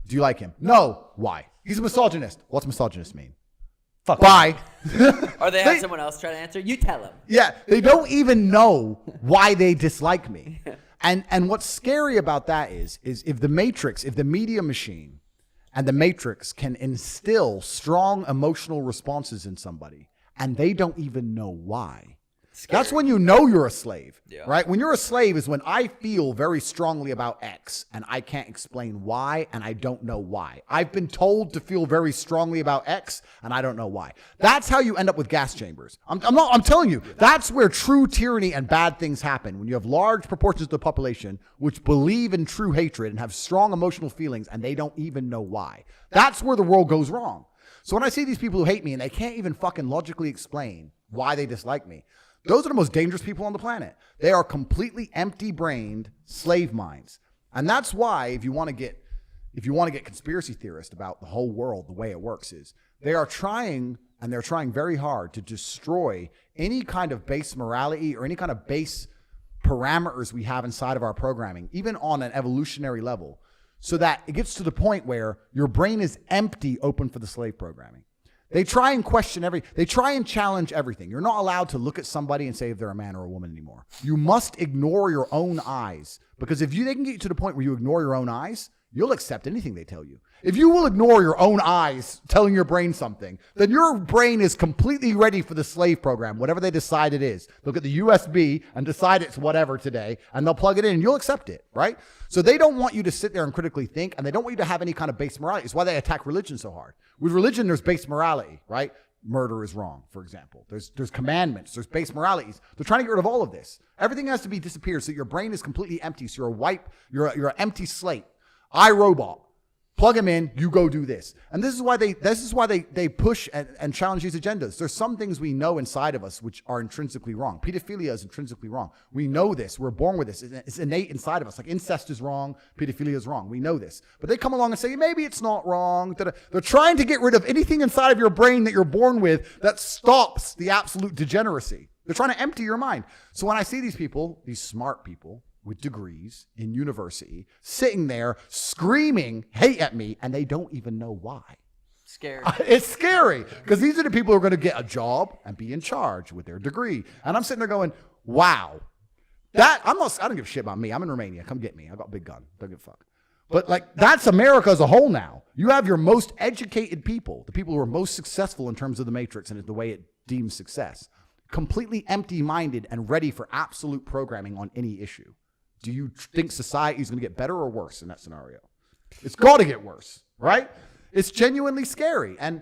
Do you like him? No. Why? He's a misogynist. What's misogynist mean? Fuck. Bye. Or they have someone else try to answer. You tell them. Yeah, they don't even know why they dislike me. And what's scary about that is if the Matrix, if the media machine and the Matrix can instill strong emotional responses in somebody, and they don't even know why, That's when you know you're a slave, Yeah. right? When you're a slave is when I feel very strongly about X and I can't explain why and I don't know why. I've been told to feel very strongly about X and I don't know why. That's how you end up with gas chambers. I'm telling you, that's where true tyranny and bad things happen. When you have large proportions of the population which believe in true hatred and have strong emotional feelings and they don't even know why. That's where the world goes wrong. So when I see these people who hate me and they can't even fucking logically explain why they dislike me, those are the most dangerous people on the planet. They are completely empty-brained slave minds. And that's why if you want to get conspiracy theorists about the whole world, the way it works is they're trying very hard to destroy any kind of base morality or any kind of base parameters we have inside of our programming, even on an evolutionary level, so that it gets to the point where your brain is empty, open for the slave programming. They try and they try and challenge everything. You're not allowed to look at somebody and say if they're a man or a woman anymore. You must ignore your own eyes, because they can get you to the point where you ignore your own eyes, you'll accept anything they tell you. If you will ignore your own eyes telling your brain something, then your brain is completely ready for the slave program, whatever they decide it is. Look at the USB and decide it's whatever today, and they'll plug it in and you'll accept it, right? So they don't want you to sit there and critically think, and they don't want you to have any kind of base morality. It's why they attack religion so hard. With religion, there's base morality, right? Murder is wrong, for example. There's commandments, there's base moralities. They're trying to get rid of all of this. Everything has to be disappeared so your brain is completely empty. So you're an empty slate. iRobot. Plug them in, you go do this. And this is why they push and challenge these agendas. There's some things we know inside of us which are intrinsically wrong. Pedophilia is intrinsically wrong. We know this. We're born with this. It's innate inside of us. Like incest is wrong, pedophilia is wrong. We know this. But they come along and say, maybe it's not wrong. They're trying to get rid of anything inside of your brain that you're born with that stops the absolute degeneracy. They're trying to empty your mind. So when I see these people, these smart people, with degrees in university, sitting there screaming hate at me, and they don't even know why. Scary. It's scary, because these are the people who are going to get a job and be in charge with their degree. And I'm sitting there going, wow. I don't give a shit about me. I'm in Romania. Come get me. I got a big gun. Don't give a fuck. But like, that's America as a whole now. You have your most educated people, the people who are most successful in terms of the matrix and the way it deems success, completely empty-minded and ready for absolute programming on any issue. Do you think society is going to get better or worse in that scenario? It's got to get worse, right? It's genuinely scary. And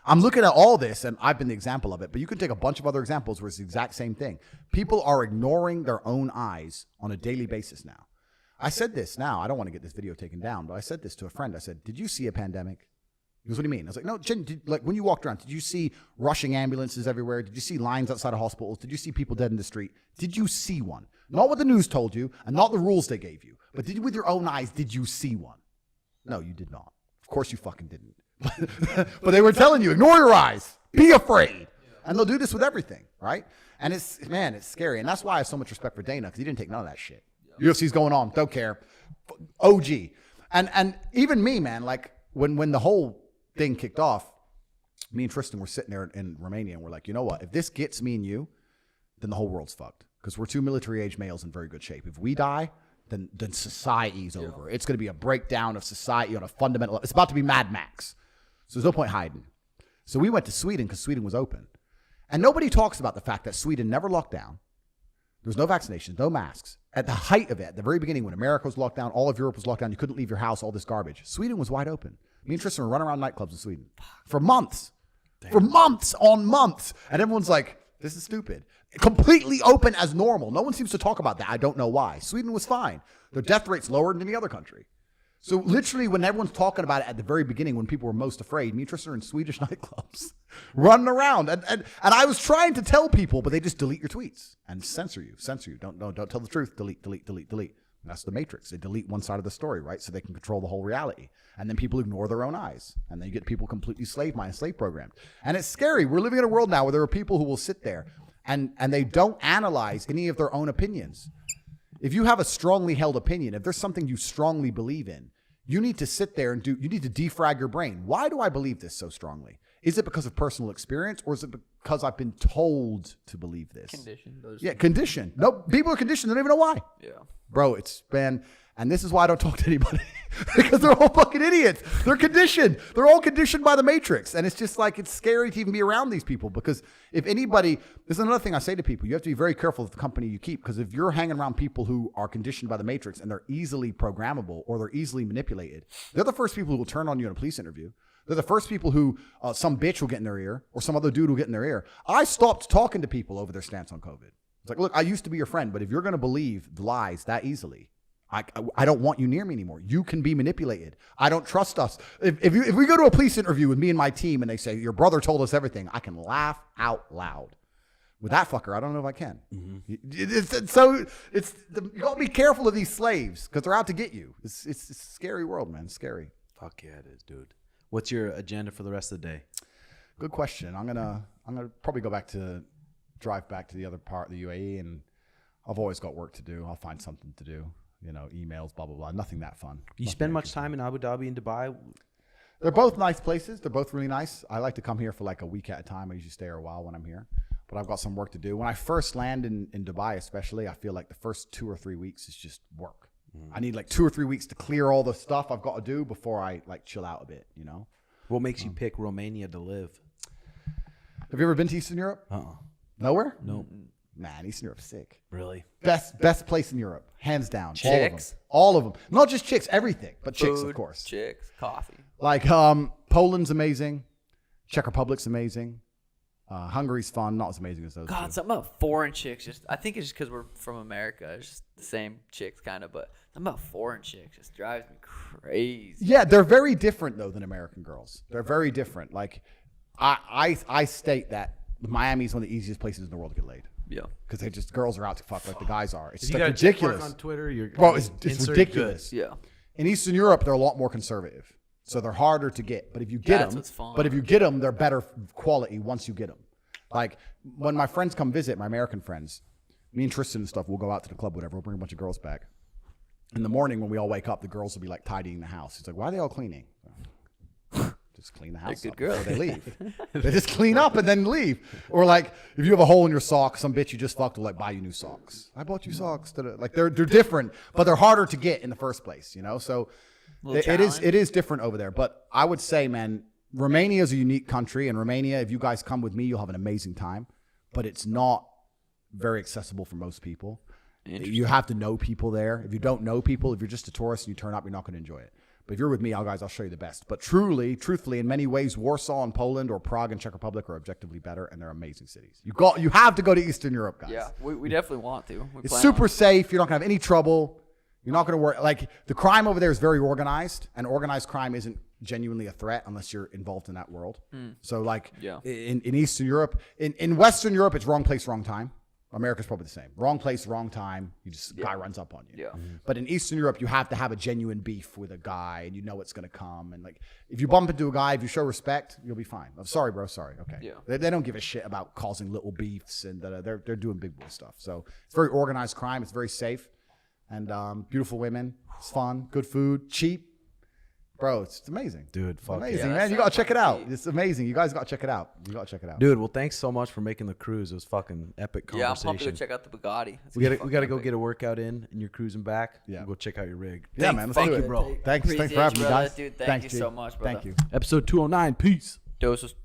I'm looking at all this, and I've been the example of it, but you can take a bunch of other examples where it's the exact same thing. People are ignoring their own eyes on a daily basis now. I said this now. I don't want to get this video taken down, but I said this to a friend. I said, did you see a pandemic? He goes, what do you mean? I was like, no, Jen, like when you walked around, did you see rushing ambulances everywhere? Did you see lines outside of hospitals? Did you see people dead in the street? Did you see one? Not what the news told you and not the rules they gave you, but with your own eyes, did you see one? No, you did not. Of course you fucking didn't. But they were telling you, ignore your eyes, be afraid. And they'll do this with everything, right? And it's scary. And that's why I have so much respect for Dana, because he didn't take none of that shit. UFC's going on, don't care. OG. And even me, man, like when the whole thing kicked off, me and Tristan were sitting there in Romania and we're like, you know what? If this gets me and you, then the whole world's fucked, because we're two military-age males in very good shape. If we die, then society's over. It's going to be a breakdown of society on a fundamental level. It's about to be Mad Max. So there's no point hiding. So we went to Sweden because Sweden was open. And nobody talks about the fact that Sweden never locked down. There was no vaccinations, no masks. At the height of it, at the very beginning, when America was locked down, all of Europe was locked down, you couldn't leave your house, all this garbage. Sweden was wide open. Me and Tristan were running around nightclubs in Sweden for months. Damn. For months on months. And everyone's like, this is stupid. Completely open as normal. No one seems to talk about that. I don't know why. Sweden was fine. Their death rate's lower than any other country. So literally when everyone's talking about it at the very beginning, when people were most afraid, me and Tristan are in Swedish nightclubs running around. And I was trying to tell people, but they just delete your tweets and censor you. Don't tell the truth. Delete. That's the matrix. They delete one side of the story, right? So they can control the whole reality. And then people ignore their own eyes. And then you get people completely slave programmed. And it's scary. We're living in a world now where there are people who will sit there and they don't analyze any of their own opinions. If you have a strongly held opinion, if there's something you strongly believe in, you need to sit there and you need to defrag your brain. Why do I believe this so strongly? Is it because of personal experience, or is it because I've been told to believe this? Conditioned. Conditioned. No, people are conditioned. They don't even know why. Yeah. Bro, it's been, And this is why I don't talk to anybody because they're all fucking idiots. They're conditioned. They're all conditioned by the Matrix. And it's just like, it's scary to even be around these people because if anybody, this is another thing I say to people, you have to be very careful with the company you keep because if you're hanging around people who are conditioned by the Matrix and they're easily programmable or they're easily manipulated, they're the first people who will turn on you in a police interview. They're the first people who some bitch will get in their ear or some other dude will get in their ear. I stopped talking to people over their stance on COVID. It's like, look, I used to be your friend, but if you're going to believe the lies that easily, I don't want you near me anymore. You can be manipulated. I don't trust us. If we go to a police interview with me and my team and they say, your brother told us everything, I can laugh out loud. With that fucker, I don't know if I can. Mm-hmm. You got to be careful of these slaves because they're out to get you. It's a scary world, man. It's scary. Fuck yeah, it is, dude. What's your agenda for the rest of the day? Good question. I'm gonna probably drive back to the other part of the UAE, and I've always got work to do. I'll find something to do. Emails, blah, blah, blah. Nothing that fun. You spend much time in Abu Dhabi and Dubai? They're both nice places. They're both really nice. I like to come here for like a week at a time. I usually stay here a while when I'm here. But I've got some work to do. When I first land in Dubai especially, I feel like the first 2 or 3 weeks is just work. I need like 2 or 3 weeks to clear all the stuff I've got to do before I like chill out a bit, What makes you pick Romania to live? Have you ever been to Eastern Europe? Nowhere? No. Man, Eastern Europe's sick. Really? Best place in Europe, hands down. Chicks? All of them. Not just chicks, everything, but chicks, Food, of course. Chicks, coffee. Like Poland's amazing. Czech Republic's amazing. Hungary's fun, not as amazing as those. God, two. something about foreign chicks. I think it's just because we're from America. It's just the same chicks, kind of. But something about foreign chicks just drives me crazy. Yeah, they're very different though than American girls. They're very different. Like I state that Miami's one of the easiest places in the world to get laid. Yeah, because girls are out to fuck like the guys are. It's if like you got ridiculous. on Twitter, It's ridiculous. yeah. In Eastern Europe, they're a lot more conservative, so they're harder to get. But if you get them, they're better quality once you get them. Like when my friends come visit, my American friends, me and Tristan and stuff, we'll go out to the club, whatever. We'll bring a bunch of girls back. In the morning when we all wake up, the girls will be like tidying the house. It's like, why are they all cleaning? Just clean the house up before they leave. They just clean up and then leave. Or like, if you have a hole in your sock, some bitch you just fucked will like buy you new socks. I bought you socks. Like they're different, but they're harder to get in the first place, So it is different over there. But I would say, man, Romania is a unique country, and Romania, if you guys come with me, you'll have an amazing time. But it's not very accessible for most people. You have to know people there. If you don't know people, if you're just a tourist and you turn up, you're not going to enjoy it. But if you're with me, I'll show you the best. But truthfully, in many ways, Warsaw and Poland or Prague and Czech Republic are objectively better, and they're amazing cities. You have to go to Eastern Europe, guys. Yeah, we definitely want to. It's super safe. You're not going to have any trouble. You're not going to worry. Like, the crime over there is very organized, and organized crime isn't genuinely a threat unless you're involved in that world. So, like, in Eastern Europe, in Western Europe, it's wrong place, wrong time. America's probably the same. Wrong place, wrong time. Guy runs up on you. Yeah. But in Eastern Europe, you have to have a genuine beef with a guy, and you know it's going to come. And like, if you bump into a guy, if you show respect, you'll be fine. I'm sorry, bro. Sorry. Okay. Yeah. They don't give a shit about causing little beefs, and they're doing big boy stuff. So it's very organized crime. It's very safe, and beautiful women. It's fun, good food, cheap. Bro, it's amazing. Dude, fuck amazing, yeah. man. You got to check it out. It's amazing. You guys got to check it out. Dude, well, thanks so much for making the cruise. It was fucking epic conversation. Yeah, I'm pumped to go check out the Bugatti. We gotta go get a workout in, and you're cruising back. Yeah. We'll go check out your rig. Yeah, man. Let's do it, bro. Thanks for having me, guys. Dude, thank you so much, brother. Thank you. Episode 209. Peace. Doses.